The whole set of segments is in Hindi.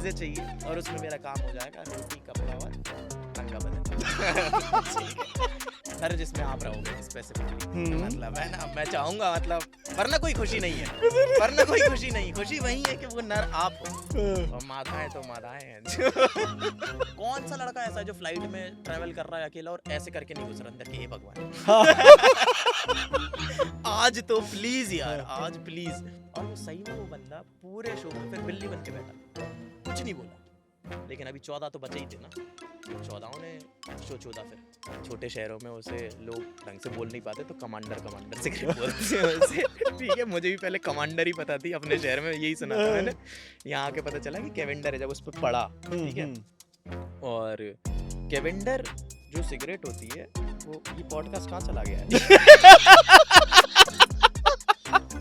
चीजें चाहिए और उसमें मेरा काम हो जाएगा, रोटी, कपड़ा और नंगा बदन। घर जिसमें आप रहोगे स्पेसिफिकली, मतलब है ना, मैं चाहूंगा, मतलब वरना कोई खुशी नहीं है, वरना कोई खुशी नहीं, खुशी वही है कि वो नर आप हो और मादाएं तो मादाएं हैं। कौन सा लड़का ऐसा है जो फ्लाइट में ट्रैवल कर रहा है अकेला और ऐसे करके नहीं घुस रहा अंदर कि हे भगवान आज तो प्लीज यार, आज प्लीज। और वो सही में वो बंदा पूरे शो में फिर बिल्ली बन के बैठा, कुछ नहीं बोला। लेकिन अभी 14 तो बचे ही थे ना, 14 ने शो 14 फिर छोटे शहरों में उसे लोग ढंग से बोल नहीं पाते तो कमांडर से बोलते हैं उसे। ठीक है, मुझे भी पहले कमांडर ही पता थी अपने शहर में, यही सुना था मैंने। यहाँ आके पता चला कि केवेंडर है जब उस पर पढ़ा। ठीक है, और केवेंडर जो सिगरेट होती है वो, ये पॉडकास्ट कहाँ चला गया है?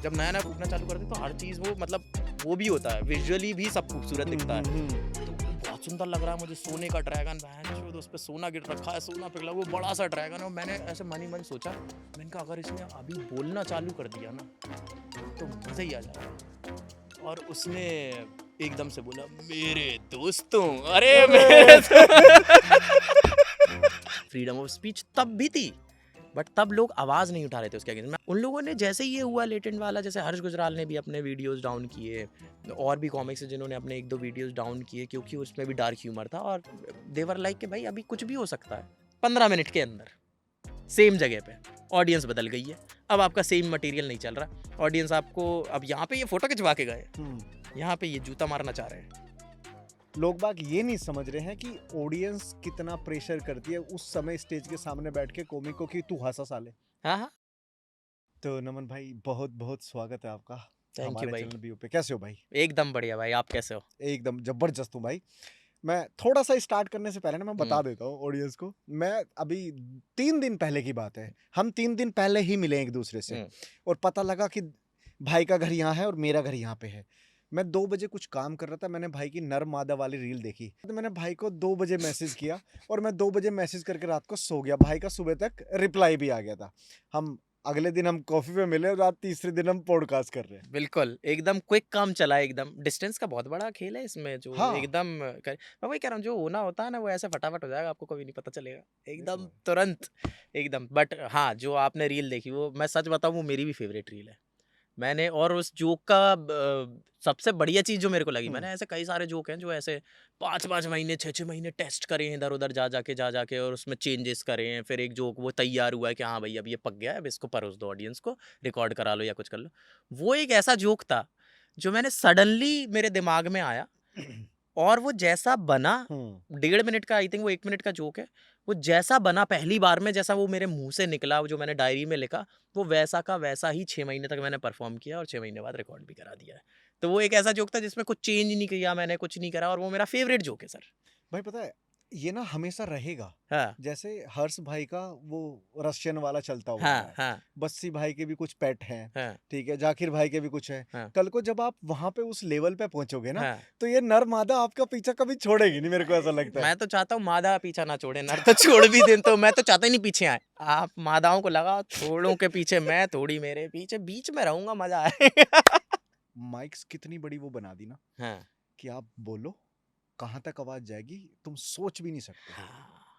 जब नया फूकना चालू करते तो हर चीज वो, मतलब वो भी होता है, विजुअली भी सब खूबसूरत दिखता है। तो बहुत सुंदर लग रहा है मुझे, सोने का ड्रैगन, बहन उस पे सोना गिर रखा है, सोना पिघला, वो बड़ा सा ड्रैगन है। मैंने ऐसे मन ही मन सोचा, मैंने कहा अगर इसने अभी बोलना चालू कर दिया ना तो मजा ही आ जाएगा। और उसने एकदम से बोला, मेरे दोस्तों, अरे मेरे फ्रीडम ऑफ स्पीच तब भी थी, बट तब लोग आवाज नहीं उठा रहे थे उसके अगेंस्ट में। उन लोगों ने जैसे ये हुआ लेटेंट वाला, जैसे हर्ष गुजराल ने भी अपने वीडियोस डाउन किए, और भी कॉमिक्स है जिन्होंने अपने 1-2 वीडियोस डाउन किए क्योंकि उसमें भी डार्क ह्यूमर था, और देवर लाइक कि भाई अभी कुछ भी हो सकता है। 15 मिनट के अंदर सेम जगह पे ऑडियंस बदल गई है, अब आपका सेम मटेरियल नहीं चल रहा। ऑडियंस आपको अब यहाँ पे ये फोटो खिंचवा के गए, यहाँ पे ये जूता मारना चाह रहे हैं। लोग बाग ये नहीं समझ रहे हैं कि ऑडियंस कितना प्रेशर करती है उस समय स्टेज के सामने बैठ के कॉमिको की, तू हंसा साले। हाँ। तो नमन भाई बहुत बहुत स्वागत है आपका थैंक यू भाई। चैनल व्यू पे। कैसे हो भाई? एकदम बढ़िया भाई, आप कैसे हो? एकदम जबरदस्त हूँ भाई। मैं थोड़ा सा स्टार्ट करने से पहले ना मैं बता देता हूँ ऑडियंस को, मैं अभी 3 दिन पहले की बात है, हम 3 दिन पहले ही मिले एक दूसरे से, और पता लगा कि भाई का घर यहाँ है और मेरा घर यहाँ पे है। मैं 2 बजे कुछ काम कर रहा था, मैंने भाई की नर मादा वाली रील देखी, तो मैंने भाई को 2 बजे मैसेज किया और मैं 2 बजे मैसेज करके रात को सो गया। भाई का सुबह तक रिप्लाई भी आ गया था। हम अगले दिन हम कॉफी पे मिले और रात तीसरे दिन हम पॉडकास्ट कर रहे हैं। बिल्कुल एकदम क्विक काम चला, एकदम डिस्टेंस का बहुत बड़ा खेल है इसमें, जो हाँ। एकदम मैं वही कह रहा हूँ, जो होना होता है ना वो ऐसे फटाफट हो जाएगा, आपको कभी नहीं पता चलेगा, एकदम तुरंत एकदम। बट हाँ, जो आपने रील देखी वो, मैं सच बताऊँ, वो मेरी भी फेवरेट रील है। मैंने, और उस जोक का सबसे बढ़िया चीज जो मेरे को लगी, मैंने ऐसे कई सारे जोक हैं जो ऐसे 5-5 महीने 6-6 महीने टेस्ट करे हैं इधर उधर जा जाके और उसमें चेंजेस करे हैं, फिर एक जोक वो तैयार हुआ है कि हाँ भाई अब ये पक गया है, अब इसको परोस दो ऑडियंस को, रिकॉर्ड करा लो या कुछ कर लो। वो एक ऐसा जोक था जो मैंने सडनली मेरे दिमाग में आया, और वो जैसा बना, 1.5 मिनट का, आई थिंक वो 1 मिनट का जोक है, वो जैसा बना पहली बार में, जैसा वो मेरे मुंह से निकला, जो मैंने डायरी में लिखा, वो वैसा का वैसा ही 6 महीने तक मैंने परफॉर्म किया और 6 महीने बाद रिकॉर्ड भी करा दिया है। तो वो एक ऐसा जोक था जिसमें कुछ चेंज नहीं किया मैंने, कुछ नहीं करा, और वो मेरा फेवरेट जोक है सर। भाई पता है ये ना हमेशा रहेगा। हाँ। जैसे हर्ष भाई का वो रशियन वाला चलता हुआ है। हाँ। बस्सी भाई के भी कुछ पेट हैं। हाँ। ठीक है, जाकिर भाई के भी कुछ है। हाँ। कल को जब आप वहां पे उस लेवल पे पहुंचोगे ना, हाँ। तो ये नर मादा आपका पीछा कभी छोड़ेगी नहीं, मेरे को ऐसा लगता है। मैं तो चाहता हूँ मादा पीछा ना छोड़े, नर तो छोड़ भी दें, तो मैं तो चाहता ही नहीं पीछे आए। आप मादाओं को लगाओ, छोड़ों के पीछे मैं, थोड़ी मेरे पीछे, बीच में रहूंगा, मजा आएगा। माइक्स कितनी बड़ी वो बना दी ना, हाँ। कि आप बोलो कहाँ तक आवाज जाएगी तुम सोच भी नहीं सकते।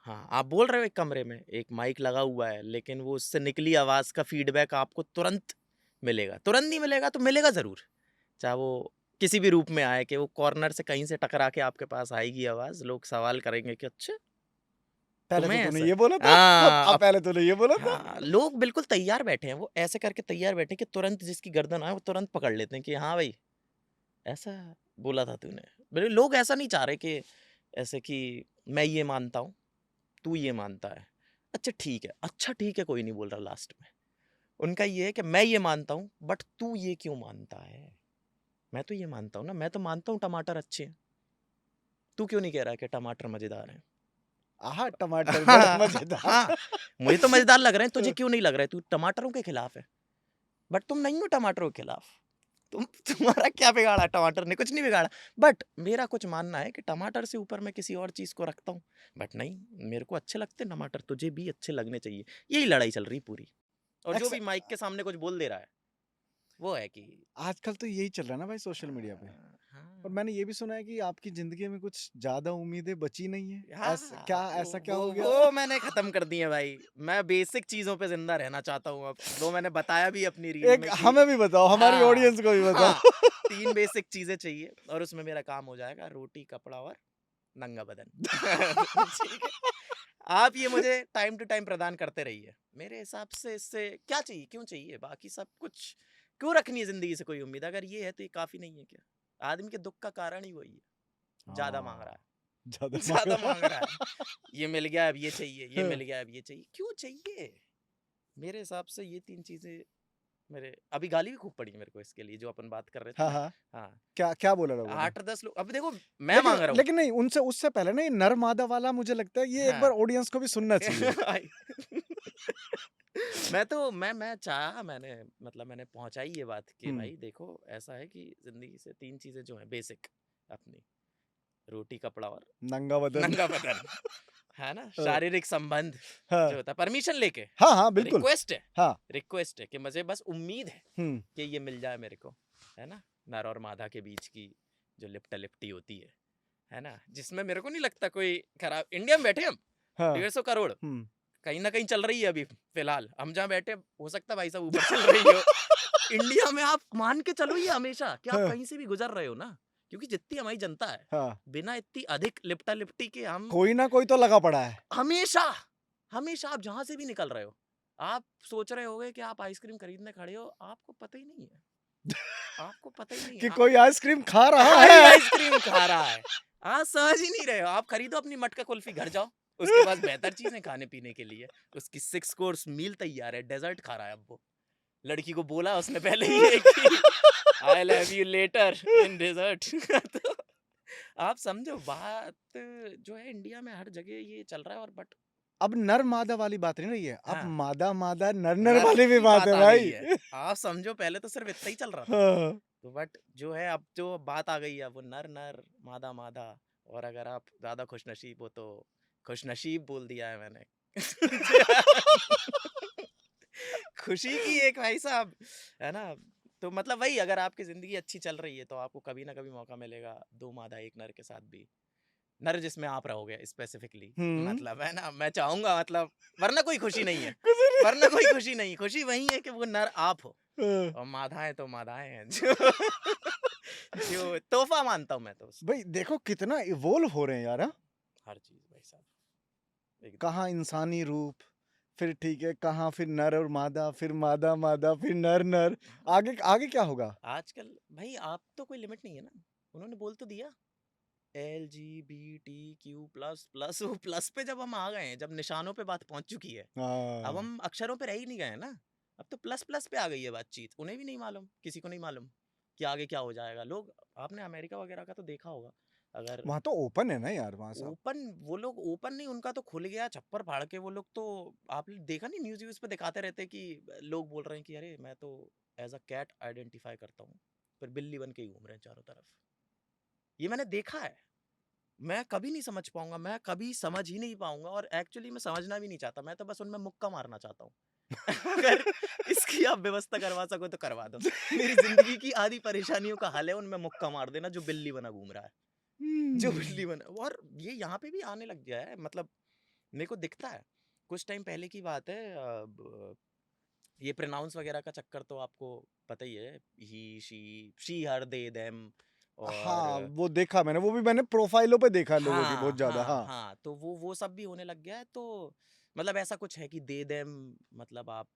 हाँ, आप बोल रहे हो एक कमरे में एक माइक लगा हुआ है, लेकिन वो उससे निकली आवाज का फीडबैक आपको तुरंत मिलेगा। तुरंत नहीं मिलेगा तो मिलेगा जरूर, चाहे वो किसी भी रूप में आए, कि वो कॉर्नर से कहीं से टकरा के आपके पास आएगी आवाज, लोग सवाल करेंगे कि अच्छा पहले तो तुम्हें तूने ऐसा, ये बोला था। हाँ, अब पहले तूने ये बोला था। हाँ, लोग बिल्कुल तैयार बैठे हैं, वो ऐसे करके तैयार बैठे हैं कि तुरंत जिसकी गर्दन आए वो तुरंत पकड़ लेते हैं कि हाँ भाई ऐसा बोला था तूने। बिल्कुल लोग ऐसा नहीं चाह रहे कि ऐसे कि मैं ये मानता हूँ, तू ये मानता है, अच्छा ठीक है, अच्छा ठीक है, कोई नहीं बोल रहा लास्ट में। उनका ये है कि मैं ये मानता हूँ बट तू ये क्यों मानता है। मैं तो ये मानता हूँ ना, मैं तो मानता हूँ टमाटर अच्छे हैं, तू क्यों नहीं कह रहा है कि टमाटर मजेदार हैं। आहा टमाटर बड़ा मजेदार। हाँ, मुझे तो मजेदार लग रहे हैं, तुझे क्यों नहीं लग रहा है, तू टमाटरों के खिलाफ है, बट तुम नहीं हो टमाटरों के खिलाफ। तुम्हारा क्या बिगाड़ा, टमाटर ने कुछ नहीं बिगाड़ा। बट मेरा कुछ मानना है कि टमाटर से ऊपर मैं किसी और चीज को रखता हूँ, बट नहीं, मेरे को अच्छे लगते टमाटर, तुझे भी अच्छे लगने चाहिए। यही लड़ाई चल रही पूरी, और जो भी माइक के सामने कुछ बोल दे रहा है वो है कि आजकल तो यही चल रहा है ना भाई सोशल मीडिया पे। और हाँ मैंने ये भी सुना है कि आपकी ज़िंदगी में कुछ ज़्यादा उम्मीदें बची नहीं है। हाँ, ऐसा क्या वो हो गया? वो मैंने खत्म कर दी है भाई। मैं बेसिक चीजों पे जिंदा रहना चाहता हूँ अब। वो मैंने बताया भी अपनी रील एक में कि हमें भी बताओ, हमारी हाँ ऑडियंस को भी हाँ, बताओ। 3 बेसिक चीजें चाहिए और उसमें मेरा काम हो जाएगा, रोटी कपड़ा और नंगा बदन। ठीक है, आप ये मुझे टाइम टू टाइम प्रदान करते रहिए। मेरे हिसाब से इससे क्या चाहिए, क्यों चाहिए, बाकी सब कुछ क्यों रखनी है जिंदगी से कोई उम्मीद? अगर ये है तो ये काफी नहीं है क्या? आदमी के दुख का कारण ही वही है, ज्यादा मांग रहा हाँ, है। ज़्यादा माँग ज्यादा मांग रहा रहा है, ये मिल गया अब ये चाहिए, ये है। मिल गया अब ये चाहिए, क्यों चाहिए? मेरे हिसाब से ये 3 चीजें मेरे अभी गाली भी खूब पड़ी मेरे को इसके लिए, जो अपन बात कर रहे थे हाँ, ना। हाँ। हाँ, क्या क्या बोला लोगों ने? 8-10 लोग, अब देखो मैं मांग रहा हूँ। लेकिन नहीं, उनसे उससे पहले ना ये नर मादा वाला मुझे लगता है ये एक बार हाँ। ऑडियंस को भी सुनना चाहिए। भाई, मैं तो मैं चाहा, मैंने मतलब मैंने पहुंचाई ये बात कि हुँ, भाई देखो, ऐसा है कि जिंदगी से 3 चीजें जो है बेसिक अपनी, रोटी कपड़ा और नंगा बदन। नंगा बदन, है ना, हाँ, शारीरिक संबंध हाँ। जो होता है परमिशन लेके, हाँ, हाँ, बिल्कुल। रिक्वेस्ट है, हाँ, रिक्वेस्ट है कि मुझे बस उम्मीद है हुँ, कि ये मिल जाए मेरे को, है ना, नर और मादा के बीच की जो लिपटा लिपटी होती है ना, जिसमें मेरे को नहीं लगता कोई खराब। इंडिया में बैठे हम हाँ, 150 करोड़, हुँ। कहीं ना कहीं चल रही है अभी फिलहाल, हम जहाँ बैठे हो सकता है भाई साहब ऊपर चल रही हो। इंडिया में आप मान के चलो ये हमेशा कि आप हाँ, कहीं से भी गुजर रहे हो ना, क्योंकि जितनी हमारी जनता है, हाँ। बिना इतनी अधिक लिपटा लिपटी के हम कोई ना कोई तो लगा पड़ा है। हमेशा, हमेशा आप जहां से भी निकल रहे हो, आप सोच रहे होगे कि आप आइसक्रीम खरीदने खड़े हो, आपको पता ही नहीं है, आपको पता ही नहीं है कि आप कोई आइसक्रीम खा रहा हाई है। आइसक्रीम खा रहा है। आप समझ ही नहीं रहे हो, आप खरीदो अपनी मटका कुल्फी, घर जाओ, उसके पास बेहतर चीजें खाने पीने के लिए, उसकी 6 कोर्स मील तैयार है, डेजर्ट खा रहा है अब वो। लड़की को बोला उसने पहले ये कि I love you letter in desert. तो आप समझो बात, जो है इंडिया में हर जगह ये चल रहा है, और बट अब नर-मादा वाली बात नहीं रही है, अब हाँ, मादा-मादा नर-नर नर वाली भी की बात बात है आ गई भाई। है। आप समझो पहले तो सिर्फ इतना ही चल रहा था, हाँ। तो बट जो है अब जो बात आ गई है वो नर नर मादा मादा, और अगर आप ज्यादा खुशनसीब हो तो खुशनसीब बोल दिया है मैंने। खुशी की एक भाई साहब, है ना, तो मतलब वही, अगर आपकी जिंदगी अच्छी चल रही है तो आपको कभी ना कभी मौका मिलेगा 2 मादा 1 नर के साथ भी, नर जिसमें आप रहोगे स्पेसिफिकली, हुँ। मतलब है ना, मैं चाहूंगा, मतलब वरना कोई खुशी नहीं है, कुछ वरना कोई नहीं। खुशी नहीं, खुशी वही है कि वो नर आप हो, हाँ। और माधाएं तो माधाएं हैं जो जो तोहफा मानता हूँ मैं तो उसको। भाई देखो कितना इवॉल्व हो रहे हैं यार, हाँ? हर चीज भाई साहब एकदम। कहाँ इंसानी रूप, फिर ठीक है, कहाँ फिर नर और मादा, फिर मादा-मादा, फिर नर-नर। हाँ, आगे आगे क्या होगा? आजकल भाई आप तो कोई लिमिट नहीं है ना, उन्होंने बोल तो दिया LGBTQ++, वो प्लस पे जब हम आ गए हैं, जब निशानों पे बात पहुंच चुकी है, अब हाँ। हम अक्षरों पे रह ही नहीं गए हैं ना, अब तो प्लस प्लस पे आ गई है बातचीत, उन्हें भी नहीं मालूम, किसी को नहीं मालूम कि आगे क्या हो जाएगा। लोग, आपने अमेरिका वगैरह का तो देखा होगा, अगर वहाँ तो ओपन है ना यार वहाँ सब। ओपन, वो लोग ओपन नहीं, उनका तो खुल गया छप्पर फाड़ के, वो लोग तो, आपने देखा नहीं, न्यूज व्यूज पे दिखाते रहते कि लोग बोल रहे हैं कि अरे मैं तो एज अ कैट आइडेंटिफाई करता हूँ, फिर बिल्ली बन के ही घूम रहे हैं चारों तरफ। ये मैंने देखा है, मैं कभी नहीं समझ पाऊंगा, मैं कभी समझ ही नहीं पाऊंगा, और एक्चुअली मैं समझना भी नहीं चाहता, मैं तो बस उनमें मुक्का मारना चाहता हूँ। अगर इसकी आप व्यवस्था करवा सको तो करवा दो, मेरी जिंदगी की आधी परेशानियों का हल है उनमें मुक्का मार देना, जो बिल्ली बना घूम रहा है, जो बिल्ली हुँ। बना, और ये यहाँ पे भी आने लग गया है, मतलब मेरे को दिखता है। कुछ टाइम पहले की बात है, अब ये प्रोनाउंस वगैरह का चक्कर तो आपको पता ही है, ही शी हर दे देम, और हाँ, वो देखा मैंने, वो भी मैंने प्रोफ़ाइलों पे देखा है लोगों की हाँ बहुत ज़्यादा, हाँ हाँ। हाँ, तो वो सब भी होने लग गया है, तो मतलब ऐसा कुछ है कि दे देम, मतलब आप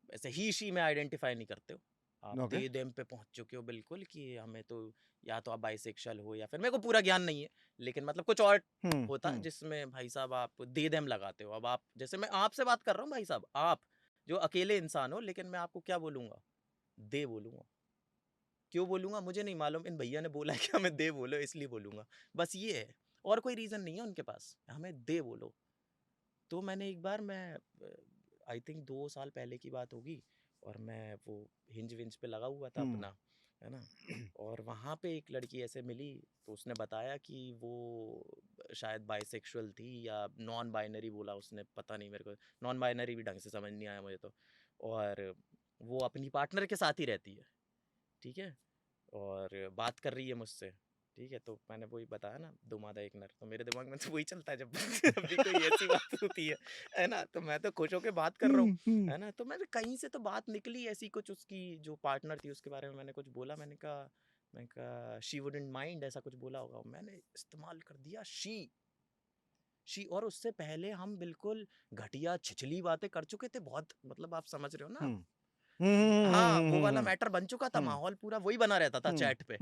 ऐसे ही शी में आइडेंटिफाई नहीं करते हो, आप ओके। दे देम पे पहुंच चुके हो बिल्कुल, कि हमें तो या तो आप बाइसेक्सुअल हो, या फिर मेरे को पूरा ज्ञान नहीं है, लेकिन मतलब कुछ और हुँ, होता है हुँ। जिसमें भाई साहब आप दे देम लगाते हो। अब आप, जैसे मैं आपसे बात कर रहा हूँ भाई साहब, आप जो अकेले इंसान हो, लेकिन मैं आपको क्या बोलूंगा, दे बोलूंगा। क्यों बोलूंगा मुझे नहीं मालूम, इन भैया ने बोला है कि हमें दे बोलो, इसलिए बोलूंगा, बस ये है, और कोई रीजन नहीं है उनके पास, हमें दे बोलो। तो मैंने एक बार, मैं आई थिंक 2 साल पहले की बात होगी, और मैं वो हिंज विंज पे लगा हुआ था हुँ। अपना, है ना, और वहाँ पे एक लड़की ऐसे मिली, तो उसने बताया कि वो शायद बाइसेक्सुअल थी या नॉन बाइनरी बोला उसने, पता नहीं मेरे को, नॉन बाइनरी भी ढंग से समझ नहीं आया मुझे तो, और वो अपनी पार्टनर के साथ ही रहती है, ठीक है, और बात कर रही है मुझसे, ठीक है, तो मैंने वही बताया ना, दो मादा एक नर, तो मेरे दिमाग में तो वही चलता है जब भी कोई ऐसी बात होती है ना, तो मैं तो खुश होके बात कर रहा हूँ, है ना, तो मैंने कहीं से तो बात निकली ऐसी कुछ, उसकी जो पार्टनर थी उसके बारे में मैंने कुछ बोला, मैंने कहा शी वुडंट माइंड, ऐसा कुछ बोला होगा, मैंने इस्तेमाल कर दिया शी, और उससे पहले हम बिल्कुल घटिया छिछली बातें कर चुके थे बहुत, मतलब आप समझ रहे हो ना, हाँ, वो वाला मैटर बन चुका था, माहौल पूरा वही बना रहता था चैट पे,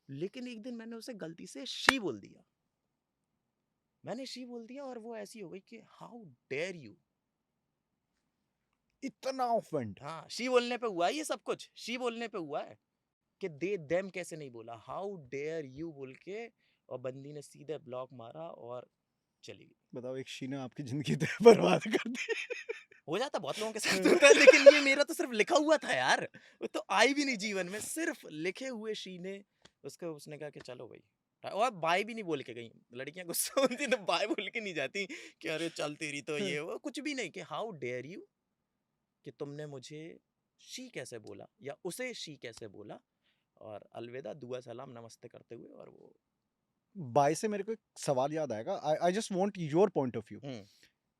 लेकिन एक दिन मैंने उसे गलती से शी बोल दिया, और वो ऐसी हो गई कि हाउ डेयर यू, इतना ऑफेंड। हाँ, शी बोलने पे हुआ है ये सब कुछ, शी बोलने पे हुआ है कि दे देम कैसे नहीं बोला, हाउ डेयर यू बोल के, और बंदी ने सीधे ब्लॉक मारा और चली गई। बताओ, एक शी ने आपकी जिंदगी बर्बाद कर दी। हो जाता बहुत लोगों के साथ होता है, लेकिन ये मेरा तो सिर्फ लिखा हुआ था यार, वो तो आई भी नहीं जीवन में, सिर्फ लिखे हुए शी ने उसने कहा कि चलो भाई, और बाय भी नहीं बोल के गई, लड़कियां गुस्सा होती तो बाय बोल के नहीं जाती कि अरे चल तेरी तो ये वो, कुछ भी नहीं, कि हाउ डेयर यू, कि तुमने मुझे शी कैसे बोला, या उसे शी कैसे बोला, और अलविदा, दुआ सलाम नमस्ते करते हुए, और वो बाय से मेरे को एक सवाल याद आएगा। I just want your point of view.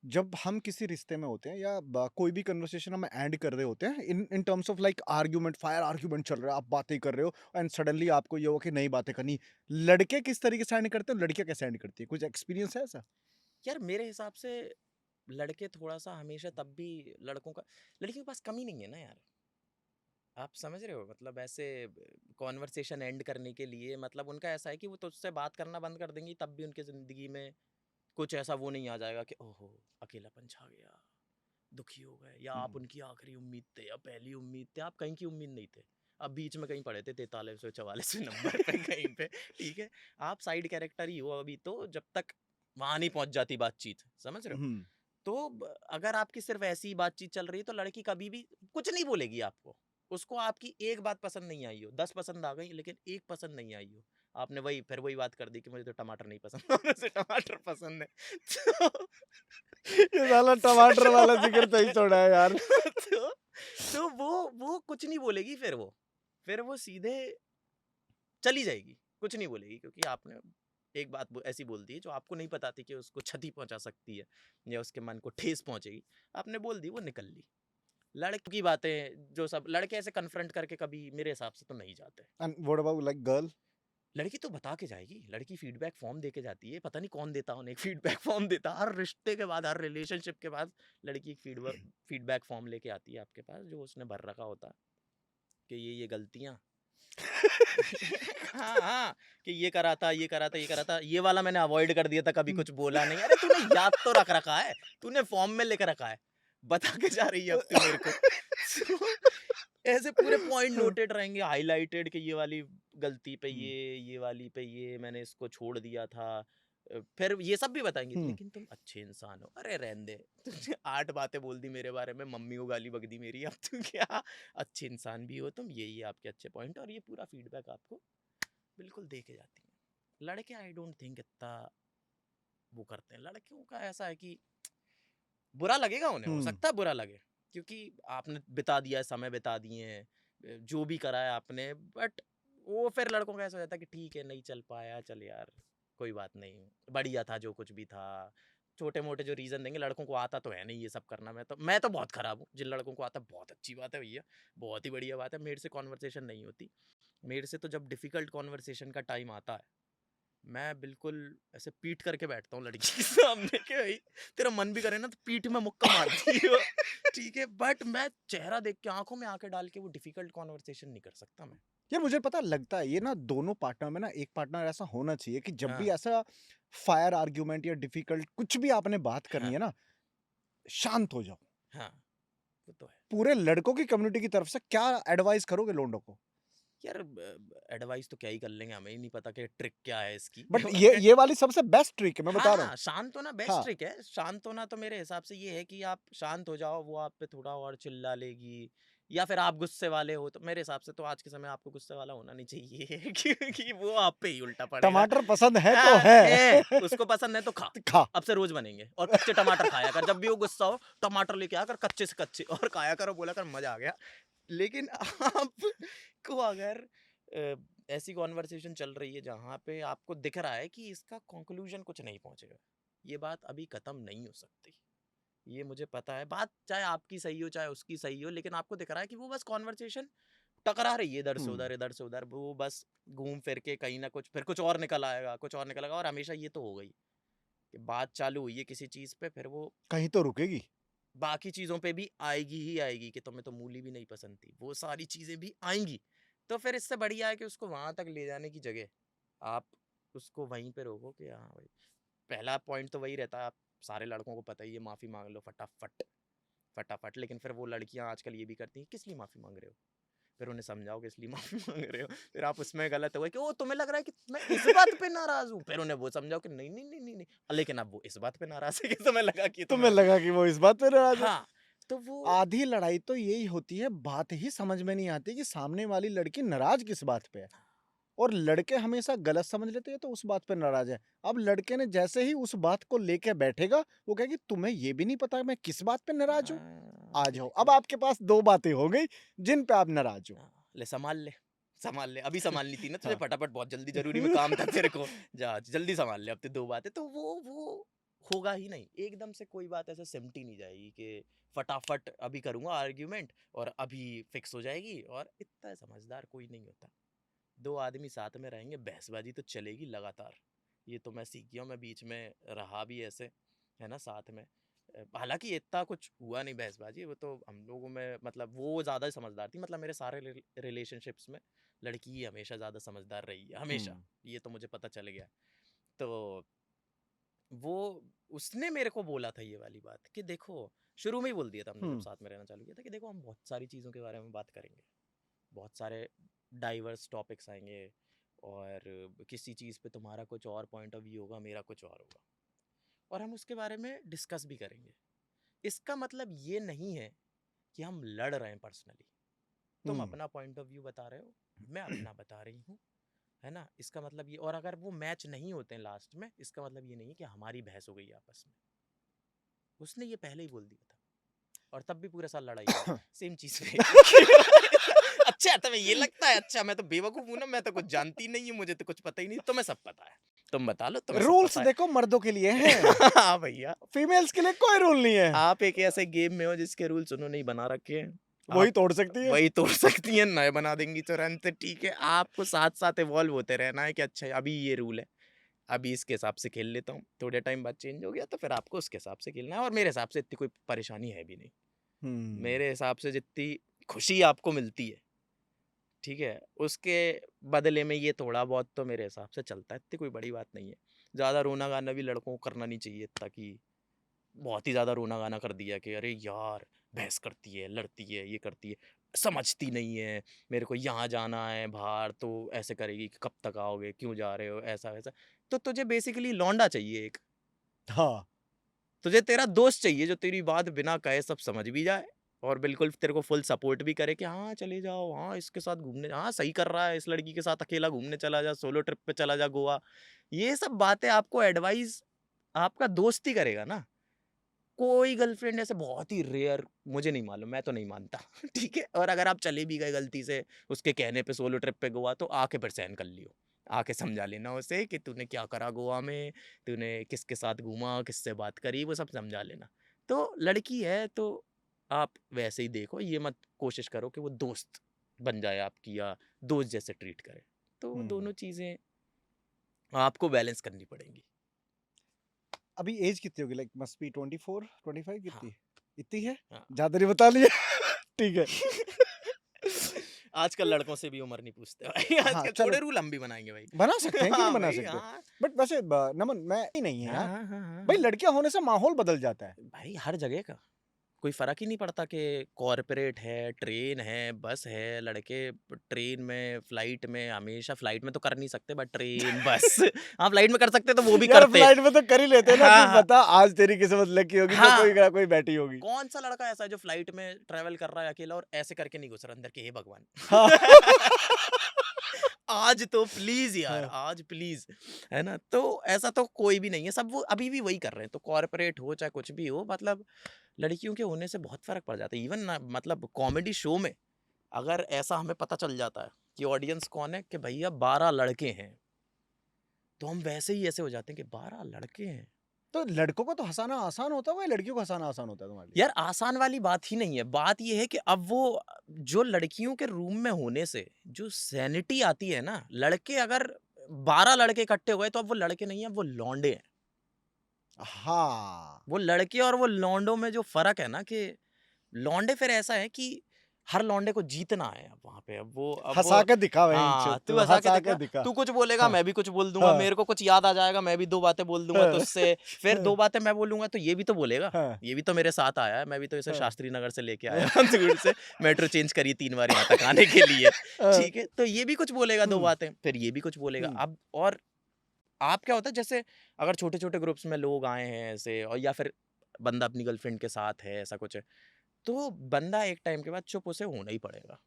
जब हम किसी रिश्ते में होते हैं या कोई भी कन्वर्सेशन हम एंड कर रहे होते हैं, in terms of like argument, fire argument चल रहा है, आप बातें कर रहे हो एंड सडनली आपको ये हो कि नई बातें करनी, लड़के किस तरीके से एंड करते हैं, लड़कियां कैसे एंड करती है, कुछ एक्सपीरियंस है ऐसा? यार मेरे हिसाब से लड़के थोड़ा सा हमेशा, तब भी लड़कियों के पास कमी नहीं है ना यार, आप समझ रहे हो, मतलब ऐसे कॉन्वर्सेशन एंड करने के लिए, मतलब उनका ऐसा है कि वो तुझसे बात करना बंद कर देंगी, तब भी उनकी जिंदगी में कुछ ऐसा वो नहीं आ जाएगा कि ओहो अकेलापन छा गया, दुखी हो गए, या आप उनकी आखिरी उम्मीद थे या पहली उम्मीद थे, आप कहीं की उम्मीद नहीं थे, अब बीच में कहीं पड़े थे 4344 नंबर पे कहीं पे, ठीक है, आप साइड कैरेक्टर ही हो अभी, तो जब तक वहां नहीं पहुंच जाती बातचीत, समझ रहे हो, तो अगर आपकी सिर्फ ऐसी ही बातचीत चल रही है, तो लड़की कभी भी कुछ नहीं बोलेगी आपको, उसको आपकी एक बात पसंद नहीं आई हो, 10 पसंद आ गई लेकिन एक पसंद नहीं आई हो, आपने वही बात कर दी कि मुझे तो टमाटर नहीं पसंद और उसे टमाटर पसंद है, तो ये साला टमाटर वाला जिक्र सही छोड़ा है यार। तो वो कुछ नहीं बोलेगी, फिर वो सीधे चली जाएगी, कुछ नहीं बोलेगी, क्योंकि आपने एक बात ऐसी बोल दी जो आपको नहीं पता थी कि उसको क्षति पहुंचा सकती है या उसके मन को ठेस पहुंचेगी, आपने बोल दी, वो निकल ली। लड़की की बातें जो सब लड़के ऐसे कन्फ्रंट करके कभी मेरे हिसाब से तो नहीं जाते। And what about like girl? लड़की तो बता के जाएगी, लड़की फीडबैक फॉर्म दे के जाती है, पता नहीं कौन देता है उन्हें फीडबैक फॉर्म देता, हर रिश्ते के बाद, हर रिलेशनशिप के बाद लड़की एक फीडबैक फॉर्म लेके आती है आपके पास, जो उसने भर रखा होता है कि ये गलतियां हाँ हाँ, कि ये करा था, ये वाला मैंने अवॉइड कर दिया था, कभी कुछ बोला नहीं, अरे तूने याद तो रख रखा है, तूने फॉर्म में लिख रखा है, बता के जा रही है अब तू मेरे को। ऐसे पूरे पॉइंट नोटेड रहेंगे, हाईलाइटेड, कि ये वाली गलती पे ये वाली पे ये, मैंने इसको छोड़ दिया था, फिर ये सब भी बताएंगे, लेकिन तुम अच्छे इंसान हो, अरे रहने दे, तुमने 8 बातें बोल दी मेरे बारे में, मम्मी को गाली बक दी मेरी, अब तुम क्या अच्छे इंसान भी हो तुम, यही आपके अच्छे पॉइंट, और ये पूरा फीडबैक आपको बिल्कुल दे के जाती है। लड़के आई डोंट थिंक इतना वो करते हैं, लड़कियों का ऐसा है कि बुरा लगेगा उन्हें, हो सकता है बुरा लगे, क्योंकि आपने बिता दिया है, समय बिता दिए हैं, जो भी करा है आपने, बट वो फिर लड़कों का ऐसा हो जाता है कि ठीक है नहीं चल पाया, चल यार कोई बात नहीं, बढ़िया था जो कुछ भी था, छोटे मोटे जो रीजन देंगे, लड़कों को आता तो है नहीं ये सब करना, मैं तो बहुत खराब हूँ, जिन लड़कों को आता बहुत अच्छी बात है भैया, बहुत ही बढ़िया बात है, मेरे से कॉन्वर्सेशन नहीं होती, मेरे से तो जब डिफिकल्ट कॉन्वर्सेशन का टाइम आता है, मैं बिल्कुल ऐसे पीट करके बैठता हूँ लड़की के सामने कि भाई तेरा मन भी करे ना तो पीठ में मुक्का मारती हो, ठीक है, बट मैं चेहरा देख के, आंखों में आंखें डाल के वो डिफिकल्ट कॉन्वर्सेशन नहीं कर सकता मैं। यार मुझे पता लगता है ये ना, दोनों पार्टनर में ना एक पार्टनर ऐसा होना चाहिए कि जब भी हाँ ऐसा फायर आर्ग्यूमेंट या डिफिकल्ट कुछ भी आपने बात करनी हाँ है ना, शांत हो जाओ। हाँ, वो तो है पूरे लड़कों की कम्युनिटी की तरफ से क्या एडवाइस करोगे लोगों को? यार, एडवाइस तो क्या ही कर लेंगे, हमें ही नहीं पता कि ट्रिक क्या है इसकी। बट ये वाली सबसे बेस्ट ट्रिक है, मैं हाँ बता रहा हूँ। हाँ, शांत होना बेस्ट हाँ, ट्रिक है, शांत होना तो मेरे हिसाब से ये है कि आप शांत हो जाओ, वो आप पे थोड़ा और चिल्ला लेगी, या फिर आप गुस्से वाले हो, तो मेरे हिसाब से तो आज के समय आपको गुस्से वाला होना नहीं चाहिए क्योंकि वो आप पे ही उल्टा पड़ेगा। टमाटर पसंद है तो हाँ, है। उसको पसंद है तो खा, खा। अब से रोज बनेंगे, और कच्चे टमाटर खाया कर, जब भी वो गुस्सा हो टमाटर लेके आकर कच्चे से कच्चे और खाया कर, बोला कर मजा आ गया, लेकिन आपको अगर ऐसी कॉन्वर्सेशन चल रही है जहाँ पे आपको दिख रहा है कि इसका कंक्लूजन कुछ नहीं पहुंचेगा, ये बात अभी खत्म नहीं हो सकती, ये मुझे पता है, बात चाहे आपकी सही हो चाहे उसकी सही हो, लेकिन आपको दिख रहा है कि वो बस कॉन्वर्सेशन टकरा रही है इधर से उधर, इधर से उधर, वो बस घूम फिर के कहीं ना कुछ, फिर कुछ और निकल आएगा, कुछ और निकल आएगा, और हमेशा ये तो हो गई कि बात चालू हुई है किसी चीज पे, फिर वो कहीं तो रुकेगी। बाकी चीजों पे भी आएगी ही आएगी, कि तुम्हें तो मूली भी नहीं पसंद थी, वो सारी चीजें भी आएंगी। तो फिर इससे बढ़िया है कि उसको वहां तक ले जाने की जगह आप उसको वहीं पे रोको कि हाँ भाई, पहला पॉइंट तो वही रहता है, आप सारे लड़कों को पता ही है, माफी मांग लो फटाफट फटाफट, लेकिन फिर वो लड़कियां आजकल ये भी करती हैं, किस लिए माफी मांग रहे हो, फिर उन्हें समझाओ कि इसलिए माफी मांग रहे हो, फिर आप उसमें गलत हो कि ओ तुम्हें लग रहा है कि मैं इस बात पे नाराज हूँ, फिर उन्हें वो समझाओ कि नहीं नहीं नहीं नहीं नहीं, लेकिन अब वो इस बात पे नाराज है कि तुम्हें लगा कि तुम्हें लगा कि वो इस बात पे नाराज है। हाँ, तो वो आधी लड़ाई तो यही होती है, बात ही समझ में नहीं आती कि सामने वाली लड़की नाराज किस बात पे है, और लड़के हमेशा गलत समझ लेते हैं तो उस बात पे नाराज है। अब लड़के ने जैसे ही उस बात को लेके बैठेगा, वो कहेगी तुम्हें ये भी नहीं पता मैं किस बात पे नाराज हूँ। आ जाओ, अब बिल्कुल। आपके पास 2 बातें हो गई जिन पे आप नाराज हो। ले संभाल ले, संभाल ले, अभी संभालनी थी ना तुझे, हाँ। फटाफट, बहुत जल्दी जरूरी में काम था तेरे को, जा जल्दी संभाल ले, अब तो 2 बातें, तो वो होगा ही नहीं, एकदम से कोई बात ऐसे सिमटी नहीं जाएगी कि फटाफट अभी करूंगा आर्ग्यूमेंट और अभी फिक्स हो जाएगी, और इतना समझदार कोई नहीं होता। 2 आदमी साथ में रहेंगे, बहसबाजी तो चलेगी लगातार, ये तो मैं सीख गया हूँ, मैं बीच में रहा भी ऐसे, है ना, साथ में। हालांकि इतना कुछ हुआ नहीं बहसबाजी, वो तो हम लोगों में, मतलब वो ज़्यादा समझदार थी, मतलब मेरे सारे रिलेशनशिप्स में लड़की ही हमेशा ज़्यादा समझदार रही है, हमेशा, ये तो मुझे पता चल गया। तो वो उसने मेरे को बोला था ये वाली बात कि देखो, शुरू में ही बोल दिया था हमने जब साथ में रहना चालू किया था कि देखो हम बहुत सारी चीज़ों के बारे में बात करेंगे, बहुत सारे डाइवर्स टॉपिक्स आएंगे, और किसी चीज़ पे तुम्हारा कुछ और पॉइंट ऑफ व्यू होगा, मेरा कुछ और होगा, और हम उसके बारे में डिस्कस भी करेंगे। इसका मतलब ये नहीं है कि हम लड़ रहे हैं पर्सनली, तुम अपना पॉइंट ऑफ व्यू बता रहे हो, मैं अपना बता रही हूँ, है ना, इसका मतलब ये, और अगर वो मैच नहीं होते हैं लास्ट में, इसका मतलब ये नहीं है कि हमारी बहस हो गई आपस में, उसने ये पहले ही बोल दिया था, और तब भी पूरा साल लड़ाई हुई सेम चीज पे। अच्छा तुम्हें ये लगता है, अच्छा मैं तो बेवकूफ हूं ना, मैं तो कुछ जानती नहीं हूँ, मुझे तो कुछ पता ही नहीं, तुम्हें सब पता है, तुम बता लो, तुम्हें सब रूल्स पता देखो मर्दों के लिए है। हैं, हाँ भैया, फीमेल्स के लिए कोई रूल नहीं है। आप एक ऐसे गेम में हो जिसके रूल्स उन्होंने ही बना रखे हैं, वही आप तोड़ सकती है। वही तोड़ सकती हैं, नए बना देंगी तुरंत, ठीक है, आपको साथ साथ इवॉल्व होते रहना है कि अच्छा अभी ये रूल है, अभी इसके हिसाब से खेल लेता हूँ, थोड़े टाइम बाद चेंज हो गया तो फिर आपको उसके हिसाब से खेलना है, और मेरे हिसाब से इतनी कोई परेशानी है भी नहीं, मेरे हिसाब से जितनी खुशी आपको मिलती है, ठीक है, उसके बदले में ये थोड़ा बहुत तो मेरे हिसाब से चलता है, इतनी कोई बड़ी बात नहीं है। ज़्यादा रोना गाना भी लड़कों को करना नहीं चाहिए, ताकि बहुत ही ज़्यादा रोना गाना कर दिया कि अरे यार बहस करती है, लड़ती है, ये करती है, समझती नहीं है, मेरे को यहाँ जाना है बाहर तो ऐसे करेगी कि कब तक आओगे, क्यों जा रहे हो, ऐसा वैसा, तो तुझे बेसिकली लौंडा चाहिए एक, हाँ, तुझे तेरा दोस्त चाहिए जो तेरी बात बिना कहे सब समझ भी जाए, और बिल्कुल तेरे को फुल सपोर्ट भी करे कि हाँ चले जाओ, हाँ इसके साथ घूमने, हाँ सही कर रहा है, इस लड़की के साथ अकेला घूमने चला जा, सोलो ट्रिप पे चला जा गोवा, ये सब बातें आपको एडवाइस आपका दोस्त ही करेगा ना, कोई गर्लफ्रेंड ऐसे बहुत ही रेयर, मुझे नहीं मालूम, मैं तो नहीं मानता। ठीक है, और अगर आप चले भी गए गलती से उसके कहने पे सोलो ट्रिप पे गोवा, तो आके फिर सहन कर लियो, आके समझा लेना उसे कि तूने क्या करा गोवा में, तूने किसके साथ घूमा, किससे बात करी, वो सब समझा लेना। तो लड़की है तो आप वैसे ही देखो, ये मत कोशिश करो कि वो दोस्त बन जाए आपकी, या दोस्त जैसे ट्रीट करे, तो दोनों चीजें आपको बैलेंस करनी पड़ेंगी। अभी एज कितनी होगी, लाइक मस्ट बी 24 25 हाँ, कितनी, इतनी है, हाँ। ज्यादा नहीं बता लिया। ठीक है। आजकल लड़कों से भी उम्र नहीं पूछते भाई, हाँ आजकल चलो, थोड़े रूल हम भी बनाएंगे भाई। बना सकते हैं, क्यों नहीं हाँ बना भाई, सकते। हाँ बट वैसे नमन, मैं ही नहीं है हाँ यार, हाँ हाँ हाँ भाई हाँ। लड़कियां होने से माहौल बदल जाता है। भाई हर जगह का कोई फर्क ही नहीं पड़ता कि कॉरपोरेट है, ट्रेन है, बस है, लड़के ट्रेन में, फ्लाइट में, हमेशा फ्लाइट में तो कर नहीं सकते, बट ट्रेन बस हाँ फ्लाइट में कर सकते तो वो भी यार करते। फ्लाइट में तो कर ही लेते हैं ना, कि हाँ बता आज तेरी किस्मत लकी होगी जो हाँ, कोई ना कोई बैठी होगी। कौन सा लड़का ऐसा है जो फ्लाइट में ट्रेवल कर रहा है अकेला और ऐसे करके नहीं घुस रहा अंदर के, हे भगवान। हाँ। आज तो प्लीज यार, हाँ। आज प्लीज, है ना, तो ऐसा तो कोई भी नहीं है, सब वो अभी भी वही कर रहे हैं, तो कॉर्पोरेट हो चाहे कुछ भी हो, मतलब लड़कियों के होने से बहुत फर्क पड़ जाता है, इवन ना, मतलब कॉमेडी शो में अगर ऐसा हमें पता चल जाता है कि ऑडियंस कौन है, कि भैया 12 लड़के हैं, तो हम वैसे ही ऐसे हो जाते हैं कि 12 लड़के हैं। तो लड़कों को तो हँसाना आसान होता है, या लड़कियों को हँसाना आसान होता है तुम्हारे लिए? यार आसान वाली बात ही नहीं है, बात ये है कि अब वो जो लड़कियों के रूम में होने से जो सैनिटी आती है ना, लड़के अगर 12 लड़के इकट्ठे हुए तो अब वो लड़के नहीं है, वो लौंडे हैं। हाँ। वो लड़के और वो लौंडों में जो फर्क है ना, कि लौंडे फिर ऐसा है कि हर लौंडे को जीतना है अब वहां पे, अब वो हँसा के दिखा वहीं हाँ, तू तू हंसा के हँसा के दिखा, दिखा। तू कुछ बोलेगा हाँ, मैं भी कुछ बोल दूंगा, हाँ, मेरे को कुछ याद आ जाएगा मैं भी 2 बातें बोल दूंगा हाँ, तुझसे, फिर 2 हाँ, बातें मैं बोलूंगा तो ये भी तो बोलेगा, हाँ, ये भी तो मेरे साथ आया है, मैं भी तो इसे हाँ, शास्त्री नगर से लेके हाँ, आया हूँ दूर से, मेट्रो चेंज करी 3 बार यहाँ तक आने के लिए, हाँ, ठीक है, तो ये भी कुछ बोलेगा 2 हुँ, बातें, फिर ये भी कुछ बोलेगा। हुँ, अब और आप क्या होता है, जैसे अगर छोटे-छोटे ग्रुप्स में लोग आए हैं ऐसे, और या फिर बंदा अपनी गर्लफ्रेंड के साथ है, ऐसा कुछ है, तो बंदा एक टाइम के बाद चुप उसे होना ही पड़ेगा।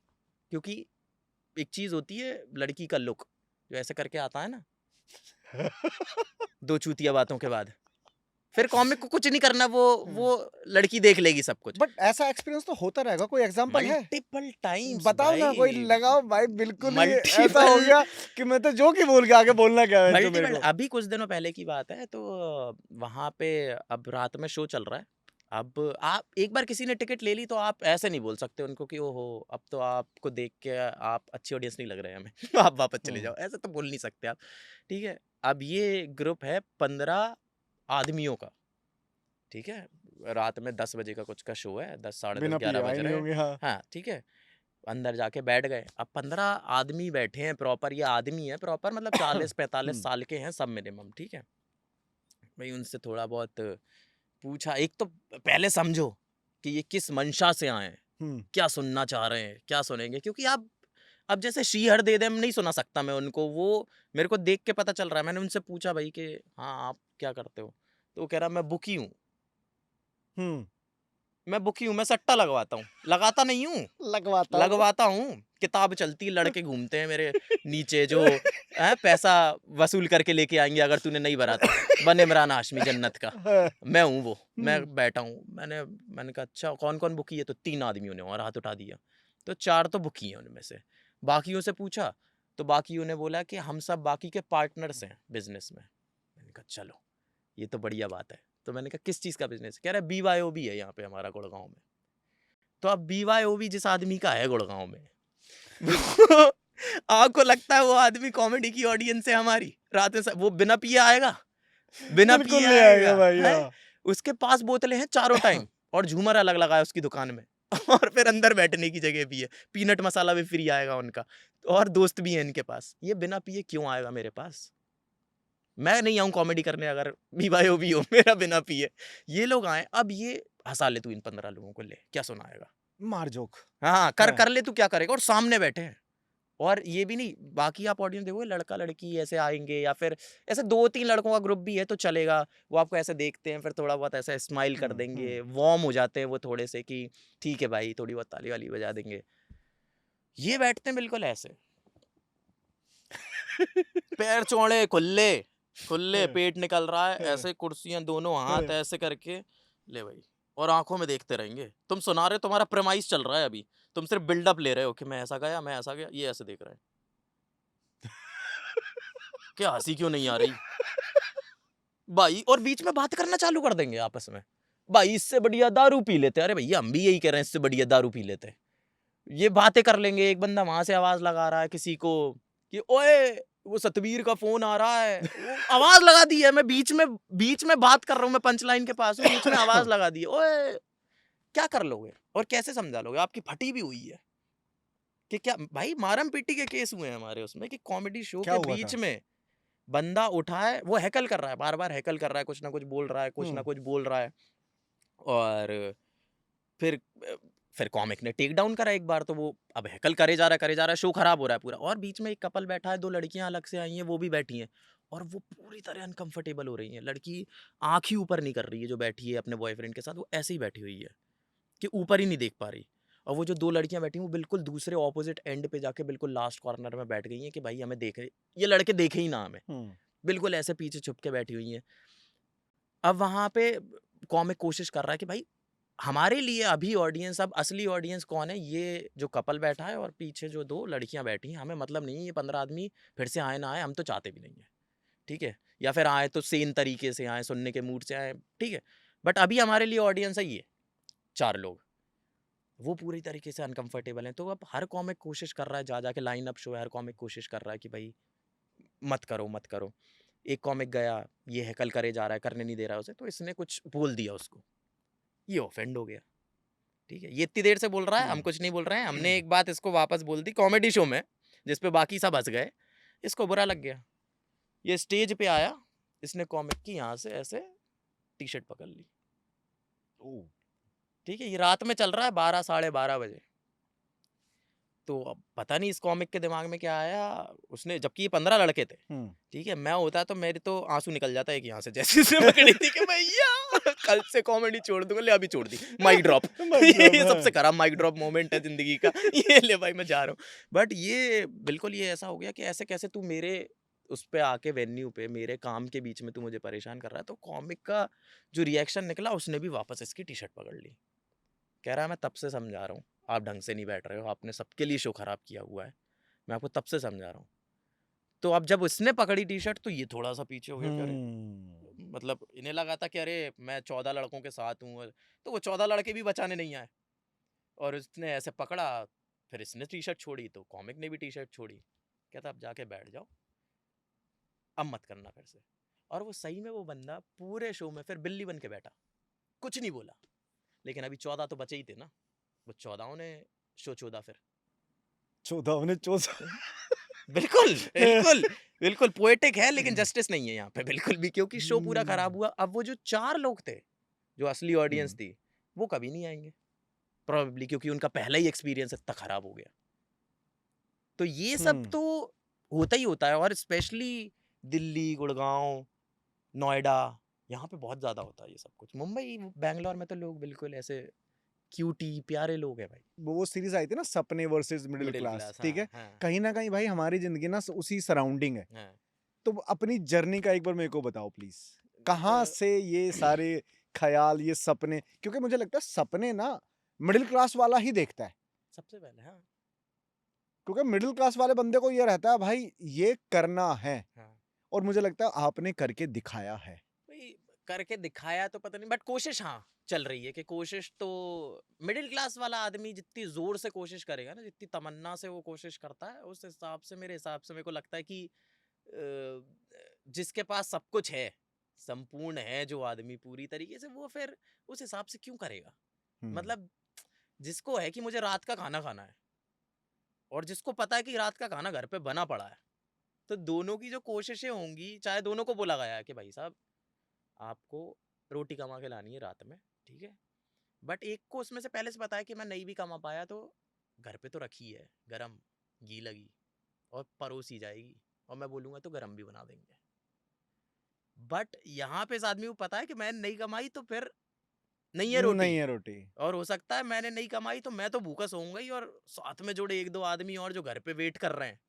क्योंकि एक चीज़ होती है लड़की का लुक, जो ऐसे करके आता है ना, 2 चूतिया बातों के बाद। फिर कॉमिक को कुछ नहीं करना, वो लड़की देख लेगी सब कुछ। बट ऐसा एक्सपीरियंस तो होता रहेगा, कोई एग्जांपल है? मल्टीपल टाइम्स बताओ ना, कोई भाई, लगाओ भाई, बिल्कुल ही ऐसा हो मल्टीपल गया कि मैं तो जोक ही भूल गया, आगे बोलना क्या है जो मेरे मल्टीपल को। अभी कुछ दिनों पहले की बात है, तो वहाँ पे अब रात में शो चल रहा है। अब आप एक बार किसी ने टिकट ले ली तो आप ऐसे नहीं बोल सकते उनको कि ओहो अब तो आपको देख के आप अच्छी ऑडियंस नहीं लग रहे हैं हमें, आप वापस चले हुँ, जाओ, ऐसे तो बोल नहीं सकते आप, ठीक है। अब ये ग्रुप है 15 आदमियों का, ठीक है, रात में 10 बजे का कुछ का शो है, 10 साढ़े 10 बिना 11 पिए बज आए नहीं रहे हैं, होंगे, हाँ। हाँ ठीक है। अंदर जाके बैठ गए, अब 15 आदमी बैठे हैं प्रॉपर, ये आदमी है प्रॉपर, मतलब 40-45 हुँ, साल के हैं सब मिनिमम, ठीक है। भाई उनसे थोड़ा बहुत पूछा, एक तो पहले समझो कि ये किस मंशा से आए हैं, हुँ, क्या सुनना चाह रहे हैं, क्या सुनेंगे, क्योंकि आप अब जैसे शी हर दे दे नहीं सुना सकता मैं उनको, वो मेरे को देख के पता चल रहा है। मैंने उनसे पूछा भाई कि हाँ आप क्या करते हो, तो वो कह रहा मैं बुकी हूँ। हुँ, मैं बुकी हूँ, मैं सट्टा लगवाता हूँ, लगाता नहीं हूँ, लगवाता हूँ। लगवाता हूँ। किताब चलती है, लड़के घूमते हैं मेरे नीचे जो पैसा वसूल करके लेके आएंगे अगर तूने नहीं भरा तो, बन इमरान हाशमी जन्नत का, हाँ, मैं हूँ वो, मैं हुँ, बैठा हूँ। मैंने कहा अच्छा कौन कौन बुकी है, तो 3 आदमियों ने और हाथ उठा दिया, तो 4 तो बुकी हैं उनमें से। बाकियों से पूछा तो बाकियों ने बोला कि हम सब बाकी के पार्टनर्स हैं बिजनेस में। मैंने कहा चलो ये तो बढ़िया बात है। तो मैंने कहा किस चीज़ का बिजनेस, कह रहा है BYOB है यहाँ पे हमारा गुड़गांव में। तो अब BYOB जिस आदमी का है गुड़गांव में, वो आपको लगता है वो आदमी कॉमेडी की ऑडियंस है हमारी, रात में वो बिना पिए आएगा, बिना पिए बिल्कुल नहीं आएगा आएगा भाई, है। हाँ। उसके पास बोतलें हैं चारों टाइम, और झूमर अलग लगा है उसकी दुकान में और फिर अंदर बैठने की जगह भी है, पीनट मसाला भी फ्री आएगा उनका, और दोस्त भी है इनके पास। ये बिना पिए क्यों आएगा मेरे पास? मैं नहीं आऊं कॉमेडी करने अगर BYOB हो, मेरा बिना पिए ये लोग आए। अब ये हंसा ले तू इन 15 लोगों को, ले क्या सुनाएगा? मार जोक। हाँ कर हाँ, कर ले, तू क्या करेगा, और सामने बैठे हैं। और ये भी नहीं, बाकी आप ऑडियंस देखोगे लड़का लड़की ऐसे आएंगे, या फिर ऐसे 2-3 लड़कों का ग्रुप भी है तो चलेगा, वो आपको ऐसे देखते हैं फिर थोड़ा बहुत ऐसा स्माइल कर हुँ, देंगे, हुँ। वार्म हो जाते हैं वो थोड़े से कि ठीक है भाई, थोड़ी बहुत ताली वाली बजा देंगे। ये बैठते हैं बिल्कुल ऐसे, पैर चौड़े खुले खुले, हाँ, पेट निकल रहा है हाँ, ऐसे, कुर्सियां दोनों हाथ हाँ। ऐसे करके, ले भाई, और आंखों में देखते रहेंगे। तुम सुना रहे, तुम्हारा प्रेमाइस चल रहा है अभी, तुम सिर्फ बिल्डअप ले रहे हो कि मैं ऐसा गया मैं ऐसा गया, ये ऐसे देख रहे हैं। क्या हंसी क्यों नहीं आ रही भाई? और बीच में बात करना चालू कर देंगे आपस में, भाई इससे बढ़िया दारू पी लेते। अरे भैया हम भी यही कह रहे हैं, इससे बढ़िया दारू पी लेते। ये बातें कर लेंगे, एक बंदा वहां से आवाज लगा रहा है किसी को कि ओए वो सतवीर का फोन आ रहा है, वो आवाज लगा दी है, मैं बीच में बात कर रहा हूँ, मैं पंच लाइन के पास हूँ, बीच में आवाज लगा दी है, ओए क्या कर लोगे और कैसे समझा लोगे? आपकी फटी भी हुई है कि क्या भाई? मारम पीटी के केस हुए हैं हमारे उसमें कि कॉमेडी शो क्या के हुआ बीच था? में बंदा उठा है, वो हैकल कर रहा है, बार बार हैकल कर रहा है, कुछ ना कुछ बोल रहा है, कुछ ना हुँ, कुछ बोल रहा है, और फिर फिर कॉमिक ने टेक डाउन करा एक बार, तो वो अब हैकल करे जा रहा है, शो खराब हो रहा है पूरा, और बीच में एक कपल बैठा है, 2 लड़कियां अलग से आई हैं, वो भी बैठी हैं, और वो पूरी तरह अनकंफर्टेबल हो रही हैं। लड़की आंख ही ऊपर नहीं कर रही है जो बैठी है अपने बॉयफ्रेंड के साथ, वो ऐसे ही बैठी हुई है कि ऊपर ही नहीं देख पा रही। और वो जो 2 लड़कियां बैठी हैं वो बिल्कुल दूसरे ऑपोजिट एंड पे जाके बिल्कुल लास्ट कॉर्नर में बैठ गई हैं कि भाई हमें देखे, ये लड़के देखे ही ना हमें, हुँ, बिल्कुल ऐसे पीछे छुप के बैठी हुई हैं। अब वहां पे कॉमिक कोशिश कर रहा है कि भाई हमारे लिए अभी ऑडियंस, अब असली ऑडियंस कौन है, ये जो कपल बैठा है और पीछे जो 2 लड़कियां बैठी हैं, हमें मतलब नहीं है ये 15 आदमी फिर से आए ना आए, हम तो चाहते भी नहीं है, ठीक है, या फिर आए तो सेम तरीके से आए, सुनने के मूड से आए, ठीक है, बट अभी हमारे लिए ऑडियंस है ये 4 लोग, वो पूरी तरीके से अनकंफर्टेबल हैं। तो अब हर कॉमिक कोशिश कर रहा है, जा जाके लाइन अप शो है, हर कॉमिक कोशिश कर रहा है कि भाई मत करो मत करो। एक कॉमिक गया, ये हैकल करे जा रहा है, करने नहीं दे रहा है उसे, तो इसने कुछ बोल दिया उसको, ये ऑफेंड हो गया, ठीक है, ये इतनी देर से बोल रहा है, हम कुछ नहीं बोल रहे हैं, हमने एक बात इसको वापस बोल दी कॉमेडी शो में, जिसपे बाकी सब हंस गए, इसको बुरा लग गया, ये स्टेज पे आया, इसने कॉमिक की यहाँ से ऐसे टी शर्ट पकड़ ली, ओह! ठीक है, ये रात में चल रहा है 12 साढ़े 12 बजे। तो अब पता नहीं इस कॉमिक के दिमाग में क्या आया, उसने, जबकि ये 15 लड़के थे, हुँ। ठीक है, मैं होता तो मेरे तो आंसू निकल जाता है कि यहाँ से जैसे इसने पकड़ी थी कि भैया कल से कॉमेडी छोड़ दूंगा, ले अभी छोड़ दी, माइक ड्रॉप माइक ड्रॉप ये सबसे हाँ। खराब माइक ड्रॉप मोमेंट है जिंदगी का, ये ले भाई मैं जा रहा हूँ। बट ये बिल्कुल ये ऐसा हो गया कि ऐसे कैसे तू मेरे उस पे आके वेन्यू पे मेरे काम के बीच में तू मुझे परेशान कर रहा है। तो कॉमिक का जो रिएक्शन निकला, उसने भी वापस इसकी टी शर्ट पकड़ ली, कह रहा है मैं तब से समझा रहा हूँ, आप ढंग से नहीं बैठ रहे हो, आपने सबके लिए शो खराब किया हुआ है, मैं आपको तब से समझा रहा हूँ। तो अब जब उसने पकड़ी टी शर्ट, तो ये थोड़ा सा पीछे हो गया कि अरे, हुँ। मतलब इन्हें लगा था कि अरे मैं 14 लड़कों के साथ हूँ, तो वो 14 लड़के भी बचाने नहीं आए, और उसने ऐसे पकड़ा, फिर इसने टी शर्ट छोड़ी तो कॉमिक ने भी टी शर्ट छोड़ी, कहता अब जाके बैठ जाओ, अब मत करना फिर से। और वो सही में वो बंदा पूरे शो में फिर बिल्ली बन के बैठा, कुछ नहीं बोला, लेकिन अभी 14 तो बचे ही थे ना, वो 14 ने शो चोदा फिर। 14 ने 14 बिल्कुल, बिल्कुल, बिल्कुल पोएटिक है, लेकिन जस्टिस नहीं है यहाँ पे बिल्कुल भी, क्योंकि शो पूरा खराब हुँ। हुआ। अब वो जो 4 लोग थे, जो असली ऑडियंस हुँ। थी, वो कभी नहीं आएँगे, प्रोबेबली, क्योंकि उनका पहला ही एक्सपीरियंस इतना खराब हो गया। तो ये सब हुँ। तो होता ही होता है, और स्पेशली दिल्ली, गुड़गाँव, नोएडा, यहाँ पे बहुत ज़्यादा होता है ये सब कुछ। मुंबई, बैंगलोर में तो लोग बिल्कुल ऐसे क्यूटी, प्यारे लोग हैं भाई। वो सीरीज़ आई थी ना सपने versus middle middle class, class, ठीक है? हाँ, हाँ, कहीं न कहीं भाई हमारी ज़िंदगी ना उसी सराउंडिंग है। हाँ। तो अपनी जर्नी का एक बार मेरे को बताओ प्लीज़। कहाँ ब से ये सारे ख़याल, ये सपने क्योंकि मुझे लगता है सपने ना मिडिल क्लास वाला ही देखता है। सबसे पहले हाँ, क्योंकि मिडिल क्लास वाले बंदे को ये रहता है भाई ये करना है हाँ। और मुझे लगता है आपने करके दिखाया है। भाई करके दिखाया तो पता नहीं, बट कोशिश हाँ चल रही है, कि कोशिश तो मिडिल क्लास वाला आदमी जितनी जोर से कोशिश करेगा ना, जितनी तमन्ना से वो कोशिश करता है, उस हिसाब से मेरे हिसाब से मेरे को लगता है कि जिसके पास सब कुछ है, संपूर्ण है जो आदमी पूरी तरीके से, वो फिर उस हिसाब से क्यों करेगा। हुँ। मतलब जिसको है कि मुझे रात का खाना खाना है, और जिसको पता है कि रात का खाना घर पे बना पड़ा है, तो दोनों की जो कोशिशें होंगी, चाहे दोनों को बोला गया है कि भाई साहब आपको रोटी कमा के लानी है रात में, ठीक है, बट एक को उसमें से पहले से पता है कि मैं नहीं भी कमा पाया तो घर पे तो रखी है गरम, घी लगी और परोसी जाएगी, और मैं बोलूंगा तो गरम भी बना देंगे। बट यहाँ पे इस आदमी को पता है कि मैंने नहीं कमाई तो फिर नहीं है रोटी, नहीं है रोटी। और हो सकता है मैंने नहीं कमाई तो मैं तो भूखा सोऊंगा ही, और साथ में जुड़े एक दो आदमी और जो घर पे वेट कर रहे हैं,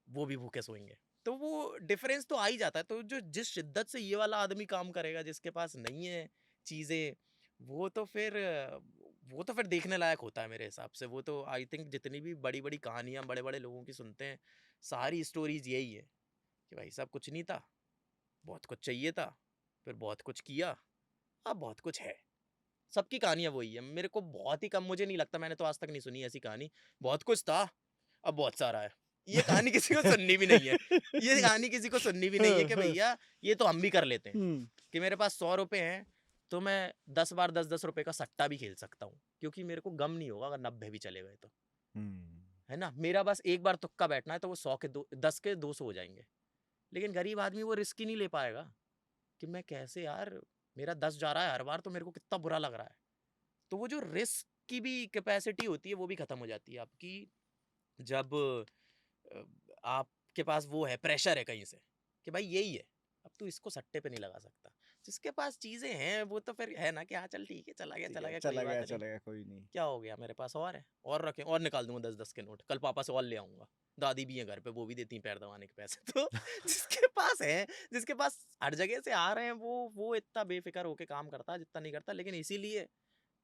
वो भी भूखे सोएंगे। तो वो डिफरेंस तो आ ही जाता है। तो जो जिस शिद्दत से ये वाला आदमी काम करेगा, जिसके पास नहीं है चीजें, वो तो फिर वो तो फिर देखने लायक होता है मेरे हिसाब से। वो तो आई थिंक जितनी भी बड़ी बड़ी कहानियां बड़े बड़े लोगों की सुनते हैं, सारी स्टोरीज यही है कि भाई साहब कुछ नहीं था, बहुत कुछ चाहिए था, फिर बहुत कुछ किया, अब बहुत कुछ है। सबकी कहानियां वही है। मेरे को बहुत ही कम, मुझे नहीं लगता, मैंने तो आज तक नहीं सुनी ऐसी कहानी, बहुत कुछ था अब बहुत सारा है। ये कहानी किसी को सुननी भी नहीं है। ये कहानी किसी को सुननी भी नहीं है कि भैया ये तो हम भी कर लेते हैं, हुँ। कि मेरे पास 100 रुपए हैं तो मैं 10 बार 10-10 रुपए का सट्टा भी खेल सकता हूँ, क्योंकि मेरे को गम नहीं होगा अगर 90 भी चले गए तो, हुँ। है ना। मेरा बस एक बार तुक्का बैठना है तो वो 100 के 10 के 200 हो जाएंगे। लेकिन गरीब आदमी वो रिस्क ही नहीं ले पाएगा कि मैं कैसे यार, मेरा 10 जा रहा है हर बार तो मेरे को कितना बुरा लग रहा है। तो वो जो रिस्क की भी कैपेसिटी होती है वो भी खत्म हो जाती है आपकी, जब अ, आपके पास वो है, प्रेशर है कहीं से कि भाई यही है, अब तू इसको सट्टे पे नहीं लगा सकता। जिसके पास चीजें हैं वो तो फिर है ना कि हाँ चल ठीक है, ठीक चला है, गया कोई बात नहीं, चला गया कोई नहीं। क्या हो गया, मेरे पास और है, और रखे और निकाल दूंगा 10-10 के नोट, कल पापा से और ले आऊंगा, दादी भी है घर पे, वो भी देती हैं पैर दबाने के पैसे। तो जिसके पास है, जिसके पास हर जगह से आ रहे हैं, वो इतना बेफिक्र होके काम करता है जितना नहीं करता। लेकिन इसीलिए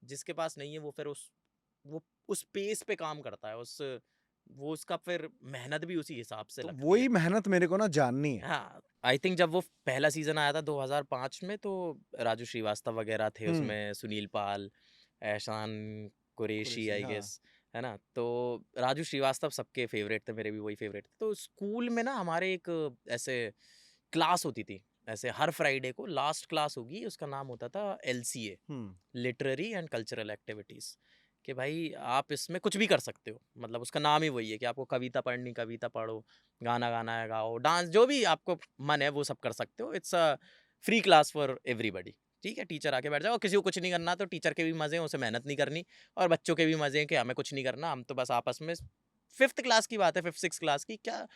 जिसके पास नहीं है वो फिर उस पेस पे काम करता है, वो उसका फिर मेहनत भी उसी हिसाब से तो लगती है। वही मेहनत मेरे को ना जाननी है। हाँ, आई थिंक जब वो पहला सीज़न आया था 2005 में, तो राजू श्रीवास्तव वगैरह थे हुँ, उसमें, सुनील पाल, एहसान कुरैशी कुरैशी आई हाँ। गेस, है ना? तो राजू श्रीवास्तव सबके फ़ेवरेट थे, मेरे भी वही फ़ेवरेट थे। तो स्कूल में ना हमारे एक ऐसे क्लास होती थी, ऐसे हर फ्राइडे को लास्ट क्लास होगी, उसका नाम होता था LCA, hmm, literary and cultural activities, कि भाई आप इसमें कुछ भी कर सकते हो। मतलब उसका नाम ही वही है कि आपको कविता पढ़नी, कविता पढ़ो, गाना गाना है गाओ, डांस जो भी आपको मन है वो सब कर सकते हो। It's a free class for everybody. ठीक है, टीचर आके बैठ जाओ, और किसी को कुछ नहीं करना तो टीचर के भी मज़े हैं, उसे मेहनत नहीं करनी, और बच्चों के भी मज़े हैं कि हमें कुछ नहीं करना, हम तो बस आपस में 5th क्लास की बात है, 5th 6th क्लास की, क्या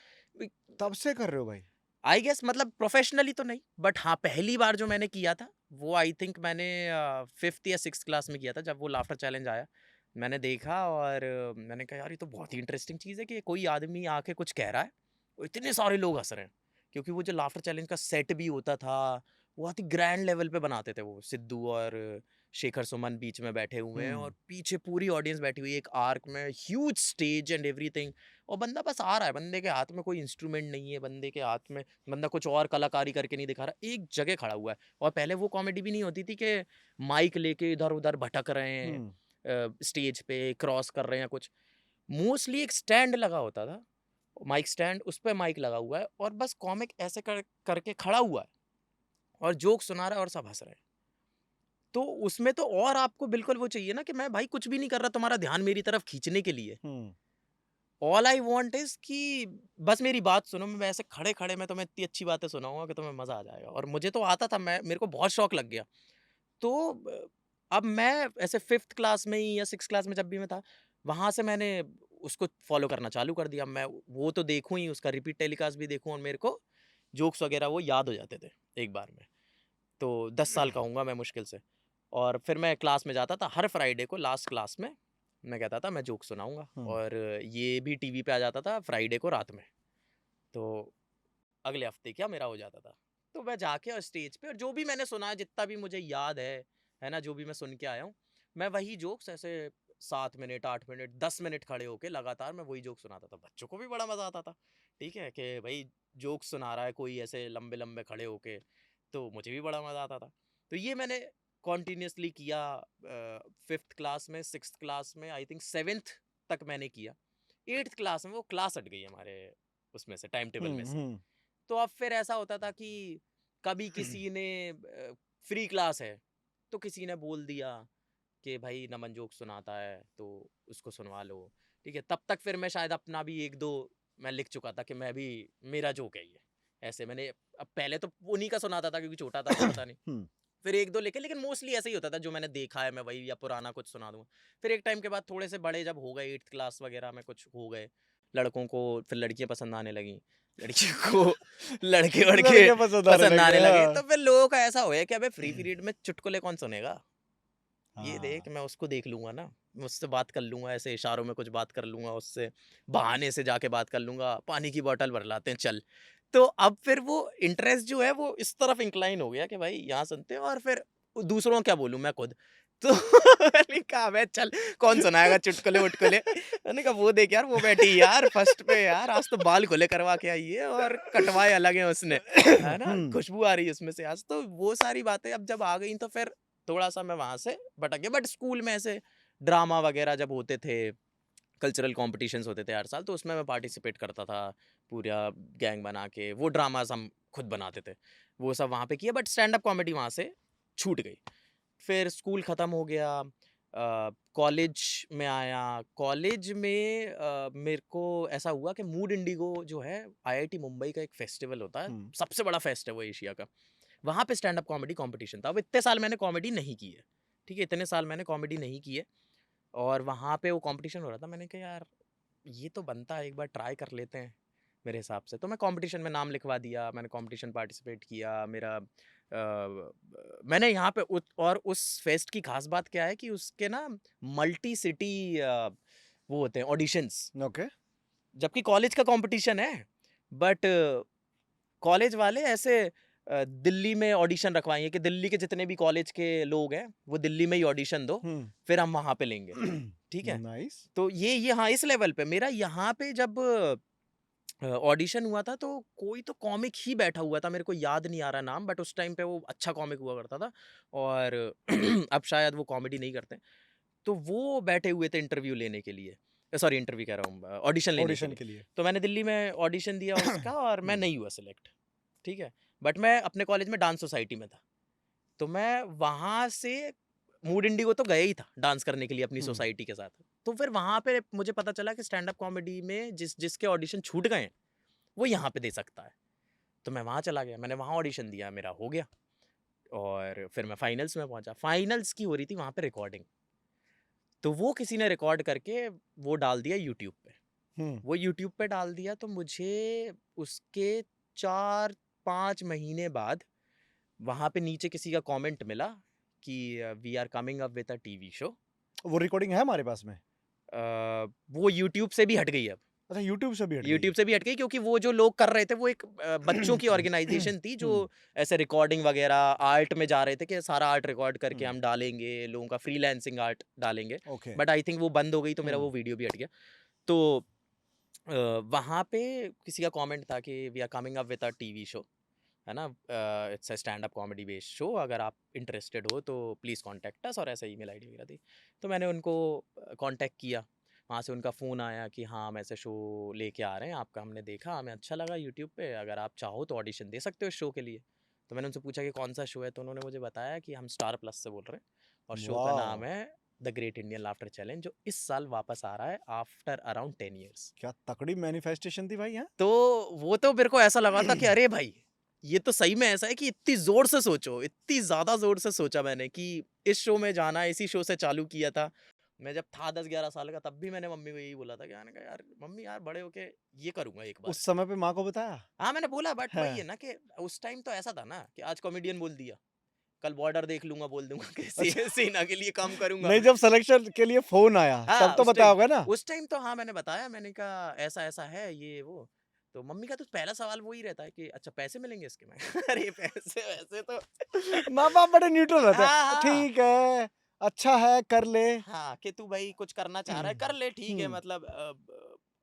तब से कर रहे हो भाई? आई गेस, मतलब प्रोफेशनली तो नहीं, बट हाँ पहली बार जो मैंने किया था वो आई थिंक मैंने 5th या 6th क्लास में किया था, जब वो लाफ्टर चैलेंज आया। मैंने देखा और मैंने कहा यार ये तो बहुत ही इंटरेस्टिंग चीज़ है कि कोई आदमी आके कुछ कह रहा है और इतने सारे लोग हंस रहे हैं, क्योंकि वो जो लाफ्टर चैलेंज का सेट भी होता था, बहुत ही ग्रैंड लेवल पे बनाते थे वो, सिद्धू और शेखर सुमन बीच में बैठे हुए हैं, और हुँ, पीछे पूरी ऑडियंस बैठी हुई है एक आर्क में, ह्यूज स्टेज एंड एवरीथिंग, और बंदा बस आ रहा है, बंदे के हाथ में कोई इंस्ट्रूमेंट नहीं है, बंदे के हाथ में, बंदा कुछ और कलाकारी करके नहीं दिखा रहा, एक जगह खड़ा हुआ है। और पहले वो कॉमेडी भी नहीं होती थी कि माइक लेके इधर उधर भटक रहे हैं, हुँ, स्टेज पे क्रॉस कर रहे हैं कुछ, मोस्टली एक स्टैंड लगा होता था, माइक स्टैंड, उस पे माइक लगा हुआ है, और बस कॉमिक ऐसे करके खड़ा हुआ है और जोक सुना रहा है और सब हंस रहे हैं। तो उसमें तो और आपको बिल्कुल वो चाहिए ना कि मैं भाई कुछ भी नहीं कर रहा, तुम्हारा ध्यान मेरी तरफ खींचने के लिए, हुँ, ऑल आई वांट इज कि बस मेरी बात सुनो, मैं ऐसे खड़े खड़े मैं तुम्हें इतनी अच्छी बातें सुनाऊंगा कि तुम्हें मजा आ जाएगा। और मुझे तो आता था, मैं मेरे को बहुत शौक लग गया। तो अब मैं ऐसे 5th क्लास में ही या 6th क्लास में जब भी मैं था, वहां से मैंने उसको फॉलो करना चालू कर दिया। मैं वो तो देखूं ही, उसका रिपीट टेलीकास्ट भी देखूं, और मेरे को जोक्स वगैरह वो याद हो जाते थे एक बार में। तो 10 साल का हूँगा मैं मुश्किल से। और फिर मैं क्लास में जाता था हर फ्राइडे को, लास्ट क्लास में मैं कहता था मैं जोक सुनाऊंगा, हुँ, और ये भी टीवी पे आ जाता था फ्राइडे को रात में। तो अगले हफ्ते क्या मेरा हो जाता था। तो मैं जाके और स्टेज पे, और जो भी मैंने सुना है, जितना भी मुझे याद है ना, जो भी मैं सुन के आया हूँ, मैं वही जोक्स ऐसे 7 मिनट 8 मिनट 10 मिनट खड़े होके लगातार मैं वही जोक सुनाता था। बच्चों को भी बड़ा मजा आता था, ठीक है, कि भाई जोक सुना रहा है कोई ऐसे लंबे लंबे खड़े होके, तो मुझे भी बड़ा मजा आता था। तो ये मैंने कॉन्टिन्यूसली किया 5th क्लास में, 6th क्लास में, आई थिंक 7th तक मैंने किया। 8th क्लास में वो क्लास हट गई हमारे उसमें से, टाइम टेबल में हुँ, से। हुँ, तो अब फिर ऐसा होता था कि कभी किसी ने फ्री क्लास है तो किसी ने बोल दिया कि भाई नमन जोक सुनाता है तो उसको सुनवा लो, ठीक है। तब तक फिर मैं शायद अपना भी एक दो मैं लिख चुका था कि मैं भी, मेरा जोक है ये, ऐसे मैंने, अब पहले तो उन्हीं का सुनाता था क्योंकि छोटा था तो पता नहीं, हुँ, फिर एक दो लिखे, लेकिन मोस्टली ऐसे ही होता था जो मैंने देखा है मैं वही, या पुराना कुछ सुना दूंगा। फिर एक टाइम के बाद थोड़े से बड़े जब हो गए, 8th क्लास वगैरह में कुछ हो गए, लड़कों को फिर लड़कियां पसंद आने लगी, लड़कियों को लड़के वड़के लड़के पसंद आने पसंद लग आने गए, लगे, हाँ। तो फिर लोगों का ऐसा हो गया कि अबे फ्री पीरियड में चुटकुले कौन सुनेगा, ये हाँ, देख मैं उसको देख लूंगा ना, मैं उससे बात कर लूंगा, ऐसे इशारों में कुछ बात कर लूंगा उससे, बहाने से जाके बात कर लूंगा, पानी की बोतल भर लाते हैं चल। तो अब फिर वो इंटरेस्ट जो है वो इस तरफ इंक्लाइन हो गया कि भाई यहाँ सुनते हैं, और फिर दूसरों को क्या बोलूं, मैं खुद तो मैंने कहा मैं चल, कौन सुनाएगा चुटकुले उटकुले, मैंने कहा वो देख यार, वो बैठी यार फर्स्ट पे यार, आज तो बाल खुले करवा के आई है और कटवाए अलग है उसने, है ना, हुँ, खुशबू आ रही है उसमें से आज। तो वो सारी बातें अब जब आ गई तो फिर थोड़ा-सा मैं वहाँ से भटक गया। बट स्कूल में ऐसे ड्रामा वगैरह जब होते थे, कल्चरल कॉम्पिटिशन्स होते थे हर साल, तो उसमें मैं पार्टिसिपेट करता था, पूरा गैंग बना के। वो ड्रामाज़ हम खुद बनाते थे, वो सब वहाँ पे किया, बट स्टैंड अप कॉमेडी वहाँ से छूट गई। फिर स्कूल ख़त्म हो गया, कॉलेज में आया। कॉलेज में मेरे को ऐसा हुआ कि मूड इंडिगो जो है, आईआईटी मुंबई का एक फेस्टिवल होता है, हुँ, सबसे बड़ा फेस्ट है वो एशिया का। वहाँ पे स्टैंड अप कॉमेडी कॉम्पिटिशन था। अब इतने साल मैंने कॉमेडी नहीं की है, ठीक है? इतने साल मैंने कॉमेडी नहीं की है, और वहाँ पे वो कॉम्पिटिशन हो रहा था। मैंने कहा यार ये तो बनता है, एक बार ट्राई कर लेते हैं मेरे हिसाब से। तो मैं कॉम्पिटिशन में नाम लिखवा दिया, मैंने कॉम्पिटिशन पार्टिसिपेट किया। मेरा मैंने यहाँ पे और उस फेस्ट की खास बात क्या है कि उसके ना मल्टी सिटी वो होते हैं ऑडिशंस, ओके। जबकि कॉलेज का कंपटीशन है, बट कॉलेज वाले ऐसे दिल्ली में ऑडिशन रखवाएंगे कि दिल्ली के जितने भी कॉलेज के लोग हैं वो दिल्ली में ही ऑडिशन दो, फिर हम वहां पे लेंगे। ठीक है, नाइस। तो ये हाँ इस लेवल पे मेरा यहाँ पे जब ऑडिशन हुआ था तो कोई तो कॉमिक ही बैठा हुआ था, मेरे को याद नहीं आ रहा नाम, बट उस टाइम पे वो अच्छा कॉमिक हुआ करता था और अब शायद वो कॉमेडी नहीं करते। तो वो बैठे हुए थे इंटरव्यू लेने के लिए, सॉरी इंटरव्यू कह रहा हूँ, ऑडिशन लेने के ऑडिशन लिए। के लिए। तो मैंने दिल्ली में ऑडिशन दिया उसका और मैं नहीं हुआ सिलेक्ट। ठीक है, बट मैं अपने कॉलेज में डांस सोसाइटी में था, तो मैं वहाँ से मूड इंडिगो तो गया ही था डांस करने के लिए अपनी सोसाइटी के साथ। तो फिर वहाँ पे मुझे पता चला कि स्टैंड अप कॉमेडी में जिसके ऑडिशन छूट गए हैं वो यहाँ पे दे सकता है। तो मैं वहाँ चला गया, मैंने वहाँ ऑडिशन दिया, मेरा हो गया और फिर मैं फाइनल्स में पहुंचा। फाइनल्स की हो रही थी वहाँ पे रिकॉर्डिंग, तो वो किसी ने रिकॉर्ड करके वो डाल दिया यूट्यूब पे। वो यूट्यूब पे डाल दिया तो मुझे उसके 4-5 महीने बाद वहाँ पे नीचे किसी का कमेंट मिला कि we are coming up with a TV show. वो रिकॉर्डिंग है हमारे पास में? वो यूट्यूब से भी हट गई अब। अच्छा, यूट्यूब से भी हट गई यूट्यूब है। से भी हट गई क्योंकि वो जो लोग कर रहे थे वो एक बच्चों की ऑर्गेनाइजेशन थी जो ऐसे रिकॉर्डिंग वगैरह आर्ट में जा रहे थे कि सारा आर्ट रिकॉर्ड करके हम डालेंगे, लोगों का फ्रीलांसिंग आर्ट डालेंगे। ओके। बट आई थिंक वो बंद हो गई तो मेरा वो वीडियो भी हट गया। तो वहाँ पे किसी का कमेंट था कि we are coming up with a TV show, है ना, it's a stand up comedy based show, अगर आप इंटरेस्टेड हो तो प्लीज़ कॉन्टैक्ट अस, और ऐसा ईमेल आईडी वगैरह थी। तो मैंने उनको कॉन्टैक्ट किया, वहाँ से उनका फ़ोन आया कि हाँ हम ऐसे शो लेके आ रहे हैं आपका, हमने देखा हमें अच्छा लगा यूट्यूब पे, अगर आप चाहो तो ऑडिशन दे सकते हो इस शो के लिए। तो मैंने उनसे पूछा कि कौन सा शो है, तो उन्होंने मुझे बताया कि हम स्टार प्लस से बोल रहे हैं और शो का नाम वाह, है the great Indian laughter challenge, जो इस साल वापस आ रहा है आफ्टर अराउंड 10 ईयर्स। क्या तकड़ी मैनिफेस्टेशन थी भाई। तो वो तो मेरे को ऐसा लगा था कि अरे भाई ये तो सही में ऐसा है कि इतनी जोर से सोचो, इतनी ज्यादा जोर से सोचा मैंने कि इस शो में जाना है, इसी शो से चालू किया था। मैं जब था 10-11 साल का तब भी मैंने मम्मी को यही बोला था कि मैंने कहा यार मम्मी यार बड़े होके ये करूंगा एक बार। उस समय पे माँ को बताया? हाँ मैंने बोला, बट वही है है। ना कि उस टाइम तो ऐसा था ना कि आज कॉमेडियन बोल दिया, कल बॉर्डर देख लूंगा बोल दूंगा कि अच्छा। सेना के लिए काम करूंगा। नहीं, जब सिलेक्शन के लिए फोन आया तब हाँ तो बताया होगा ना? उस टाइम तो हाँ मैंने बताया, मैंने कहा ऐसा ऐसा है ये वो। तो मम्मी का तो पहला सवाल वही रहता है कि अच्छा पैसे मिलेंगे इसके? मैं अरे पैसे वैसे तो माँ बाप बड़े न्यूट्रल रहते हाँ हैं, हाँ ठीक है, अच्छा है, कर ले। हाँ कि तू भाई कुछ करना चाह रहा है कर ले, ठीक है, हम्म। मतलब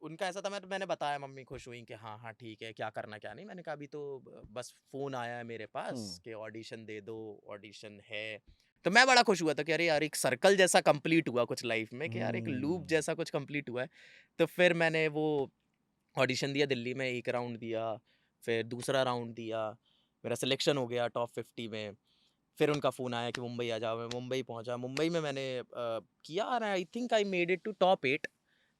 उनका ऐसा था। मैंने बताया, मम्मी खुश हुई कि हाँ हाँ ठीक है, क्या करना क्या नहीं। मैंने कहा अभी तो बस फोन आया है मेरे पास कि ऑडिशन दे दो, ऑडिशन है। तो मैं बड़ा खुश हुआ था कि अरे यार एक सर्कल जैसा कंप्लीट हुआ कुछ लाइफ में, कि यार एक लूप हम्म। जैसा कुछ कंप्लीट हुआ है। तो फिर मैंने वो ऑडिशन दिया दिल्ली में, एक राउंड दिया, फिर दूसरा राउंड दिया, मेरा सिलेक्शन हो गया टॉप 50 में। फिर उनका फ़ोन आया कि मुंबई आ जाओ, मैं मुंबई पहुंचा। मुंबई में मैंने किया और I think I made it to top 8।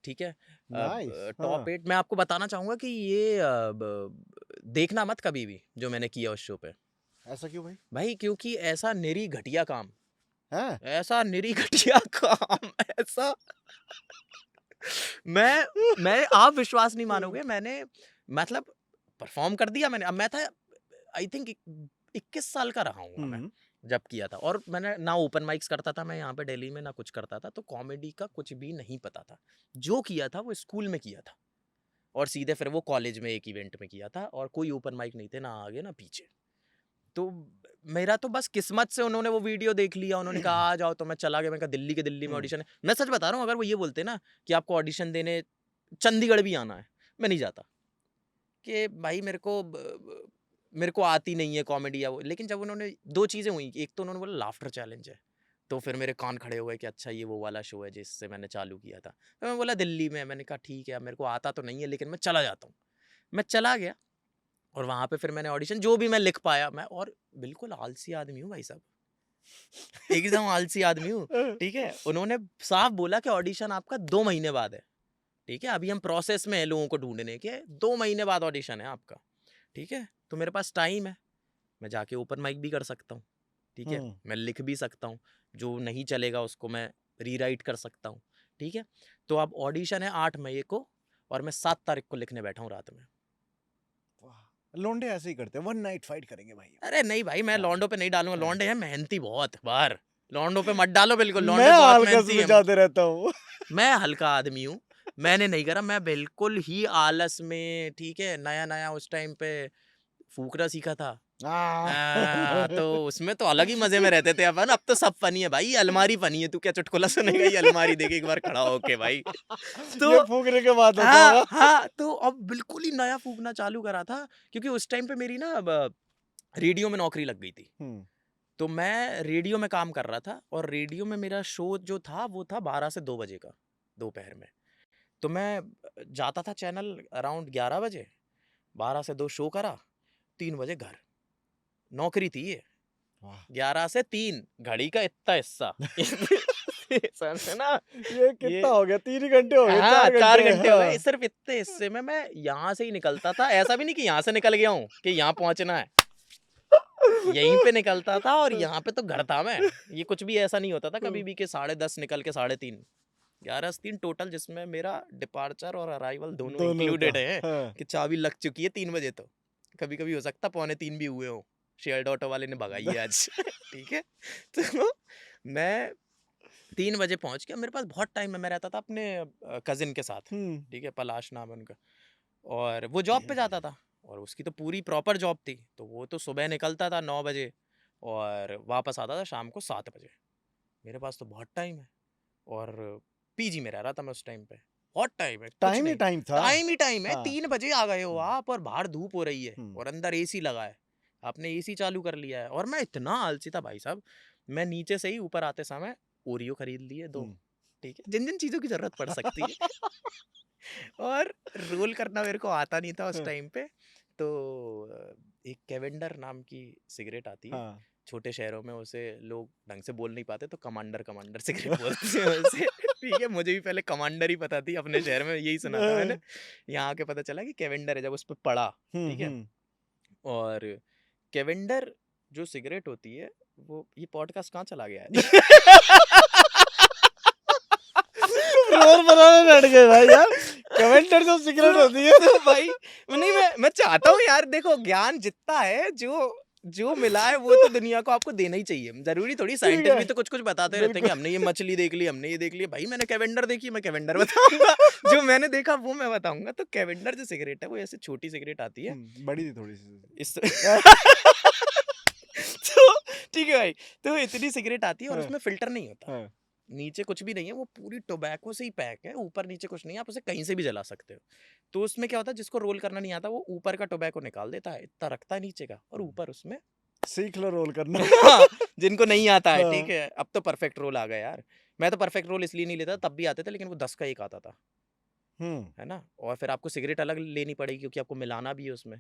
ठीक है, अब नाइस। टॉप हाँ। 8 मैं आपको बताना चाहूँगा कि ये देखना मत कभी भी जो मैंने किया उस शो पे ऐसा क्यों भाई? भाई, क्योंकि ऐसा निरी घटिया काम, हैं? ऐसा निरी घटिया काम, ऐसा मैं आप विश्वास नहीं मानोगे, मैंने मतलब परफॉर्म कर दिया मैंने। अब मैं था आई थिंक 21 साल का रहा हूँ मैं हम्म। जब किया था, और मैंने ना ओपन माइक्स करता था मैं यहाँ पे दिल्ली में, ना कुछ करता था, तो कॉमेडी का कुछ भी नहीं पता था। जो किया था वो स्कूल में किया था और सीधे फिर वो कॉलेज में एक इवेंट में किया था, और कोई ओपन माइक नहीं थे, ना आगे ना पीछे। तो मेरा तो बस किस्मत से उन्होंने वो वीडियो देख लिया, उन्होंने कहा आ जाओ, तो मैं चला गया। मैं कहा दिल्ली में ऑडिशन है। मैं सच बता रहा हूँ, अगर वो ये बोलते ना कि आपको ऑडिशन देने चंडीगढ़ भी आना है, मैं नहीं जाता, कि भाई मेरे को आती नहीं है कॉमेडी या वो। लेकिन जब उन्होंने दो चीज़ें हुई, एक तो उन्होंने बोला लाफ्टर चैलेंज है, तो फिर मेरे कान खड़े हो गए कि अच्छा ये वो वाला शो है जिससे मैंने चालू किया था। तो मैं बोला दिल्ली में, मैंने कहा ठीक है, अब मेरे को आता तो नहीं है लेकिन मैं चला जाता हूँ। मैं चला गया और वहाँ पे फिर मैंने ऑडिशन जो भी मैं लिख पाया, मैं और बिल्कुल आलसी आदमी हूँ भाई साहब, एकदम आलसी आदमी हूँ। ठीक है, उन्होंने साफ बोला कि ऑडिशन आपका 2 महीने बाद है। ठीक है, अभी हम प्रोसेस में हैं लोगों को ढूंढने के, 2 महीने बाद ऑडिशन है आपका। ठीक है, तो मेरे पास टाइम है, मैं जाके ओपन माइक भी कर सकता हूँ। ठीक है, मैं लिख भी सकता हूँ, जो नहीं चलेगा उसको मैं रीराइट कर सकता हूँ। ठीक है, तो अब ऑडिशन है 8 मई को और मैं 7 तारीख को लिखने बैठा हूँ रात में। लोंडे ऐसे ही करते हैं, वन नाइट फाइट करेंगे भाई। अरे नहीं भाई, मैं हाँ, लॉन्डो पे नहीं डालूंगा, हाँ। लॉन्डे है मेहनती बहुत बार, लॉन्डो पे मत डालो बिल्कुल, मैं लॉन्डे बहुत आलकस मेहनती में है। जाते रहता हूँ। मैं हल्का आदमी हूँ, मैंने नहीं करा, मैं बिल्कुल ही आलस में। ठीक है, नया नया उस टाइम पे फूकना सीखा था, तो उसमें तो अलग ही मजे में रहते थे अपन। अब तो सब फनी है भाई, अलमारी फनी है, तू क्या चुटकुला सुनेगा, ये अलमारी देख एक बार खड़ा होके भाई। तो ये फूकने के बाद होता हाँ होगा। हाँ, तो अब बिल्कुल ही नया फूकना चालू करा था, क्योंकि उस टाइम पे मेरी ना रेडियो में नौकरी लग गई थी। हम्म, तो मैं रेडियो में काम कर रहा था, और रेडियो में मेरा शो जो था वो था 12 से 2 बजे का, दोपहर में। तो मैं जाता था चैनल अराउंड 11 बजे, 12 से 2 शो करा, 3 बजे घर। नौकरी थी ये, वाह। 11 से 3, घड़ी का इतना हिस्सा। समझे ना? ये कितना ये हो गया, 3 ही घंटे हो गए, हाँ, 4 4 घंटे। घंटे हो गए हाँ। सिर्फ इतने हिस्से में। मैं यहाँ से ही निकलता था, ऐसा भी नहीं कि यहाँ से निकल गया हूँ कि यहाँ पहुंचना है, यहीं पे निकलता था, और यहाँ पे तो घर था मैं। ये कुछ भी ऐसा नहीं होता था कभी भी कि 10:30 निकल के 3:30, 11 से 3 टोटल, जिसमें मेरा डिपार्चर और अराइवल दोनों दोनों होता। इंक्लूडेड है, हाँ। कि चाबी लग चुकी है 3 बजे। तो कभी कभी हो सकता 2:45 भी हुए हो, शेयर्ड ऑटो वाले ने भगाई है आज। ठीक है। तो मैं 3 बजे पहुंच गया, मेरे पास बहुत टाइम है। मैं रहता था अपने कजिन के साथ, हम्म। ठीक है, पलाश नाम है उनका, और वो जॉब पे जाता था, और उसकी तो पूरी प्रॉपर जॉब थी। तो वो तो सुबह निकलता था 9 बजे, और वापस आता था शाम को 7 बजे। मेरे पास तो बहुत टाइम है, और पीजी में रह रहा था मैं उस टाइम पे। बहुत टाइम है, कुछ टाइम ही नहीं, टाइम था। टाइम ही टाइम है। हाँ। 3 बजे आ गए हो हम्म, आप, और बाहर धूप हो रही है, हम्म, और अंदर एसी लगा है, आपने एसी चालू कर लिया है। और मैं इतना आलसी था भाई साहब, मैं नीचे से ही ऊपर आते समय ओरियो खरीद लिए 2, हम्म। ठीक है, जिन जिन चीजों की जरूरत पड़ सकती है। और रोल करना मेरे को आता नहीं था उस टाइम पे। तो एक कैवेंडर नाम की सिगरेट आती है, हाँ। छोटे शहरों में उसे लोग ढंग से बोल नहीं पाते, तो कमांडर कमांडर सिगरेट बोलते हैं उसे। ठीक है, मुझे भी पहले कमांडर ही पता थी, अपने शहर में यही सुना था मैंने। यहाँ आके पता चला कि कैवेंडर है, जब उस पर पढ़ा। ठीक है। हम्म। और कैवेंडर जो सिगरेट होती है, वो, ये पॉडकास्ट कहाँ चला गया है? रोल बनाने बैठ गए भाई यार। कमेंटर जो सिगरेट होती है। तो भाई नहीं, मैं चाहता हूँ यार, देखो ज्ञान जितना है, जो जो मिला है वो तो दुनिया को आपको देना ही चाहिए। जरूरी थोड़ी, ठीक साइंटिस्ट है। भी तो कुछ कुछ बताते रहते हैं कि बिल्कुल। हमने ये मछली देख ली, हमने ये देख लिया। भाई मैंने कैवेंडर देखी, मैं कैवेंडर बताऊंगा। जो मैंने देखा वो मैं बताऊंगा। तो कैवेंडर जो सिगरेट है, वो ऐसे छोटी सिगरेट आती है बड़ी थी थोड़ी सी। इस। तो ठीक है भाई, तो इतनी सिगरेट आती है, और हाँ, उसमें फिल्टर नहीं होता, हाँ। नीचे कुछ भी नहीं है, वो पूरी टोबैको से ही पैक है, ऊपर नीचे कुछ नहीं है, आप उसे कहीं से भी जला सकते हो। तो उसमें क्या होता है, जिसको रोल करना नहीं आता, वो ऊपर का टोबैको निकाल देता है, इतना रखता है नीचे का, और ऊपर उसमें। सीख लो रोल करना। हाँ, जिनको नहीं आता है, ठीक हाँ। है, अब तो परफेक्ट रोल आ गया यार। मैं तो परफेक्ट रोल इसलिए नहीं लेता, तब भी आते थे, लेकिन वो 10 का एक आता था, हम्म। है ना। और फिर आपको सिगरेट अलग लेनी पड़ेगी, क्योंकि आपको मिलाना भी है उसमें,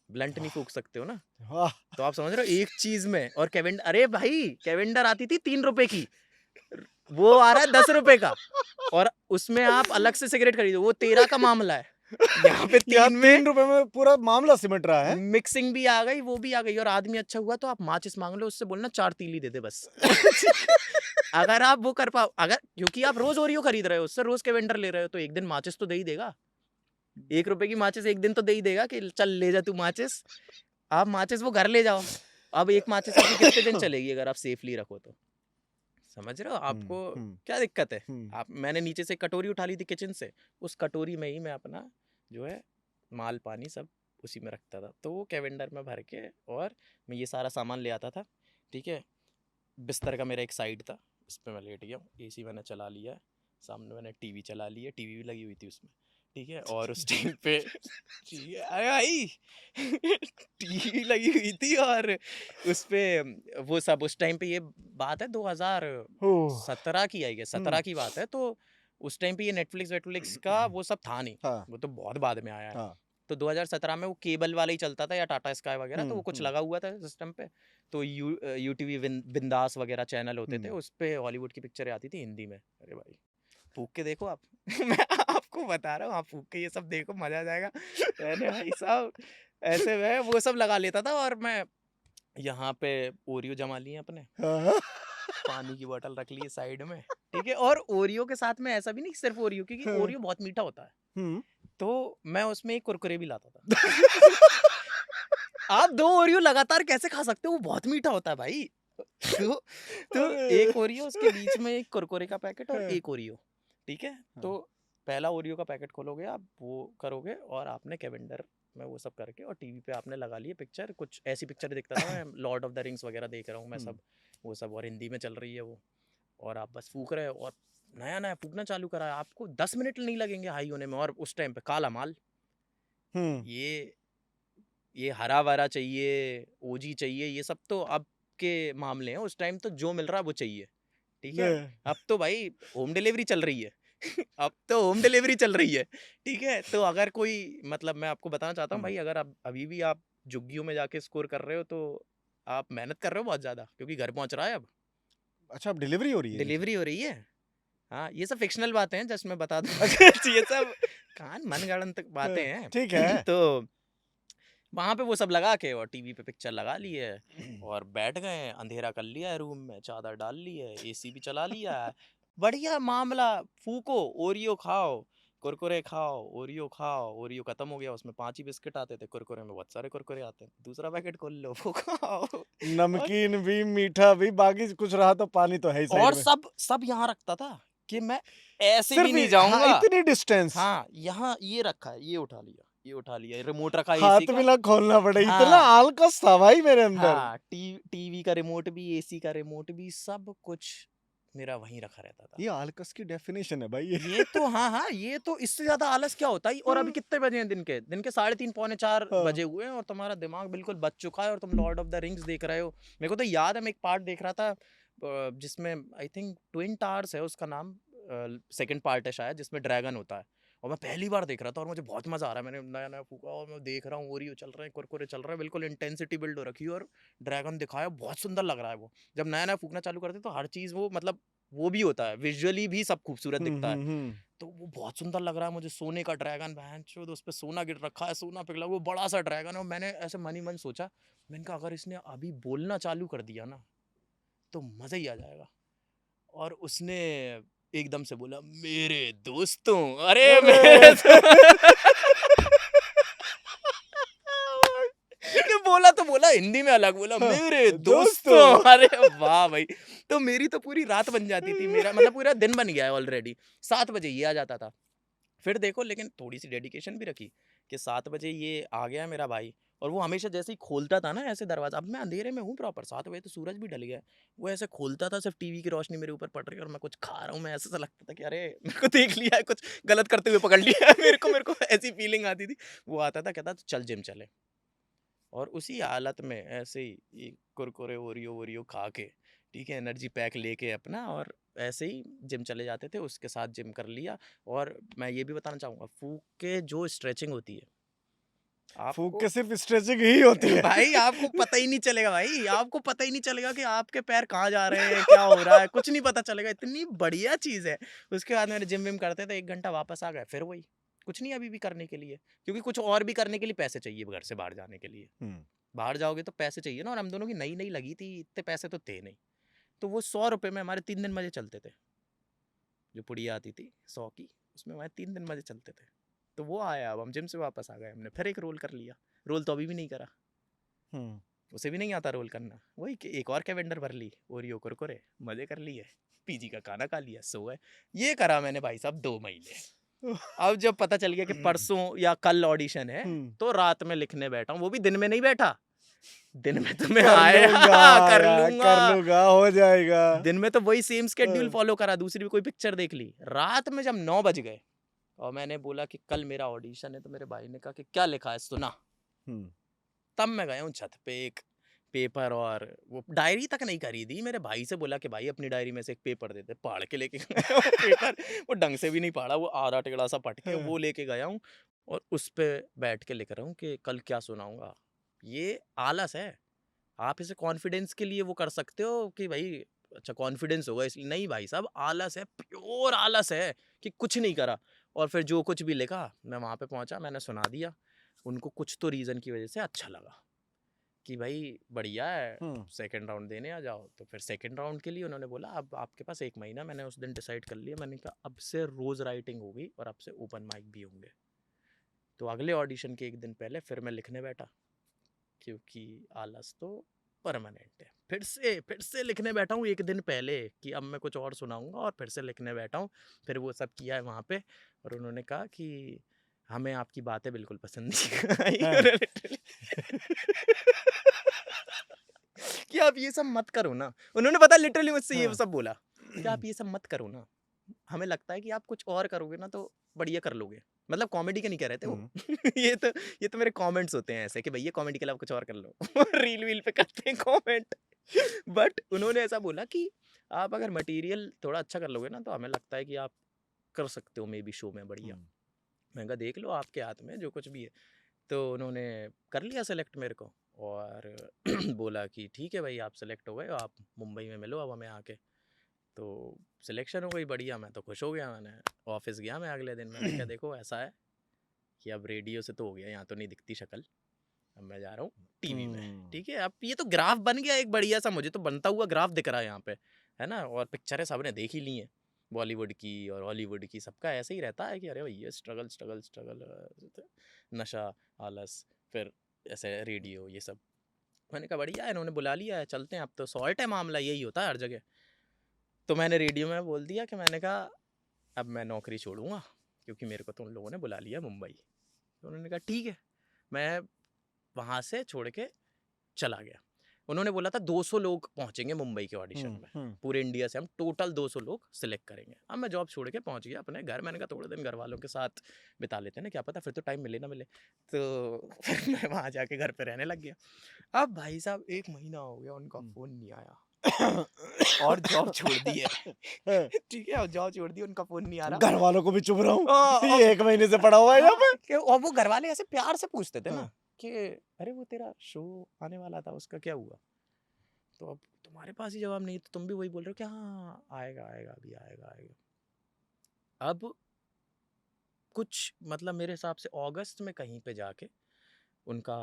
ब्लंट नहीं फूक सकते हो ना। वाह। तो आप समझ रहे हो, एक चीज में। और कैवेंडर, अरे भाई कैवेंडर आती थी 3 रुपए की, वो आ रहा है 10 रुपए का, और उसमें आप अलग से सिगरेट खरीदो, वो 13 का मामला है। यहाँ पे यहाँ 3 में 3 रुपए में पूरा मामला सिमट रहा है। मिक्सिंग भी आ गई, वो भी आ गई। और आदमी अच्छा हुआ तो आप माचिस मांग लो उससे, बोलना 4 तीली दे दे बस। अगर आप वो कर पाओ, अगर, क्योंकि आप रोज ओरियो खरीद रहे हो, उससे रोज के वेंडर ले रहे हो, तो एक दिन माचिस तो दे ही देगा। 1 रुपए की माचिस एक दिन तो दे ही देगा कि चल ले जा तू माचिस। आप माचिस वो घर ले जाओ। अब एक माचिस आपकी कितने दिन चलेगी, अगर आप सेफली रखो तो। समझ रहे हो हम्म, आपको हम्म, क्या दिक्कत है? हम्म। आप, मैंने नीचे से कटोरी उठा ली थी किचन से, उस कटोरी में ही मैं अपना जो है माल पानी सब उसी में रखता था। तो वो कैवेंडर में भर के, और मैं ये सारा सामान ले आता था। ठीक है। बिस्तर का मेरा एक साइड था, उस पर मैं लेट गया हूँ, एसी मैंने चला लिया है, सामने मैंने टीवी चला ली है, टीवी भी लगी हुई थी उसमें। ठीक है। और उस टाइम पे, ठीक है, अरे भाई, टीवी लगी हुई थी, और उस पे वो सब, उस टाइम पे ये बात है 2017 की, आई है 17 की बात है। तो उस टाइम पे ये नेटफ्लिक्स वेटफ्लिक्स का वो सब था नहीं, हाँ, वो तो बहुत बाद में आया है। हाँ। तो 2017 में वो केबल वाला ही चलता था, या टाटा स्काई वगैरह, तो वो कुछ हम्म, लगा हुआ था सिस्टम पे। तो यूटीवी बिंदास वगैरह चैनल होते थे, हम्म। उस पे हॉलीवुड की पिक्चरें आती थी हिंदी में। अरे भाई, फूक के देखो आप। मैं आपको बता रहा हूँ, आप फूक के ये सब देखो, मजा आ जाएगा। मैंने भाई साहब ऐसे में वो सब लगा लेता था, और मैं यहाँ पे ओरियो जमा लिए अपने, हाँ। पानी की बोतल रख ली साइड में। ठीक है। और ओरियो के साथ में ऐसा भी नहीं सिर्फ ओरियो, क्योंकि हाँ। ओरियो बहुत मीठा होता है, हम्म। तो मैं उसमें एक कुरकुरे भी लाता था। आप 2 ओरियो लगातार कैसे खा सकते हो, वो बहुत मीठा होता है भाई। तो तो अरे। एक ओरियो, उसके बीच में एक कुरकुरे का पैकेट, और हाँ, एक ओरियो। ठीक है। हाँ। तो पहला ओरियो का पैकेट खोलोगे आप, वो करोगे, और आपने कैवेंडर मैं वो सब करके और टीवी पे आपने लगा लिए पिक्चर, कुछ ऐसी पिक्चर देखता था मैं, लॉर्ड ऑफ द रिंग्स वगैरह देख रहा हूँ मैं सब, वो सब, और हिंदी में चल रही है वो, और आप बस फूक रहे हो, और नया नया फूकना चालू करा है, आपको 10 मिनट नहीं लगेंगे हाई होने में, और उस टाइम पे काला माल, ये हरा भरा चाहिए, ओजी चाहिए, ये सब तो अब के मामले हैं, उस टाइम तो जो मिल रहा है वो चाहिए, ठीक है। अब तो भाई होम डिलीवरी चल रही है अब तो होम डिलीवरी चल रही है, ठीक है। तो अगर कोई, मतलब मैं आपको बताना चाहता हूँ भाई, अगर आप अभी भी आप झुग्गियों में जाके स्कोर कर रहे हो तो आप मेहनत कर रहे हो बहुत ज्यादा, क्योंकि घर पहुंच रहा है अब, अच्छा अब डिलीवरी हो रही है डिलीवरी हो रही है। हाँ, ये सब फिक्शनल बातें हैं, जस्ट मैं बता दूं ये सब कान मनगढ़ंत बातें हैं ठीक है। तो वहां पे वो सब लगा के और टीवी पे पिक्चर लगा ली है, और बैठ गए, अंधेरा कर लिया है रूम में, चादर डाल ली है, एसी भी चला लिया है, बढ़िया मामला, फूको, ओरियो खाओ, कुरकुरे खाओ, ओरियो खाओ, ओरियो खत्म हो गया, उसमें 5 ही बिस्किट आते थे, कुरकुरे में बहुत सारे कुरकुरे आते हैं, दूसरा पैकेट खोल लो, वो खाओ, और, नमकीन भी, मीठा भी, बाकी कुछ रहा तो पानी तो है ही साइड और में। सब सब यहाँ रखता था कि मैं ऐसे भी सिर्फ नहीं हाँ, जाऊंगा। इतनी डिस्टेंस, हाँ, यहाँ ये रखा है, ये उठा लिया, ये उठा लिया, रिमोट रखा एसी हाथ भी का। ना खोलना पड़े, इतना हाँ आलकस था भाई मेरे अंदर। हाँ, टीवी का रिमोट भी, एसी का रिमोट भी, सब कुछ मेरा वहीं रखा रहता था। ये आलकस की डेफिनेशन है भाई ये। ये तो हाँ हाँ, ये तो इससे ज्यादा आलस क्या होता है। और अभी कितने बजे हैं दिन के 3:30 पौने 4 हाँ। बजे हुए हैं, और तुम्हारा दिमाग बिल्कुल बच चुका है, और तुम लॉर्ड ऑफ द रिंग्स देख रहे हो। मेरे को तो याद है, मैं एक पार्ट देख रहा था जिसमें आई थिंक ट्विन टावर्स है उसका नाम, सेकंड पार्ट है शायद, जिसमें ड्रैगन होता है, और मैं पहली बार देख रहा था, और मुझे बहुत मजा आ रहा है, मैंने नया नया फूका, और मैं देख रहा हूँ, ओरियो चल रहे हैं, कुरकुरे चल रहे हैं, बिल्कुल इंटेंसिटी बिल्ड हो रखी है, और ड्रैगन दिखाया, बहुत सुंदर लग रहा है वो। जब नया नया फूकना चालू करते तो हर चीज वो, मतलब वो भी होता है, विजुअली भी सब खूबसूरत दिखता है, हम्म। तो वो बहुत सुंदर लग रहा है मुझे। सोने का ड्रैगन, बहनचोद, उस पे सोना गिर रखा है, सोना पिघला, वो बड़ा सा ड्रैगन है, और मैंने ऐसे मन ही मन सोचा, मैंने कहा अगर इसने अभी बोलना चालू कर दिया ना तो मजा ही आ जाएगा। और उसने एकदम से बोला, मेरे दोस्तों, अरे मेरे ये बोला तो बोला हिंदी में अलग, बोला मेरे दोस्तों, अरे वाह भाई। तो मेरी तो पूरी रात बन जाती थी, मेरा मतलब पूरा दिन बन गया है ऑलरेडी। 7 बजे ये आ जाता था, फिर देखो, लेकिन थोड़ी सी डेडिकेशन भी रखी कि 7 बजे ये आ गया मेरा भाई, और वो हमेशा जैसे ही खोलता था ना ऐसे दरवाजा, अब मैं अंधेरे में हूँ प्रॉपर, 7 बजे तो सूरज भी ढल गया है, वो ऐसे खोलता था, सिर्फ टीवी की रोशनी मेरे ऊपर पड़ रही है, और मैं कुछ खा रहा हूँ, मैं ऐसा लगता था कि अरे मेरे को देख लिया है, कुछ गलत करते हुए पकड़ लिया है, मेरे को ऐसी फीलिंग आती थी। वो आता था, कहता चल जिम चले, और उसी हालत में ऐसे ही ये कुरकुरे ओरियो वोरियो खा के, ठीक है, एनर्जी पैक लेके अपना, और ऐसे ही जिम चले जाते थे, उसके साथ जिम कर लिया। और मैं ये भी बताना चाहूँगा, फूक के जो स्ट्रेचिंग होती है फूक आपको के सिर्फ स्ट्रेचिंग ही होती है। भाई आपको पता ही नहीं चलेगा, भाई आपको पता ही नहीं चलेगा कि आपके पैर कहाँ जा रहे हैं, क्या हो रहा है, कुछ नहीं पता चलेगा, इतनी बढ़िया चीज़ है। उसके बाद मेरे जिम विम करते थे, 1 घंटा, वापस आ गए, फिर वही, कुछ नहीं अभी भी करने के लिए, क्योंकि कुछ और भी करने के लिए पैसे चाहिए घर से बाहर जाने के लिए। बाहर जाओगे तो पैसे चाहिए ना, और हम दोनों की नई नई लगी थी, इतने पैसे तो थे नहीं, तो वो 100 रुपये में हमारे 3 दिन मजे चलते थे, जो पुड़िया आती थी 100 की, उसमें हमारे 3 दिन मजे चलते थे। तो वो आया, अब हम जिम से वापस आ गए, हमने फिर एक रोल कर लिया, रोल तो अभी भी नहीं करा, उसे भी नहीं आता रोल करना, वही कि एक और कैवेंडर भर ली, ओरियो कुरकुरे, मजे कर लिए, पीजी का खाना खा लिया, सो है। ये करा मैंने भाई साहब 2 महीने। अब जब पता चल गया कि परसों या कल ऑडिशन है, तो रात में लिखने बैठा हूँ, वो भी दिन में नहीं बैठा, दिन में तो मैं कर लूंगा, कर लूंगा, हो जाएगा। दिन में तो वही सेम स्केड्यूल फॉलो करा, दूसरी भी कोई पिक्चर देख ली। रात में जब 9 बज गए और मैंने बोला कि कल मेरा ऑडिशन है, तो मेरे भाई ने कहा कि क्या लिखा है सुना। तब मैं गया हूँ छत पे, एक पेपर और वो डायरी तक नहीं खरीदी, मेरे भाई से बोला कि भाई अपनी डायरी में से एक पेपर दे दे, पढ़ के लेके गया हूँ पेपर, वो ढंग से भी नहीं पढ़ा, वो आधा टेढ़ा सा पट के वो लेके गया हूँ, और उस पे बैठ के लिख रहा हूँ कि कल क्या सुनाऊंगा। ये आलस है, आप इसे कॉन्फिडेंस के लिए वो कर सकते हो कि भाई अच्छा कॉन्फिडेंस होगा इसलिए, नहीं भाई साहब, आलस है, प्योर आलस है कि कुछ नहीं करा। और फिर जो कुछ भी लिखा, मैं वहाँ पे पहुँचा, मैंने सुना दिया, उनको कुछ तो रीज़न की वजह से अच्छा लगा कि भाई बढ़िया है, सेकंड राउंड देने आ जाओ। तो फिर सेकंड राउंड के लिए उन्होंने बोला अब आपके पास 1 महीना, मैंने उस दिन डिसाइड कर लिया, मैंने कहा अब से रोज़ राइटिंग होगी और अब से ओपन माइक भी होंगे। तो अगले ऑडिशन के 1 दिन पहले फिर मैं लिखने बैठा, क्योंकि आलस तो परमानेंट है। फिर से लिखने बैठा हूँ 1 दिन पहले कि अब मैं कुछ और सुनाऊंगा, और फिर से लिखने बैठा हूँ। फिर वो सब किया है वहाँ पे, और उन्होंने कहा कि हमें आपकी बातें बिल्कुल पसंद नहीं आई। हाँ। उन्होंने literally कि आप ये सब मत करो ना। उन्होंने पता लिटरली मुझसे ये हाँ। सब बोला कि आप ये सब मत करो ना। हमें लगता है कि आप कुछ और करोगे ना तो बढ़िया कर लोगे। मतलब कॉमेडी का नहीं कह रहे थे वो। हुँ। ये तो मेरे कमेंट्स होते हैं ऐसे कि भैया कॉमेडी के अलावा कुछ और कर लो। रील वील पे करते हैं कमेंट। बट उन्होंने ऐसा बोला कि आप अगर मटेरियल थोड़ा अच्छा कर लोगे ना तो हमें लगता है कि आप कर सकते हो मे बी शो में बढ़िया। हुँ। मैंने कहा देख लो आपके हाथ में जो कुछ भी है। तो उन्होंने कर लिया सेलेक्ट मेरे को और बोला कि ठीक है भाई आप सेलेक्ट हो गए आप मुंबई में मिलो अब हमें आके। तो सिलेक्शन हो गई बढ़िया। मैं तो खुश हो गया। मैंने ऑफिस गया मैं अगले दिन। मैंने कहा देखो ऐसा है कि अब रेडियो से तो हो गया यहाँ तो नहीं दिखती शक्ल। अब मैं जा रहा हूँ टीवी में। हुँ। ठीक है अब ये तो ग्राफ बन गया एक बढ़िया सा। मुझे तो बनता हुआ ग्राफ दिख रहा है यहाँ पे है ना। और पिक्चरें सबने देख ही ली हैं बॉलीवुड की और हॉलीवुड की। सबका ऐसे ही रहता है कि अरे भैया स्ट्रगल स्ट्रगल स्ट्रगल नशा आलस फिर ऐसे रेडियो ये सब। मैंने कहा बढ़िया है इन्होंने बुला लिया है चलते हैं अब तो सॉल्ट है मामला यही होता है हर जगह। तो मैंने रेडियो में बोल दिया कि मैंने कहा अब मैं नौकरी छोड़ूंगा क्योंकि मेरे को तो उन लोगों ने बुला लिया मुंबई। तो उन्होंने कहा ठीक है। मैं वहाँ से छोड़ के चला गया। उन्होंने बोला था 200 लोग पहुंचेंगे मुंबई के ऑडिशन हुँ। में। हुँ। पूरे इंडिया से हम टोटल 200 लोग सिलेक्ट करेंगे। अब मैं जॉब छोड़ के पहुंच गया अपने घर। मैंने कहा थोड़े दिन घर वालों के साथ बिता लेते हैं ना क्या पता फिर तो टाइम मिले ना मिले। तो फिर मैं वहाँ जाके घर पे रहने लग गया। अब भाई साहब 1 महीना हो गया उनका हुँ। फ़ोन नहीं आया और जॉब छोड़ दी है। हाँ। ठीक है और जॉब छोड़ दी उनका फ़ोन नहीं आ रहा। घर वालों को भी चुप रहा हूँ। अब ये 1 महीने से पड़ा हुआ है यहाँ हाँ, पे। कि और वो घरवाले ऐसे प्यार से पूछते थे ना हाँ। कि अरे वो तेरा शो आने वाला था उसका क्या हुआ? तो अब तुम्हारे पास ही जवाब नहीं तो तुम भी वही बोल रहे हो कि हाँ आएगा आएगा अभी आएगा आएगा। अब कुछ मतलब मेरे हिसाब से अगस्त में कहीं पे जाके उनका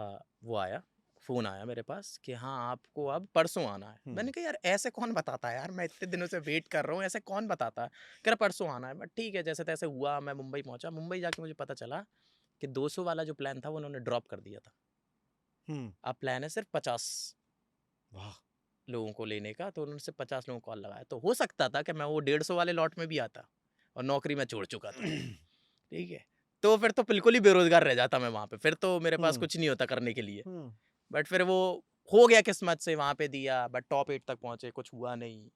वो आया फ़ोन आया मेरे पास कि हाँ आपको अब परसों आना है। हुँ। मैंने कहा यार ऐसे कौन बताता है यार मैं इतने दिनों से वेट कर रहा हूँ ऐसे कौन बताता है। कह रहा परसों आना है। बट ठीक है जैसे तैसे हुआ मैं मुंबई पहुंचा। मुंबई जाके मुझे पता चला कि 200 वाला जो प्लान था वो उन्होंने ड्रॉप कर दिया था। हुँ। अब प्लान है सिर्फ 50 वाह! लोगों को लेने का। तो उन्होंने सिर्फ 50 लोगों को कॉल लगाया। तो हो सकता था कि मैं वो 150 वाले लॉट में भी आता और नौकरी मैं छोड़ चुका था। ठीक है तो फिर तो बिल्कुल ही बेरोजगार रह जाता मैं वहाँ पे। फिर तो मेरे पास हुँ। कुछ नहीं होता करने के लिए। हुँ। बट फिर वो हो गया किस्मत से वहाँ पे दिया। बट टॉप 8 तक पहुँचे कुछ हुआ नहीं।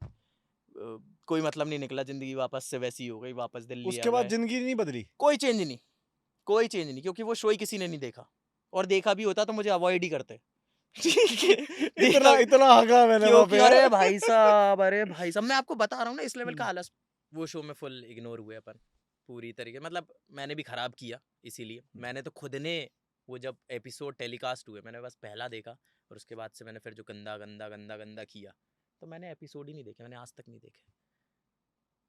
कोई मतलब नहीं निकला। ज़िंदगी वापस से वैसी हो गई। वापस दिल्ली आ उसके बाद गए। ज़िंदगी नहीं बदली? कोई चेंज नहीं। कोई चेंज नहीं क्योंकि वो शो ही किसी ने नहीं देखा। और देखा भी होता तो मुझे अवॉइड ही करते। ठीक है देखा इतना इतना हँगा मैंने वहाँ क्योंकि पे यार। अरे भाई साहब मैं आपको बता रहा हूँ ना इस लेवल का हुँ। आलस। वो शो में फुल इग्नोर हुए अपन पूरी तरीके। मतलब मैंने भी खराब किया इसीलिए। हुँ। मैंने तो खुद ने वो जब एपिसोड टेलीकास्ट हुए मैंने बस पहला देखा और उसके बाद से मैंने फिर जो गंदा गंदा गंदा गंदा किया तो मैंने एपिसोड ही नहीं देखे। मैंने आज तक नहीं देखे।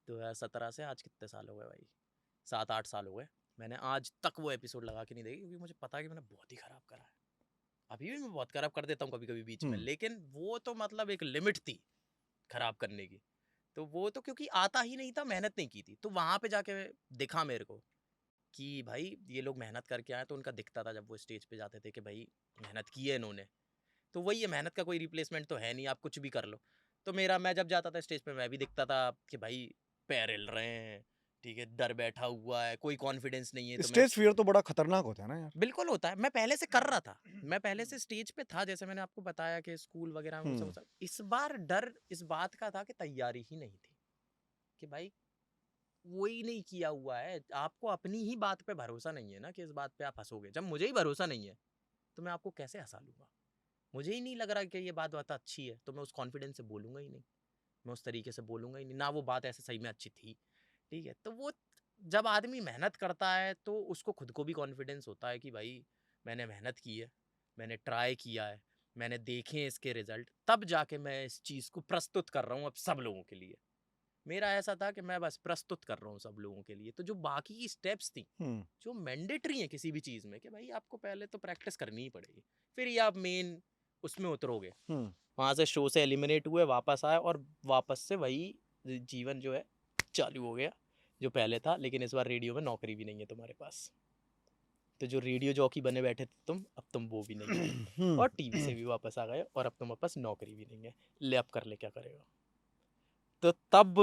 2017 से आज कितने साल हो गए भाई 7-8 साल हो गए। मैंने आज तक वो एपिसोड लगा के नहीं देखे क्योंकि मुझे पता है कि मैंने बहुत ही खराब करा है। अभी भी मैं बहुत खराब कर देता हूँ कभी कभी बीच में। हुँ। लेकिन वो तो मतलब एक लिमिट थी खराब करने की। तो वो तो क्योंकि आता ही नहीं था मेहनत नहीं की थी। तो वहां पे जाके दिखा मेरे को कि भाई ये लोग मेहनत करके आए। तो उनका दिखता था जब वो स्टेज पे जाते थे कि भाई मेहनत की है इन्होंने। तो वही है मेहनत का कोई रिप्लेसमेंट तो है नहीं। आप कुछ भी कर लो। तो मेरा मैं जब जाता था स्टेज पे मैं भी दिखता था कि भाई पैर हिल रहे हैं। ठीक है डर बैठा हुआ है कोई कॉन्फिडेंस नहीं है तो मैं स्टेज फ़ियर तो बड़ा खतरनाक होता है ना यार। बिल्कुल होता है। मैं पहले से कर रहा था। मैं पहले से स्टेज पे था जैसे मैंने आपको बताया कि स्कूल वगैरह में वो सब वो हुँ। सब। इस बार डर इस बात का था कि तैयारी ही नहीं थी कि भाई वही नहीं किया हुआ है। आपको अपनी ही बात पे भरोसा नहीं है ना कि इस बात पे आप हंसोगे। जब मुझे ही भरोसा नहीं है तो मैं आपको कैसे हंसा लूंगा। मुझे ही नहीं लग रहा कि ये बात बात अच्छी है तो मैं उस कॉन्फिडेंस से बोलूंगा ही नहीं। मैं उस तरीके से बोलूंगा ही नहीं ना वो बात ऐसे सही में अच्छी थी। ठीक है तो वो जब आदमी मेहनत करता है तो उसको खुद को भी कॉन्फिडेंस होता है कि भाई मैंने मेहनत की है मैंने ट्राई किया है मैंने देखे हैं इसके रिजल्ट तब जाके मैं इस चीज़ को प्रस्तुत कर रहा हूँ अब सब लोगों के लिए। मेरा ऐसा था कि मैं बस प्रस्तुत कर रहा हूँ सब लोगों के लिए। तो जो बाकी की स्टेप्स थी हुँ। जो मैंडेटरी है किसी भी चीज़ में कि भाई आपको पहले तो प्रैक्टिस करनी ही पड़ेगी फिर ये आप मेन उसमें उतरोगे। हुँ। वहाँ से शो से एलिमिनेट हुए वापस आए और वापस से वही जीवन जो है चालू हो गया जो पहले था। लेकिन इस बार रेडियो में नौकरी भी नहीं है तुम्हारे पास। तो जो रेडियो जॉकी बने बैठे थे तुम अब तुम वो भी नहीं हो। हुँ। और टीवी से भी वापस आ गए और अब तुम्हारे पास नौकरी भी नहीं है। ले अब कर ले क्या करेगा। तो तब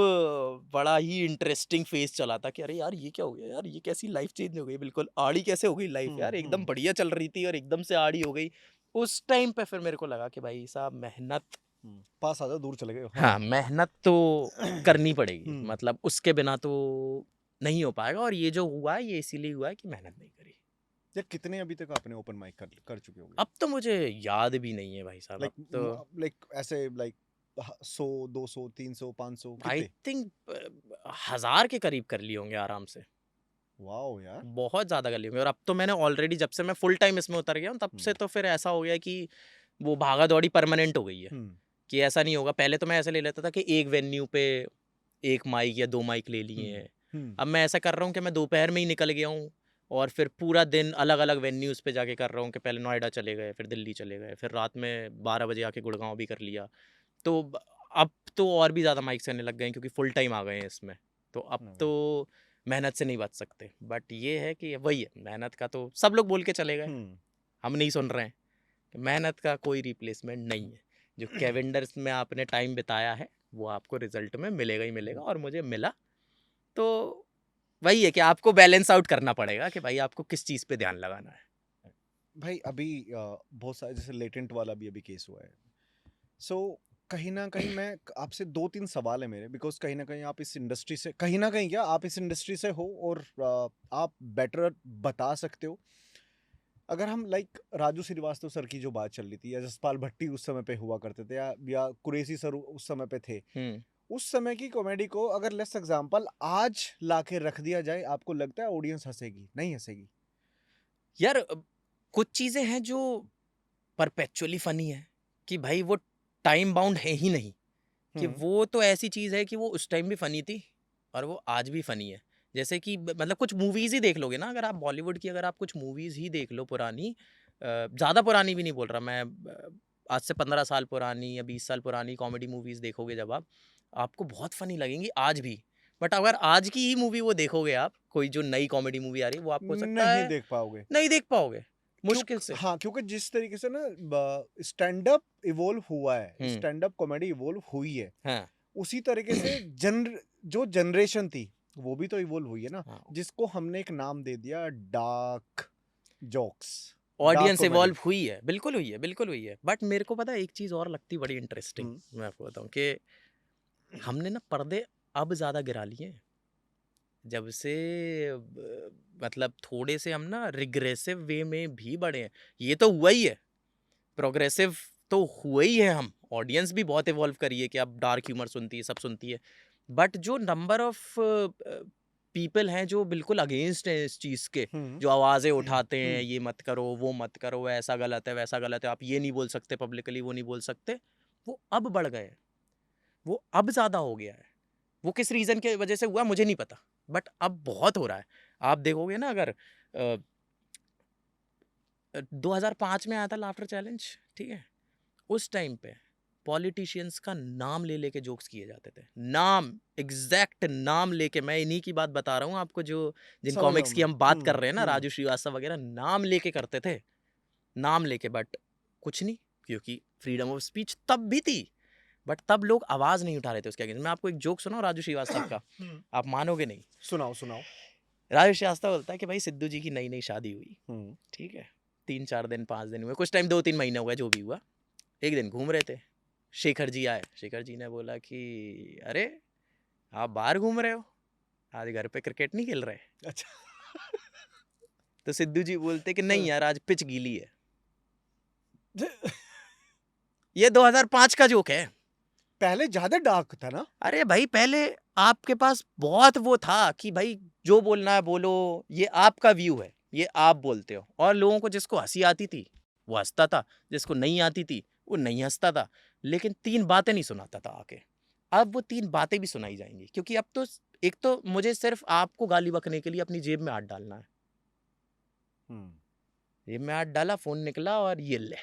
बड़ा ही इंटरेस्टिंग फेज चला था कि अरे यार ये क्या हो गया यार, ये कैसी लाइफ चेंज हो गई, बिल्कुल आड़ी कैसे हो गई लाइफ यार, एकदम बढ़िया चल रही थी और एकदम से आड़ी हो गई। उस टाइम पे फिर मेरे को लगा कि भाई साहब मेहनत, पास आ जाओ, दूर चले गए। हाँ मेहनत तो करनी पड़ेगी, हम्म। मतलब उसके बिना तो नहीं हो पाएगा। और ये जो हुआ है ये इसीलिए हुआ है कि मेहनत नहीं करी। यार कितने अभी तक आपने ओपन माइक कर चुके होगे? अब तो मुझे याद भी नहीं है भाई साहब, अब लाइक तो लाइक ऐसे लाइक 100, 200, 300, 500 आई कितने? थिंक 1000 के करीब कर लिए होंगे आराम से, वाओ यार। बहुत ज्यादा कर लिए होंगे। और अब तो मैंने ऑलरेडी जब से मैं फुल टाइम इसमें उतर गया हूँ तब से तो फिर ऐसा हो गया कि वो भागा दौड़ी परमानेंट हो गई है, कि ऐसा नहीं होगा। पहले तो मैं ऐसे ले लेता था कि एक वेन्यू पे एक माइक या 2 माइक ले लिए हैं। अब मैं ऐसा कर रहा हूँ कि मैं दोपहर में ही निकल गया हूँ और फिर पूरा दिन अलग अलग वेन्यूज़ पे जाके कर रहा हूँ, कि पहले नोएडा चले गए, फिर दिल्ली चले गए, फिर रात में 12 बजे आके गुड़गांव भी कर लिया। तो अब तो और भी ज़्यादा माइक्स करने लग गए हैं क्योंकि फुल टाइम आ गए हैं इसमें, तो अब तो मेहनत से नहीं बच सकते। बट ये है कि वही है, मेहनत का तो सब लोग बोल के चले गए, हम नहीं सुन रहे हैं कि मेहनत का कोई रिप्लेसमेंट नहीं है। जो कैवेंडर्स में आपने टाइम बिताया है वो आपको रिजल्ट में मिलेगा ही मिलेगा, और मुझे मिला। तो वही है कि आपको बैलेंस आउट करना पड़ेगा कि भाई आपको किस चीज़ पे ध्यान लगाना है। भाई अभी बहुत सारे जैसे लेटेंट वाला भी अभी केस हुआ है। सो कहीं ना कहीं मैं आपसे 2-3 सवाल है मेरे, बिकॉज कहीं ना कहीं आप इस इंडस्ट्री से, कहीं ना कहीं क्या आप इस इंडस्ट्री से हो और आप बेटर बता सकते हो। अगर हम लाइक राजू श्रीवास्तव सर की जो बात चल रही थी, या जसपाल भट्टी उस समय पे हुआ करते थे, या कुरैशी सर उस समय पे थे, उस समय की कॉमेडी को अगर लेट्स एग्जांपल आज लाके रख दिया जाए, आपको लगता है ऑडियंस हंसेगी? नहीं हंसेगी? यार कुछ चीज़ें हैं जो परपेचुअली फनी है, कि भाई वो टाइम बाउंड है ही नहीं, कि वो तो ऐसी चीज़ है कि वो उस टाइम भी फनी थी और वो आज भी फनी है। जैसे कि मतलब कुछ मूवीज़ ही देख लोगे ना, अगर आप बॉलीवुड की, अगर आप कुछ मूवीज़ ही देख लो पुरानी, ज़्यादा पुरानी भी नहीं बोल रहा मैं, आज से 15 साल पुरानी या 20 साल पुरानी कॉमेडी मूवीज़ देखोगे जब आप, आपको बहुत फनी लगेंगी आज भी। बट अगर आज की ही मूवी वो देखोगे आप, कोई जो नई कॉमेडी मूवी आ रही है, वो आपको हो सकता नहीं है देख पाओगे। नहीं देख पाओगे, मुश्किल से। हाँ, क्योंकि जिस तरीके से ना स्टैंड अप इवॉल्व हुआ है, हुँ। स्टैंड अप कॉमेडी इवॉल्व हुई है, हाँ। उसी तरीके से जो जनरेशन थी वो भी तो इवॉल्व हुई है ना, हाँ। जिसको हमने एक नाम दे दिया dark jokes, dark audience comedy. Evolve हुई है, बिल्कुल हुई है, बिल्कुल हुई है। बट मेरे को पता है एक चीज़ और लगती बड़ी इंटरेस्टिंग, मैं आपको बताऊँ कि हमने ना पर्दे अब ज़्यादा गिरा लिए हैं। जब से मतलब थोड़े से हम ना रिग्रेसिव वे में भी बढ़े हैं। ये तो हुआ ही है, प्रोग्रेसिव तो हुए ही है हम। ऑडियंस भी बहुत इवॉल्व करी है कि अब डार्क ह्यूमर सुनती है, सब सुनती है। बट जो नंबर ऑफ पीपल हैं जो बिल्कुल अगेंस्ट हैं इस चीज़ के, जो आवाज़ें उठाते हैं, ये मत करो, वो मत करो, ऐसा गलत है, वैसा गलत है, आप ये नहीं बोल सकते पब्लिकली, वो नहीं बोल सकते, वो अब बढ़ गए हैं। वो अब ज़्यादा हो गया है। वो किस रीज़न की वजह से हुआ मुझे नहीं पता, बट अब बहुत हो रहा है। आप देखोगे ना, अगर 2005 में आया था लाफ्टर चैलेंज, ठीक है? उस टाइम पे पॉलिटिशियंस का नाम ले लेके जोक्स किए जाते थे। नाम, एग्जैक्ट नाम लेके, मैं इन्हीं की बात बता रहा हूँ आपको, जो जिन समझ रहा कॉमिक्स हूँ की मैं। हम बात कर रहे हैं ना, राजू श्रीवास्तव वगैरह, नाम लेके करते थे, नाम लेके। बट कुछ नहीं, क्योंकि फ्रीडम ऑफ स्पीच तब भी थी, बट तब लोग आवाज नहीं उठा रहे थे उसके अगेंस्ट। मैं आपको एक जोक सुनाऊं राजू श्रीवास्तव का, आप मानोगे नहीं। सुनाओ सुनाओ। राजू श्रीवास्तव बोलता है कि भाई सिद्धू जी की नई नई शादी हुई, ठीक है, 3-4 दिन 5 दिन हुए, कुछ टाइम 2-3 महीने हुआ, जो भी हुआ। एक दिन घूम रहे थे, शेखर जी आए। शेखर जी ने बोला कि अरे आप बाहर घूम रहे हो, आज घर पे क्रिकेट नहीं खेल रहे? अच्छा। तो सिद्धू जी बोलते कि नहीं यार, आज पिच गीली है। ये 2005 का जोक है। पहले ज्यादा डार्क था ना? अरे भाई पहले आपके पास बहुत वो था कि भाई जो बोलना है बोलो, ये आपका व्यू है, ये आप बोलते हो, और लोगों को जिसको हंसी आती थी वो हंसता था, जिसको नहीं आती थी वो नहीं हंसता था, लेकिन 3 बातें नहीं सुनाता था आके। अब वो 3 बातें भी सुनाई जाएंगी, क्योंकि अब तो एक तो मुझे सिर्फ आपको गाली बकने के लिए अपनी जेब में हाथ डालना है। जेब में हाथ डाला, फोन निकला, और ये ले,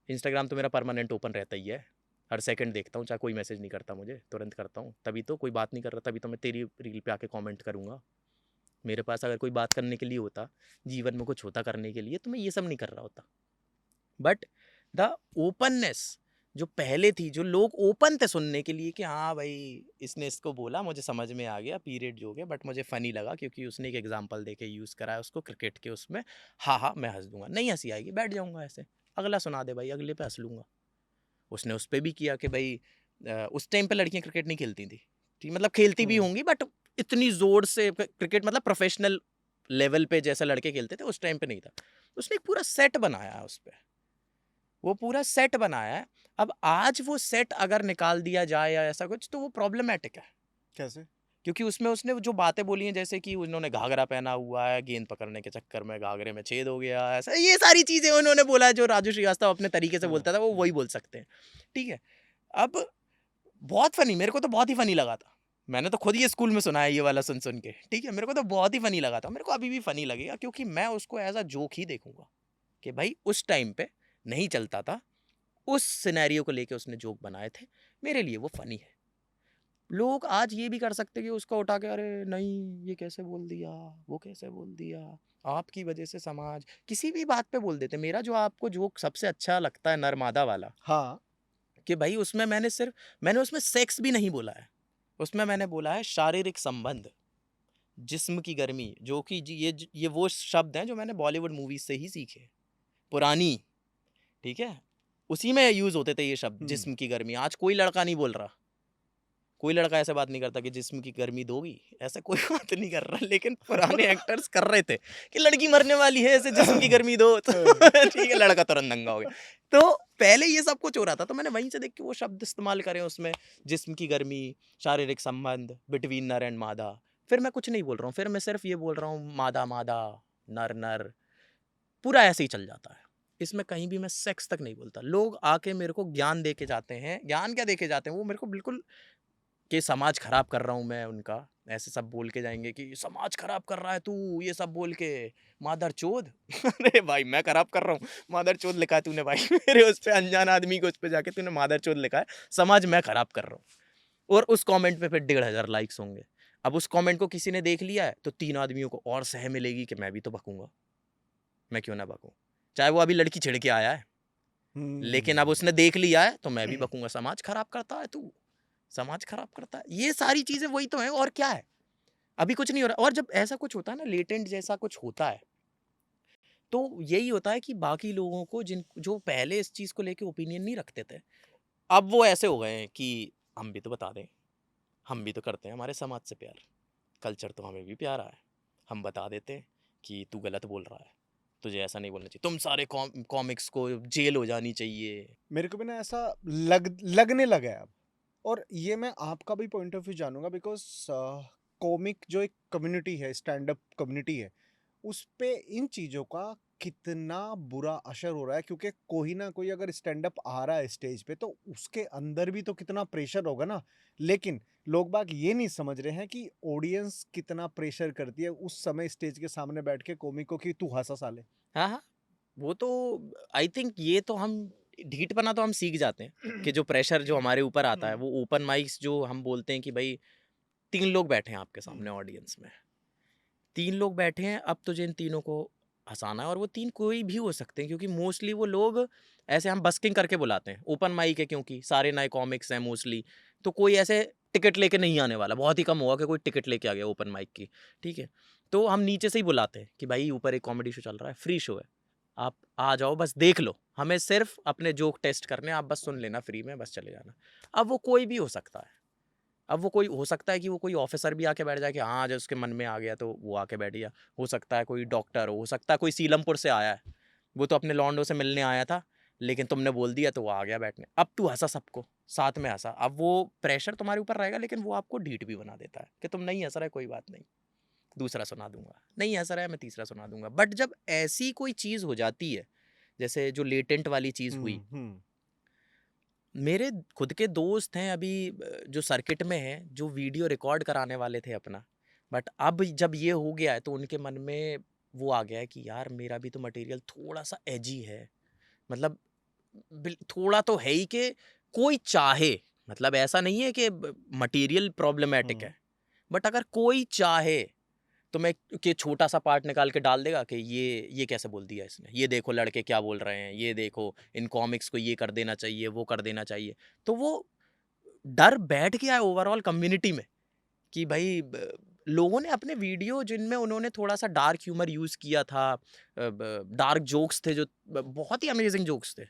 इंस्टाग्राम तो मेरा परमानेंट ओपन रहता ही है, हर सेकंड देखता हूँ, चाहे कोई मैसेज नहीं करता मुझे तुरंत करता हूँ। तभी तो कोई बात नहीं कर रहा, तभी तो मैं तेरी रील पे आके कमेंट करूँगा। मेरे पास अगर कोई बात करने के लिए होता, जीवन में कुछ होता करने के लिए, तो मैं ये सब नहीं कर रहा होता। बट द ओपननेस जो पहले थी, जो लोग ओपन थे सुनने के लिए कि हाँ भाई इसने इसको बोला, मुझे समझ में आ गया, पीरियड जो गया, बट मुझे फनी लगा क्योंकि उसने एक एग्जांपल देके यूज़ करा है उसको क्रिकेट के उसमें। हाँ हाँ मैं हंस दूंगा, नहीं हंसी आएगी बैठ जाऊंगा ऐसे, अगला सुना दे भाई, अगले पे हंस लूंगा। उसने उस पर भी किया कि भाई उस टाइम पे लड़कियां क्रिकेट नहीं खेलती थी, ठीक, मतलब खेलती भी होंगी बट इतनी जोर से क्रिकेट मतलब प्रोफेशनल लेवल पे जैसा लड़के खेलते थे उस टाइम पे नहीं था। उसने एक पूरा सेट बनाया है उस पर, वो पूरा सेट बनाया है। अब आज वो सेट अगर निकाल दिया जाए या ऐसा कुछ तो वो प्रॉब्लमेटिक है। कैसे? क्योंकि उसमें उसने जो बातें बोली हैं, जैसे कि उन्होंने घाघरा पहना हुआ है, गेंद पकड़ने के चक्कर में घाघरे में छेद हो गया, ऐसा ये सारी चीजें उन्होंने बोला है जो राजू श्रीवास्तव अपने तरीके से बोलता था वो वही बोल सकते हैं, ठीक है। अब बहुत फनी, मेरे को तो बहुत ही फनी लगा था, मैंने तो खुद ये स्कूल में सुना है ये वाला सुन सुन के, ठीक है, मेरे को तो बहुत ही फनी लगा था, मेरे को अभी भी फनी लगेगा क्योंकि मैं उसको एज अ जोक ही देखूंगा कि भाई उस टाइम पे नहीं चलता था, उस सिनेरियो को लेके उसने जोक बनाए थे, मेरे लिए वो फनी है। लोग आज ये भी कर सकते कि उसको उठा के अरे नहीं ये कैसे बोल दिया, वो कैसे बोल दिया, आपकी वजह से समाज, किसी भी बात पे बोल देते। मेरा जो आपको जोक सबसे अच्छा लगता है नरमादा वाला, हाँ। कि भाई उसमें मैंने उसमें सेक्स भी नहीं बोला है, उसमें मैंने बोला है शारीरिक संबंध, जिस्म की गर्मी, जो कि ये वो शब्द हैं जो मैंने बॉलीवुड मूवीज से ही सीखे, पुरानी, ठीक है, उसी में यूज होते थे ये शब्द, जिस्म की गर्मी। आज कोई लड़का नहीं बोल रहा, कोई लड़का ऐसे बात नहीं करता कि जिस्म की गर्मी दोगी, ऐसा कोई बात नहीं कर रहा, लेकिन पुराने एक्टर्स कर रहे थे कि लड़की मरने वाली है ऐसे जिस्म की गर्मी दो तो ठीक है, लड़का तुरंत दंगा हो गया। तो पहले ये सब कुछ हो रहा था, तो मैंने वहीं से देख के वो शब्द इस्तेमाल करे उसमें, जिस्म की गर्मी, शारीरिक संबंध बिटवीन नर एंड मादा। फिर मैं कुछ नहीं बोल रहा हूँ, फिर मैं सिर्फ ये बोल रहा हूँ मादा मादा, नर नर, पूरा ऐसे ही चल जाता है। इसमें कहीं भी मैं सेक्स तक नहीं बोलता। लोग आके मेरे को ज्ञान दे के जाते हैं, ज्ञान क्या दे के जाते हैं, वो मेरे को बिल्कुल कि समाज खराब कर रहा हूँ मैं उनका, ऐसे सब बोल के जाएंगे कि समाज खराब कर रहा है तू, ये सब बोल के, मादर चोद अरे भाई मैं खराब कर रहा हूँ? मादर चोद लिखा है तूने भाई मेरे उस पे, अनजान आदमी को उस पे जाके तूने मादर चोद लिखा है, समाज मैं खराब कर रहा हूँ, और उस कमेंट पे फिर 1500 लाइक्स होंगे। अब उस कमेंट को किसी ने देख लिया है तो 3 आदमियों को और सह मिलेगी कि मैं भी तो बकूंगा, मैं क्यों ना बकूं, चाहे वो अभी लड़की छिड़ के आया है, लेकिन अब उसने देख लिया है तो मैं भी बकूंगा। समाज खराब करता है तू, समाज खराब करता है, ये सारी चीजें वही तो है, और क्या है, अभी कुछ नहीं हो रहा। और जब ऐसा कुछ होता है ना, लेटेंट जैसा कुछ होता है, तो यही होता है कि बाकी लोगों को, जिन जो पहले इस चीज को लेके ओपिनियन नहीं रखते थे, अब वो ऐसे हो गए हैं कि हम भी तो बता दें, हम भी तो करते हैं हमारे समाज से प्यार, कल्चर तो हमें भी प्यारा है, हम बता देते हैं कि तू गलत बोल रहा है, तुझे ऐसा नहीं बोलना चाहिए, तुम सारे कॉमिक्स को जेल हो जानी चाहिए। मेरे को भी ना ऐसा लगने लगा है अब। और ये मैं आपका भी पॉइंट ऑफ व्यू जानूंगा, बिकॉज कॉमिक जो एक कम्युनिटी है, स्टैंड अप कम्युनिटी है, उस पे इन चीज़ों का कितना बुरा असर हो रहा है। क्योंकि कोई ना कोई अगर स्टैंड अप आ रहा है स्टेज पे तो उसके अंदर भी तो कितना प्रेशर होगा ना। लेकिन लोग बाग ये नहीं समझ रहे हैं कि ऑडियंस कितना प्रेशर करती है उस समय स्टेज के सामने बैठ के कॉमिक को कि तू हंसा साले। हाँ हाँ, वो तो आई थिंक ये तो हम ढीठपना तो हम सीख जाते हैं कि जो प्रेशर जो हमारे ऊपर आता है, वो ओपन माइक्स जो हम बोलते हैं कि भाई 3 लोग बैठे हैं आपके सामने ऑडियंस में, 3 लोग बैठे हैं, अब तुझे इन तीनों को हंसाना है, और वो 3 कोई भी हो सकते हैं क्योंकि मोस्टली वो लोग ऐसे हम बस्किंग करके बुलाते हैं, ओपन माइक है क्योंकि सारे नए कॉमिक्स हैं मोस्टली, तो कोई ऐसे टिकट लेके नहीं आने वाला, बहुत ही कम होगा कि कोई टिकट लेके आ गया ओपन माइक की, ठीक है। तो हम नीचे से ही बुलाते हैं कि भाई ऊपर एक कॉमेडी शो चल रहा है, फ्री शो है, आप आ जाओ, बस देख लो, हमें सिर्फ अपने जोक टेस्ट करने, आप बस सुन लेना फ्री में, बस चले जाना। अब वो कोई भी हो सकता है, अब वो कोई हो सकता है कि वो कोई ऑफिसर भी आके बैठ जाए कि हाँ, जो उसके मन में आ गया तो वो आके बैठ गया, हो सकता है कोई डॉक्टर हो सकता है कोई सीलमपुर से आया है, वो तो अपने लॉन्डो से मिलने आया था, लेकिन तुमने बोल दिया तो वो आ गया बैठने, अब तू हंसा सबको साथ में हंसा, अब वो प्रेशर तुम्हारे ऊपर रहेगा, लेकिन वो आपको ढीठ भी बना देता है कि तुम नहीं हंस रहे, कोई बात नहीं, दूसरा सुना दूंगा, नहीं हंस रहा है मैं तीसरा सुना दूंगा। बट जब ऐसी कोई चीज़ हो जाती है, जैसे जो लेटेंट वाली चीज़ हुई, मेरे खुद के दोस्त हैं अभी जो सर्किट में हैं, जो वीडियो रिकॉर्ड कराने वाले थे अपना, बट अब जब ये हो गया है तो उनके मन में वो आ गया है कि यार मेरा भी तो मटेरियल थोड़ा सा एजी है, मतलब थोड़ा तो है ही कि कोई चाहे, मतलब ऐसा नहीं है कि मटेरियल प्रॉब्लमेटिक है, बट अगर कोई चाहे तो मैं कि छोटा सा पार्ट निकाल के डाल देगा कि ये कैसे बोल दिया इसने, ये देखो लड़के क्या बोल रहे हैं, ये देखो इन कॉमिक्स को ये कर देना चाहिए, वो कर देना चाहिए। तो वो डर बैठ गया है ओवरऑल कम्युनिटी में कि भाई लोगों ने अपने वीडियो जिनमें उन्होंने थोड़ा सा डार्क ह्यूमर यूज़ किया था, डार्क जोक्स थे जो बहुत ही अमेजिंग जोक्स थे,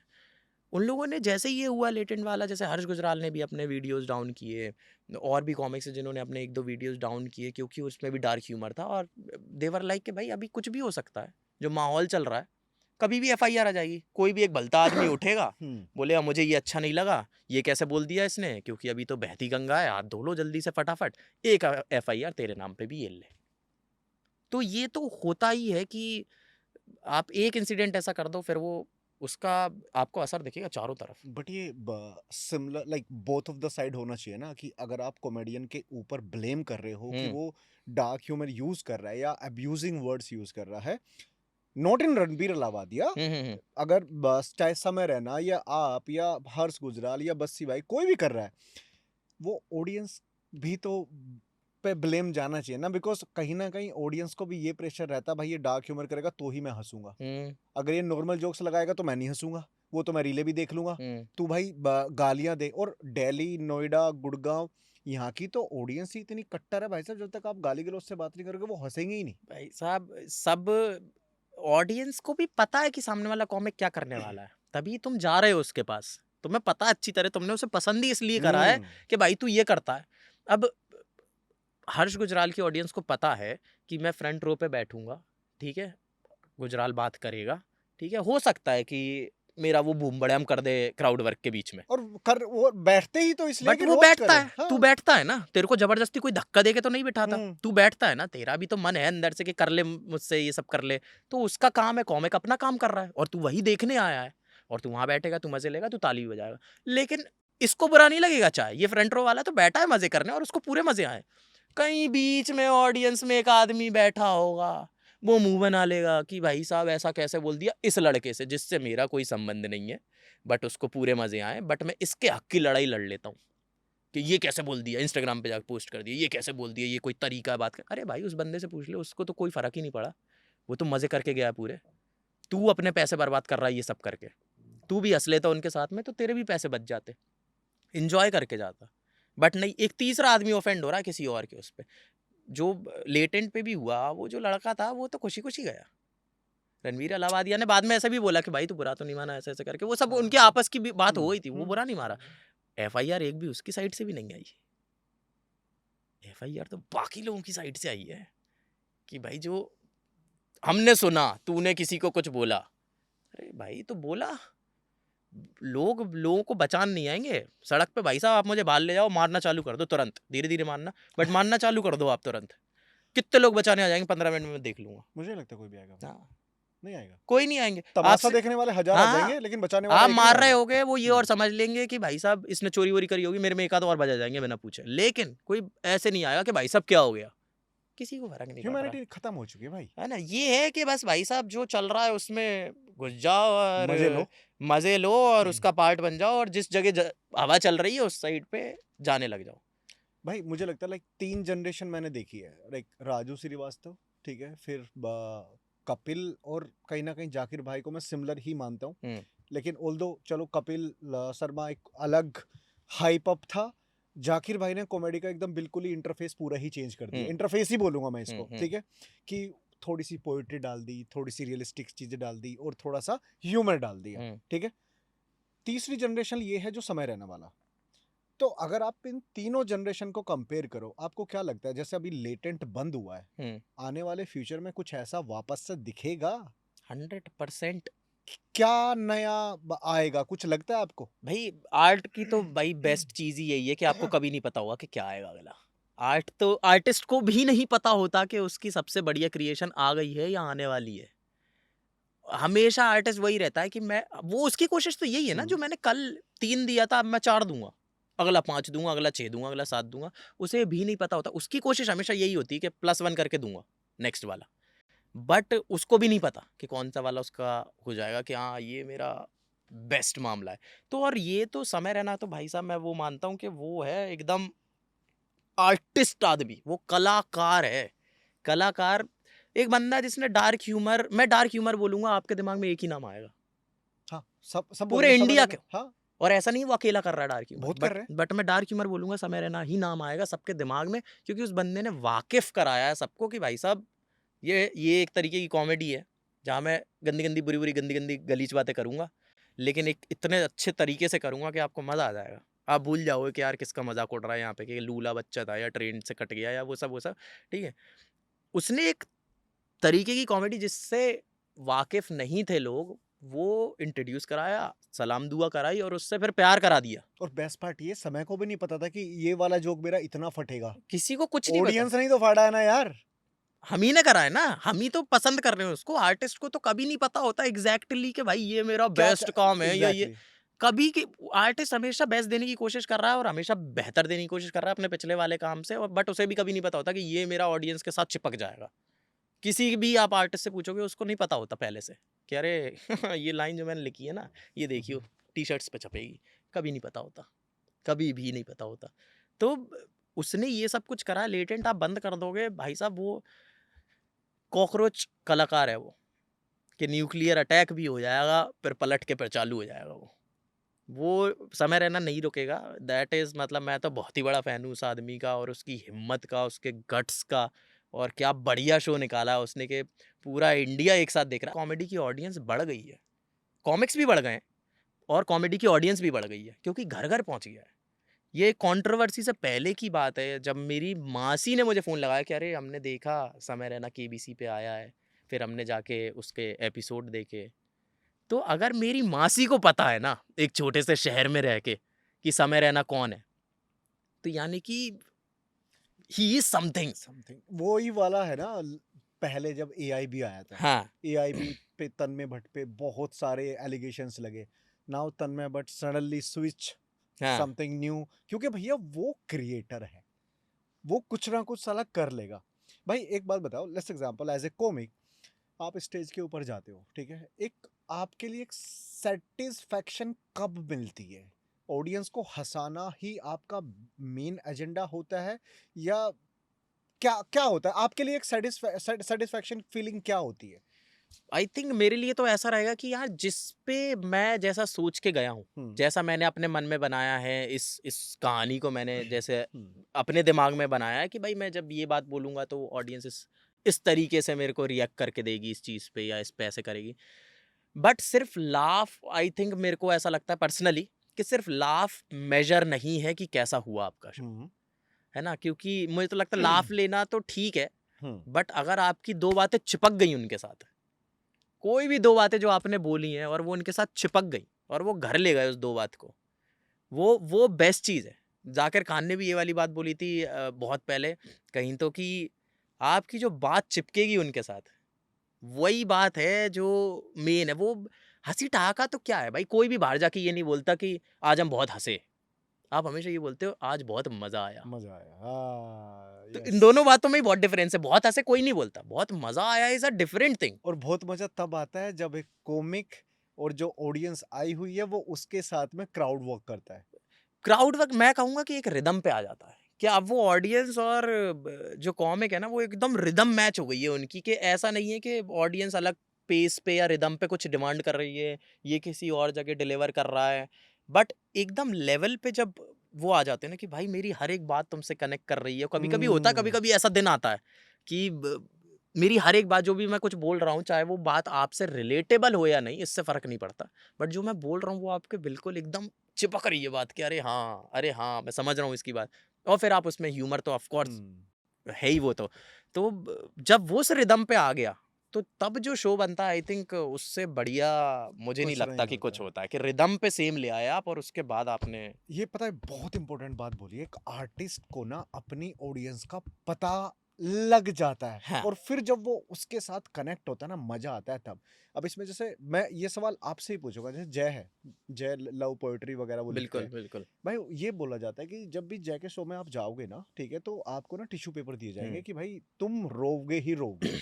उन लोगों ने जैसे ये हुआ लेटेंट वाला, जैसे हर्ष गुजराल ने भी अपने वीडियोस डाउन किए, और भी कॉमिक्स है जिन्होंने अपने 1-2 वीडियोस डाउन किए क्योंकि उसमें भी डार्क ह्यूमर था, और देवर लाइक कि भाई अभी कुछ भी हो सकता है, जो माहौल चल रहा है कभी भी एफआईआर आ जाएगी, कोई भी एक भलता आदमी उठेगा बोलेगा मुझे ये अच्छा नहीं लगा, ये कैसे बोल दिया इसने, क्योंकि अभी तो बहती गंगा है, हाथ धो लो जल्दी से फटाफट, एक एफआईआर तेरे नाम पे भी ये ले। तो ये तो होता ही है कि आप एक इंसिडेंट ऐसा कर दो, फिर वो उसका आपको असर दिखेगा चारों तरफ। बट ये similar like both of the side होना चाहिए ना, कि अगर आप कॉमेडियन के ऊपर ब्लेम कर रहे हो कि वो डार्क ह्यूमर यूज कर रहा है या अब्यूजिंग वर्ड्स यूज कर रहा है, नॉट इन रणबीर अलावादिया, अगर बस चाहे समय रैना या आप या हर्ष गुजराल या बस्सी भाई कोई भी कर रहा है, वो ऑडियंस भी तो पे ब्लेम जाना चाहिए ना, बिकॉज कहीं ना कहीं ऑडियंस को भी ये प्रेशर रहता है भाई ये डार्क ह्यूमर करेगा तो ही मैं हंसूंगा, अगर ये नॉर्मल जोक्स लगाएगा तो मैं नहीं हंसूंगा, वो तो मैं रीले भी देख लूंगा। तू भाई गालियां दे, और दिल्ली नोएडा गुड़गांव यहाँ की तो ऑडियंस ही इतनी कट्टर है भाई साहब, जब तक आप गाली गलौज से बात नहीं करोगे वो हंसेंगे ही नहीं भाई साहब। सब ऑडियंस को भी पता है कि सामने वाला कॉमिक क्या करने वाला है, तभी तुम जा रहे हो उसके पास, तुम्हें पता अच्छी तरह, तुमने उसे पसंद ही इसलिए करा है कि भाई तू ये करता है। अब हर्ष गुजराल की ऑडियंस को पता है कि मैं फ्रंट रो पे बैठूंगा, ठीक है, गुजराल बात करेगा, ठीक है, हो सकता है कि मेरा वो बूम बड़े हम कर दे क्राउड वर्क के बीच में, और कर वो बैठते ही तो इसलिए बट कि वो रोस्ट बैठता करे। है। हाँ। तू बैठता है ना, तेरे को जबरदस्ती कोई धक्का दे के तो नहीं बिठाता, तू बैठता है ना, तेरा भी तो मन है अंदर से कि कर ले मुझसे ये सब कर ले, तो उसका काम है, कॉमिक अपना काम कर रहा है और तू वही देखने आया है, और तू वहां बैठेगा, तू मजे लेगा, तू ताली भी बजाएगा, लेकिन इसको बुरा नहीं लगेगा। चाहे ये फ्रंट रो वाला तो बैठा है मजे करने और उसको पूरे मजे आए, कहीं बीच में ऑडियंस में एक आदमी बैठा होगा, वो मुंह बना लेगा कि भाई साहब ऐसा कैसे बोल दिया इस लड़के से जिससे मेरा कोई संबंध नहीं है, बट उसको पूरे मजे आए, बट मैं इसके हक की लड़ाई लड़ लेता हूँ कि ये कैसे बोल दिया, इंस्टाग्राम पे जाकर पोस्ट कर दिया, ये कैसे बोल दिया, ये कोई तरीका है बात कर। अरे भाई उस बंदे से पूछ ले, उसको तो कोई फर्क ही नहीं पड़ा, वो तो मजे करके गया पूरे, तू अपने पैसे बर्बाद कर रहा है ये सब करके, तू भी हंस लेता उनके साथ में तो तेरे भी पैसे बच जाते, इंजॉय करके जाता। बट नहीं, एक तीसरा आदमी ऑफेंड हो रहा है किसी और के उस पर, जो लेटेंट पे भी हुआ, वो जो लड़का था वो तो खुशी खुशी गया। रणवीर अलावादिया ने बाद में ऐसा भी बोला कि भाई तू बुरा तो नहीं माना, ऐसे ऐसे करके, वो सब उनके आपस की बात हो गई थी, वो बुरा नहीं मारा। एफआईआर एक भी उसकी साइड से भी नहीं आई, एफआईआर तो बाकी लोगों की साइड से आई है कि भाई जो हमने सुना तूने किसी को कुछ बोला, अरे भाई तो बोला, लोगों को बचान नहीं आएंगे सड़क पे, भाई साहब आप मुझे बाहर ले जाओ, मारना चालू कर दो तुरंत, धीरे धीरे मारना, बट मारना चालू कर दो आप तुरंत, कितने लोग बचाने आ जाएंगे 15 मिनट में देख लूंगा। मुझे नहीं लगता कोई भी आएगा। नहीं आएगा, कोई नहीं आएंगे, तमाशा देखने वाले हजार आ जाएंगे, लेकिन बचाने वाला आप एक मार नहीं रहे आएगा। होगे, वो ये और समझ लेंगे कि भाई साहब इसने चोरी वोरी करी होगी, मेरे में एक आध और बजा जाएंगे बिना पूछे, लेकिन कोई ऐसे नहीं आएगा कि भाई साहब क्या हो गया, किसी को फर्क नहीं पड़ रहा, ह्यूमैनिटी खत्म हो चुकी है भाई, है ना। ये है कि बस भाई साहब जो चल रहा है उसमें घुस जाओ और मजे लो और उसका पार्ट बन जाओ, और जिस जगह हवा चल रही है उस साइड पे जाने लग जाओ। भाई मुझे लगता है लाइक 3 जनरेशन मैंने देखी है, लाइक राजू श्रीवास्तव, ठीक है, फिर कपिल, और कहीं ना कहीं जाकिर भाई को मैं सिमिलर ही मानता हूँ, लेकिन ऑल्दो चलो कपिल शर्मा एक अलग हाइप अप था, जाकिर भाई ने कॉमेडी का एकदम बिल्कुल ही इंटरफेस पूरा ही चेंज कर दिया, इंटरफेस ही बोलूंगा मैं इसको, ठीक है, कि थोड़ी सी पोइट्री डाल दी, थोड़ी सी रियलिस्टिक चीजें डाल दी, और थोड़ा सा ह्यूमर डाल दिया, ठीक है। तीसरी जनरेशन ये है जो समय रहने वाला, तो अगर आप इन तीनों जनरेशन को कंपेयर करो, आपको क्या लगता है, जैसे अभी लेटेंट बंद हुआ है, आने वाले फ्यूचर में कुछ ऐसा वापस से दिखेगा? 100% क्या नया आएगा, कुछ लगता है आपको? भाई आर्ट की तो भाई बेस्ट चीज ही यही है कि आपको कभी नहीं पता होगा कि क्या आएगा अगला। आर्ट तो आर्टिस्ट को भी नहीं पता होता कि उसकी सबसे बढ़िया क्रिएशन आ गई है या आने वाली है। हमेशा आर्टिस्ट वही रहता है कि मैं, वो उसकी कोशिश तो यही है ना, जो मैंने कल 3 दिया था अब मैं 4 दूंगा, अगला 5 दूंगा, अगला 6 दूंगा, अगला 7 दूंगा, उसे भी नहीं पता होता। उसकी कोशिश हमेशा यही होती है कि +1 करके दूंगा नेक्स्ट वाला, बट उसको भी नहीं पता कि कौन सा वाला उसका हो जाएगा कि हाँ ये मेरा बेस्ट मामला है। तो और ये तो समय रहना, तो भाई साहब मैं वो मानता हूँ कि वो है एकदम आर्टिस्ट आदमी, वो कलाकार है, कलाकार, एक बंदा जिसने डार्क ह्यूमर, मैं डार्क ह्यूमर बोलूंगा, आपके दिमाग में एक ही नाम आएगा हाँ, सब पूरे बोलेंगे समय इंडिया रैना। के। हाँ, और ऐसा नहीं वो अकेला कर रहा है डार्क ह्यूमर, बहुत कर रहे हैं। बट मैं डार्क ह्यूमर बोलूंगा, समय रैना ही नाम आएगा सबके दिमाग में, क्योंकि उस बंदे ने वाकिफ कराया है सबको कि भाई साहब ये एक तरीके की कॉमेडी है जहाँ मैं गंदी गंदी बुरी बुरी गंदी गंदी गलीच बातें करूंगा, लेकिन एक इतने अच्छे तरीके से करूंगा कि आपको मजा आ जाएगा। आप भूल जाओगे कि यार किसका मजाक उड़ रहा है यहाँ पे, कि लूला बच्चा था या ट्रेन से कट गया या वो सब। ठीक है, उसने एक तरीके की कॉमेडी जिससे वाकिफ नहीं थे लोग, वो इंट्रोड्यूस कराया, सलाम दुआ कराई और उससे फिर प्यार करा दिया। और बेस्ट पार्ट ये, समय को भी नहीं पता था कि ये वाला जोक मेरा इतना फटेगा। किसी को कुछ नहीं पता, ऑडियंस नहीं तो फाड़ा है ना यार। हम ही ने करा है ना, हम ही तो पसंद कर रहे हैं उसको। आर्टिस्ट को तो कभी नहीं पता होता एग्जैक्टली कि भाई ये मेरा क्या बेस्ट काम है या ये एग्जैक्टली। कभी की। आर्टिस्ट हमेशा बेस्ट देने की कोशिश कर रहा है और हमेशा बेहतर देने की कोशिश कर रहा है अपने पिछले वाले काम से, और बट उसे भी कभी नहीं पता होता कि ये मेरा ऑडियंस के साथ चिपक जाएगा। किसी भी आप आर्टिस्ट से पूछोगे उसको नहीं पता होता पहले से कि अरे ये लाइन जो मैंने लिखी है ना, ये देखियो टी शर्ट्स पे छपेगी। कभी नहीं पता होता, कभी भी नहीं पता होता। तो उसने ये सब कुछ करा, लेटेंट आप बंद कर दोगे भाई साहब, वो कॉकरोच कलाकार है वो, कि न्यूक्लियर अटैक भी हो जाएगा फिर पलट के फिर चालू हो जाएगा वो समय रहना नहीं रुकेगा। दैट इज़ मतलब मैं तो बहुत ही बड़ा फ़ैन हूँ उस आदमी का और उसकी हिम्मत का, उसके गट्स का, और क्या बढ़िया शो निकाला है उसने कि पूरा इंडिया एक साथ देख रहा है। कॉमेडी की ऑडियंस बढ़ गई है, कॉमिक्स भी बढ़ गए हैं और कॉमेडी की ऑडियंस भी बढ़ गई है क्योंकि घर घर पहुंच गया है। ये कंट्रोवर्सी से पहले की बात है जब मेरी मासी ने मुझे फ़ोन लगाया कि अरे हमने देखा समय रहना केबीसी पे आया है, फिर हमने जाके उसके एपिसोड देखे। तो अगर मेरी मासी को पता है ना एक छोटे से शहर में रह के कि समय रहना कौन है, तो यानी कि ही इज समथिंग। समथिंग वो ही वाला है ना। पहले जब एआई भी आया था, हाँ एआई भी पे तन्मय भट्ट पे बहुत सारे एलिगेशंस लगे। नाउ तन्मय भट्ट सडनली स्विच हाँ समथिंग न्यू, क्योंकि भैया वो क्रिएटर है, वो कुछ ना कुछ साला कर लेगा। भाई एक बात बताओ, let's example as a comic, आप स्टेज के ऊपर जाते हो, ठीक है, एक आपके लिए एक सेटिस्फैक्शन कब मिलती है? ऑडियंस को हंसाना ही आपका मेन एजेंडा होता है, या क्या क्या होता है आपके लिए? एक सेटिस्फैक्शन फीलिंग क्या होती है? आई थिंक मेरे लिए तो ऐसा रहेगा कि यार जिस पे मैं जैसा सोच के गया हूँ, जैसा मैंने अपने मन में बनाया है, इस कहानी को मैंने जैसे अपने दिमाग में बनाया है कि भाई मैं जब ये बात बोलूंगा तो ऑडियंस इस तरीके से मेरे को रिएक्ट करके देगी इस चीज़ पे या इस पे ऐसे करेगी। बट सिर्फ लाफ, आई थिंक मेरे को ऐसा लगता है पर्सनली कि सिर्फ लाफ मेजर नहीं है कि कैसा हुआ आपका शो, है ना। क्योंकि मुझे तो लगता है लाफ लेना तो ठीक है, बट अगर आपकी दो बातें चिपक गई उनके साथ, कोई भी दो बातें जो आपने बोली हैं और वो उनके साथ चिपक गई और वो घर ले गए उस दो बात को, वो बेस्ट चीज़ है। जाकिर खान ने भी ये वाली बात बोली थी बहुत पहले कहीं तो, कि आपकी जो बात चिपकेगी उनके साथ वही बात है जो मेन है। वो हंसी ठहाका तो क्या है भाई, कोई भी बाहर जाके ये नहीं बोलता कि आज हम बहुत हंसे, आप हमेशा ये बोलते हो आज बहुत मजा आया। मजा आया, हाँ, तो इन यस। दोनों बातों में ही बहुत डिफरेंस है। बहुत हंसे कोई नहीं बोलता, बहुत मजा आया इज अ डिफरेंट थिंग। और बहुत मजा तब आता है जब एक कॉमिक और जो ऑडियंस आई हुई है वो उसके साथ में क्राउड वर्क करता है। क्राउड वर्क मैं कहूंगा कि एक रिदम पे आ जाता है कि अब वो ऑडियंस और जो कॉमिक है ना वो एकदम रिदम मैच हो गई है उनकी, कि ऐसा नहीं है कि ऑडियंस अलग पेस पे या रिदम पे कुछ डिमांड कर रही है, ये किसी और जगह डिलीवर कर रहा है, बट एकदम लेवल पे जब वो आ जाते हैं ना कि भाई मेरी हर एक बात तुमसे कनेक्ट कर रही है। कभी कभी होता है, कभी कभी ऐसा दिन आता है कि मेरी हर एक बात जो भी मैं कुछ बोल रहा हूँ, चाहे वो बात आपसे रिलेटेबल हो या नहीं, इससे फर्क नहीं पड़ता, बट जो मैं बोल रहा हूँ वो आपके बिल्कुल एकदम चिपक रही है बात कि अरे हाँ मैं समझ रहा हूँ इसकी बात। और फिर आप उसमें ह्यूमर तो ऑफ कोर्स है ही वो तो जब वो उस रिदम पे आ गया तो तब जो शो बनता है आई थिंक उससे बढ़िया मुझे नहीं कुछ लगता नहीं कि कुछ होता। होता है कि रिदम पे सेम ले आए आप और उसके बाद आपने। ये पता है, बहुत इंपॉर्टेंट बात बोली। एक आर्टिस्ट को ना अपनी ऑडियंस का पता लग जाता है, हाँ और फिर जब वो उसके साथ कनेक्ट होता है ना, मजा आता है तब। अब इसमें जैसे मैं ये सवाल आपसे ही पूछूंगा, जैसे जय है, जय लव पोएट्री वगैरह वो लिखते बिल्कुल हैं। बिल्कुल। भाई ये बोला जाता है कि जब भी जय के शो में आप जाओगे ना, ठीक है, तो आपको ना टिश्यू पेपर दिए जाएंगे कि भाई तुम रोगे ही रोगे,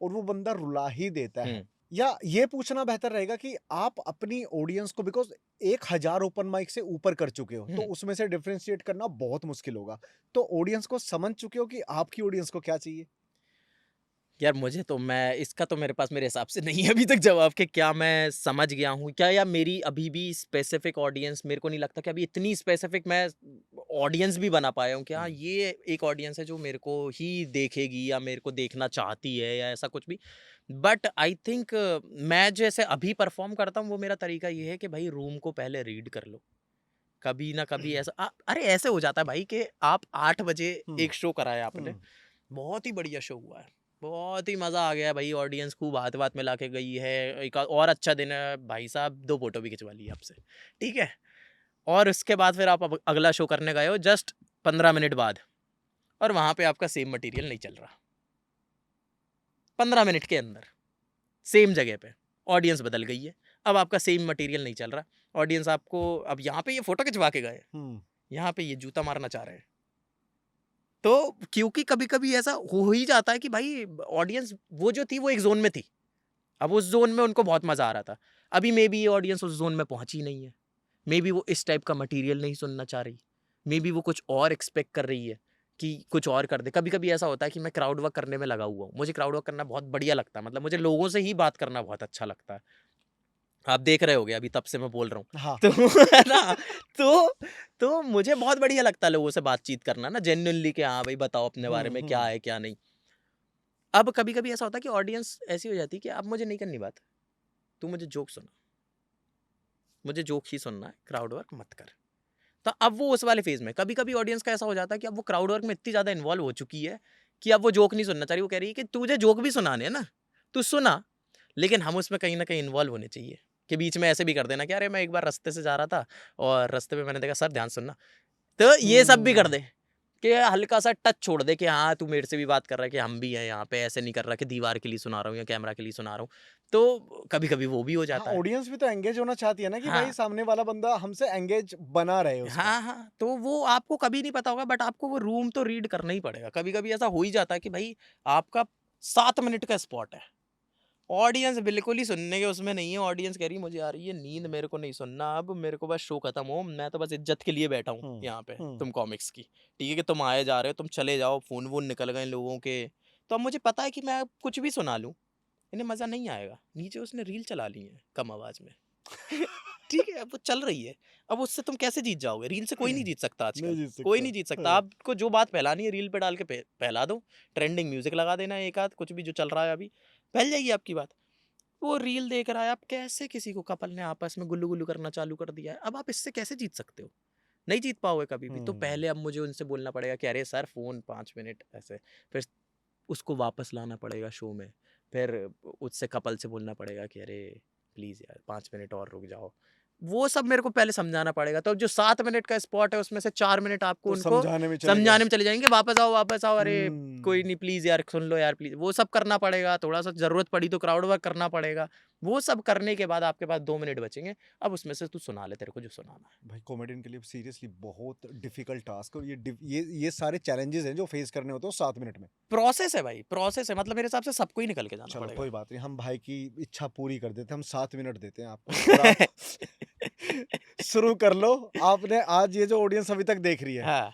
और वो बंदा रुला ही देता है। या ये पूछना बेहतर रहेगा कि आप अपनी ऑडियंस को, बिकॉज 1000 ओपन माइक से ऊपर कर चुके हो, तो उसमें से डिफरेंशिएट करना बहुत मुश्किल होगा। तो ऑडियंस को समझ चुके हो कि आपकी ऑडियंस को क्या चाहिए। यार मुझे तो मैं इसका तो मेरे पास मेरे हिसाब से नहीं है अभी तक जवाब कि क्या मैं समझ गया हूँ क्या, या मेरी अभी भी स्पेसिफिक ऑडियंस, मेरे को नहीं लगता कि अभी इतनी स्पेसिफिक मैं ऑडियंस भी बना पाया हूँ कि हाँ ये एक ऑडियंस है जो मेरे को ही देखेगी या मेरे को देखना चाहती है या ऐसा कुछ भी। बट आई थिंक मैं जैसे अभी परफॉर्म करता हूँ वो मेरा तरीका ये है कि भाई रूम को पहले रीड कर लो। कभी ना कभी ऐसा अरे ऐसे हो जाता है भाई कि आप 8 बजे एक शो कराया आपने, बहुत ही बढ़िया शो हुआ है, बहुत ही मज़ा आ गया भाई, ऑडियंस खूब हाथ वाथ मिला के गई है, एक और अच्छा दिन है भाई साहब, 2 फोटो भी खिंचवा ली आपसे, ठीक है। और उसके बाद फिर आप अगला शो करने गए हो जस्ट 15 मिनट बाद, और वहाँ पे आपका सेम मटेरियल नहीं चल रहा। 15 मिनट के अंदर सेम जगह पे ऑडियंस बदल गई है, अब आपका सेम मटेरियल नहीं चल रहा, ऑडियंस आपको अब यहाँ पे ये फोटो खिंचवा के गए, यहाँ पे ये जूता मारना चाह रहे हैं। तो क्योंकि कभी कभी ऐसा हो ही जाता है कि भाई ऑडियंस वो जो थी वो एक जोन में थी, अब उस जोन में उनको बहुत मजा आ रहा था, अभी मे बी ये ऑडियंस उस जोन में पहुंची नहीं है, मे बी वो इस टाइप का मटेरियल नहीं सुनना चाह रही, मे बी वो कुछ और एक्सपेक्ट कर रही है कि कुछ और कर दे। कभी कभी ऐसा होता है कि मैं क्राउड वर्क करने में लगा हुआ हूँ, मुझे क्राउड वर्क करना बहुत बढ़िया लगता है, मतलब मुझे लोगों से ही बात करना बहुत अच्छा लगता है, आप देख रहे होगे अभी तब से मैं बोल रहा हूँ। हाँ। तो है ना, तो मुझे बहुत बढ़िया लगता है लोगों से बातचीत करना ना, जेन्युइनली कि हाँ भाई बताओ अपने बारे में क्या है क्या नहीं। अब कभी कभी ऐसा होता है कि ऑडियंस ऐसी हो जाती है कि अब मुझे नहीं करनी बात, तू मुझे जोक सुना, मुझे जोक ही सुनना है, क्राउड वर्क मत कर। तो अब वो उस वाले फेज में कभी कभी ऑडियंस का ऐसा हो जाता है कि अब वो क्राउड वर्क में इतनी ज्यादा इन्वॉल्व हो चुकी है कि अब वो जोक नहीं सुनना चाह रही, वो कह रही है कि तुझे जोक भी सुनाने हैं ना, तू सुना, लेकिन हम उसमें कहीं ना कहीं इन्वॉल्व होने चाहिए, कि बीच में ऐसे भी कर देना कि अरे मैं एक बार रास्ते से जा रहा था और रास्ते में मैंने देखा, सर ध्यान सुनना, तो ये सब भी कर दे कि हल्का सा टच छोड़ दे कि हाँ तू मेरे से भी बात कर रहा है कि हम भी हैं यहाँ पे, ऐसे नहीं कर रहा कि दीवार के लिए सुना रहा हूँ या कैमरा के लिए सुना रहा हूँ, तो कभी कभी वो भी हो हाँ, जाता है। ऑडियंस भी तो एंगेज होना चाहती है ना कि भाई हाँ सामने वाला बंदा हमसे एंगेज बना रहे उसका। हाँ हाँ, तो वो आपको कभी नहीं पता होगा, बट आपको वो रूम तो रीड करना ही पड़ेगा। कभी कभी ऐसा हो ही जाता है कि भाई आपका 7 मिनट का स्पॉट है, ऑडियंस बिल्कुल ही सुनने के उसमें नहीं है, ऑडियंस कह रही मुझे आ रही है नींद, मेरे को नहीं सुनना, अब मेरे को बस शो खत्म हो, मैं तो बस इज्जत के लिए बैठा हूँ यहाँ पे, तुम कॉमिक्स की, ठीक है कि तुम आए जा रहे हो, तुम चले जाओ, फोन वोन निकल गए लोगों के, तो अब मुझे पता है कि मैं अब कुछ भी सुना लूँ इन्हें मजा नहीं आएगा, नीचे उसने रील चला ली है कम आवाज में ठीक है, अब वो चल रही है, अब उससे तुम कैसे जीत जाओगे, रील से कोई नहीं जीत सकता नहीं आजकल, जीत कोई सकता। नहीं जीत सकता, हाँ। आपको जो बात फैलानी है रील पे डाल के फैला दो, ट्रेंडिंग म्यूजिक लगा देना एक आध, कुछ भी जो चल रहा है अभी, फैल जाएगी आपकी बात। वो रील देख रहा है, आप कैसे किसी को कपल ने आपस में गुल्लू गुल्लू करना चालू कर दिया है, अब आप इससे कैसे जीत सकते हो, नहीं जीत पाओगे कभी भी। तो पहले अब मुझे उनसे बोलना पड़ेगा कि अरे सर फोन 5 मिनट ऐसे, फिर उसको वापस लाना पड़ेगा शो में, फिर उससे कपल से बोलना पड़ेगा कि अरे प्लीज यार 5 मिनट और रुक जाओ, वो सब मेरे को पहले समझाना पड़ेगा। तो जो 7 मिनट का स्पॉट है उसमें से 4 मिनट आपको तो उनको समझाने में चले गए। समझाने में चले जाएंगे, वापस आओ, अरे कोई नहीं प्लीज यार सुन लो यार प्लीज, वो सब करना पड़ेगा, थोड़ा सा जरूरत पड़ी तो क्राउड वर्क करना पड़ेगा, वो सब करने के बाद आपके पास 2 मिनट बचेंगे, अब उसमें से तू सुना ले तेरे को जो सुनाना है। भाई कॉमेडियन के लिए सीरियसली बहुत डिफिकल्ट टास्क है, और ये सारे चैलेंजेस हैं जो फेस करने होते हैं 7 मिनट में। प्रोसेस है भाई, प्रोसेस है, मतलब मेरे हिसाब से सबको ही निकल के जाना चलो पड़ेगा। कोई बात नहीं, हम भाई की इच्छा पूरी कर देते हैं, हम 7 मिनट देते हैं आपको और आप शुरू कर लो। आपने आज ये जो ऑडियंस अभी तक देख रही है, हाँ,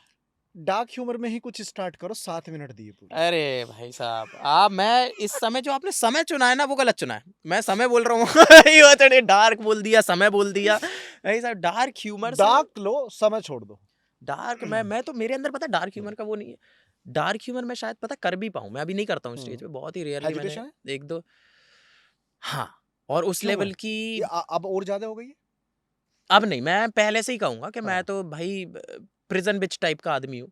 डार्क ह्यूमर में ही कुछ स्टार्ट करो, 7 मिनट दिए पूरे। अरे भाई साहब आप, मैं इस समय जो आपने समय चुना है ना वो गलत चुना है, मैं समय बोल रहा हूँ ये तो डार्क बोल दिया, समय बोल दिया भाई साहब, डार्क ह्यूमर से, डार्क लो, समय छोड़ दो। डार्क मैं तो मेरे अंदर पता डार्क ह्यूमर का वो नहीं है, डार्क ह्यूमर मैं शायद पता कर भी पाऊँ, मैं अभी नहीं करता हूँ स्टेज पे, बहुत ही रेयरली मैंने हेजिटेशन है? एक दो, हाँ, और उस क्यों है? लेवल की ये अब और ज्यादा हो गई है? अब नहीं, मैं पहले से ही कहूंगा कि मैं हाँ। तो भाई प्रिजन बिच टाइप का आदमी हूँ,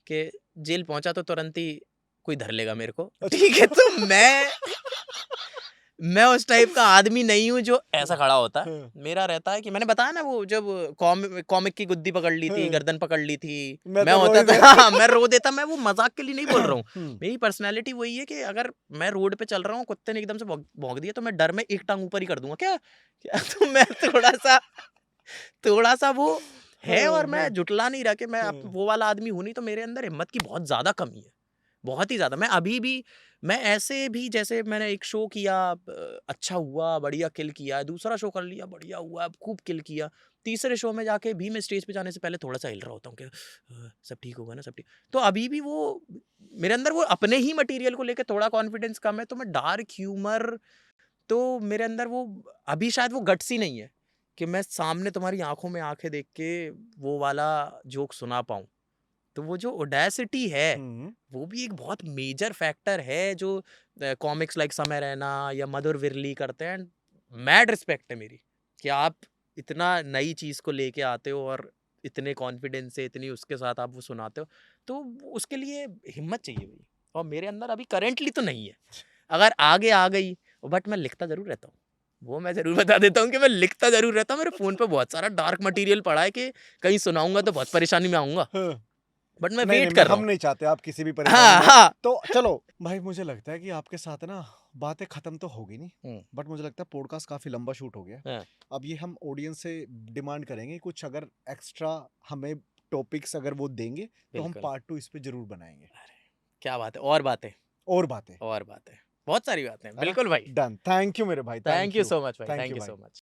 कि जेल पहुंचा तो तुरंत ही कोई धर लेगा मेरे को, ठीक है, तो मैं उस टाइप का आदमी नहीं हूँ जो ऐसा खड़ा होता है, हाँ, मेरा रहता है कि मैंने बताया ना वो जब कॉमिक की गुद्दी पकड़ ली थी, हाँ। गर्दन पकड़ ली थी, मैं मैं तो रो होता ही दे। था मैं रो देता, मैं वो मजाक के लिए नहीं बोल रहा हूँ, हम्म। मेरी पर्सनैलिटी वही है कि अगर मैं रोड पे चल रहा हूँ, कुत्ते ने एकदम से भौंक दिया तो मैं डर में एक टांग ऊपर ही कर दूंगा, क्या तो मैं थोड़ा सा वो है, हाँ, और मैं हाँ, जुटला नहीं रहा कि मैं अब हाँ। वो वाला आदमी हूं नहीं, तो मेरे अंदर हिम्मत की बहुत ज्यादा कमी है, बहुत ही ज्यादा। मैं अभी भी, मैं ऐसे भी जैसे मैंने एक शो किया, अच्छा हुआ, बढ़िया किल किया, दूसरा शो कर लिया, बढ़िया हुआ, खूब किल किया, तीसरे शो में जाके भी मैं स्टेज पे जाने से पहले थोड़ा सा हिल रहा होता हूँ कि सब ठीक होगा ना, सब ठीक। तो अभी भी वो मेरे अंदर वो अपने ही मटेरियल को लेके थोड़ा कॉन्फिडेंस कम है, तो मैं डार्क ह्यूमर, तो मेरे अंदर वो अभी शायद वो गट्स ही नहीं है कि मैं सामने तुम्हारी आंखों में आंखें देख के वो वाला जोक सुना पाऊँ। तो वो जो ओडेसिटी है, वो भी एक बहुत मेजर फैक्टर है जो कॉमिक्स लाइक समय रैना या मधुर विरली करते हैं। मैड रिस्पेक्ट है मेरी कि आप इतना नई चीज़ को लेके आते हो और इतने कॉन्फिडेंस से, इतनी उसके साथ आप वो सुनाते हो, तो उसके लिए हिम्मत चाहिए भाई, और मेरे अंदर अभी करेंटली तो नहीं है। अगर आगे आ गई, बट मैं लिखता ज़रूर रहता हूँ, वो मैं ज़रूर बता देता हूँ कि मैं लिखता ज़रूर रहता हूँ। मेरे फ़ोन पे बहुत सारा डार्क मटेरियल पड़ा है कि कहीं सुनाऊंगा तो बहुत परेशानी में आऊँगा, बट मैं नहीं वेट नहीं, कर रहा हम हूँ। नहीं चाहते आप किसी भी परेशानी हाँ में। हाँ तो चलो भाई, मुझे लगता है कि आपके साथ ना बातें खत्म तो होगी नहीं, हम्म, बट मुझे लगता है पॉडकास्ट काफी लंबा शूट हो गया। हाँ, अब ये हम ऑडियंस से डिमांड करेंगे कुछ, अगर एक्स्ट्रा हमें टॉपिक्स अगर वो देंगे तो हम बिल्कुल। पार्ट 2 इस पे जरूर बनाएंगे। क्या बात है, और बातें, और बातें, और बातें, बहुत सारी बातें, है ना? बिल्कुल भाई। डन। थैंक यू मेरे भाई, thank thank you you. So much भाई, थैंक थैंक यू यू भाई। So much.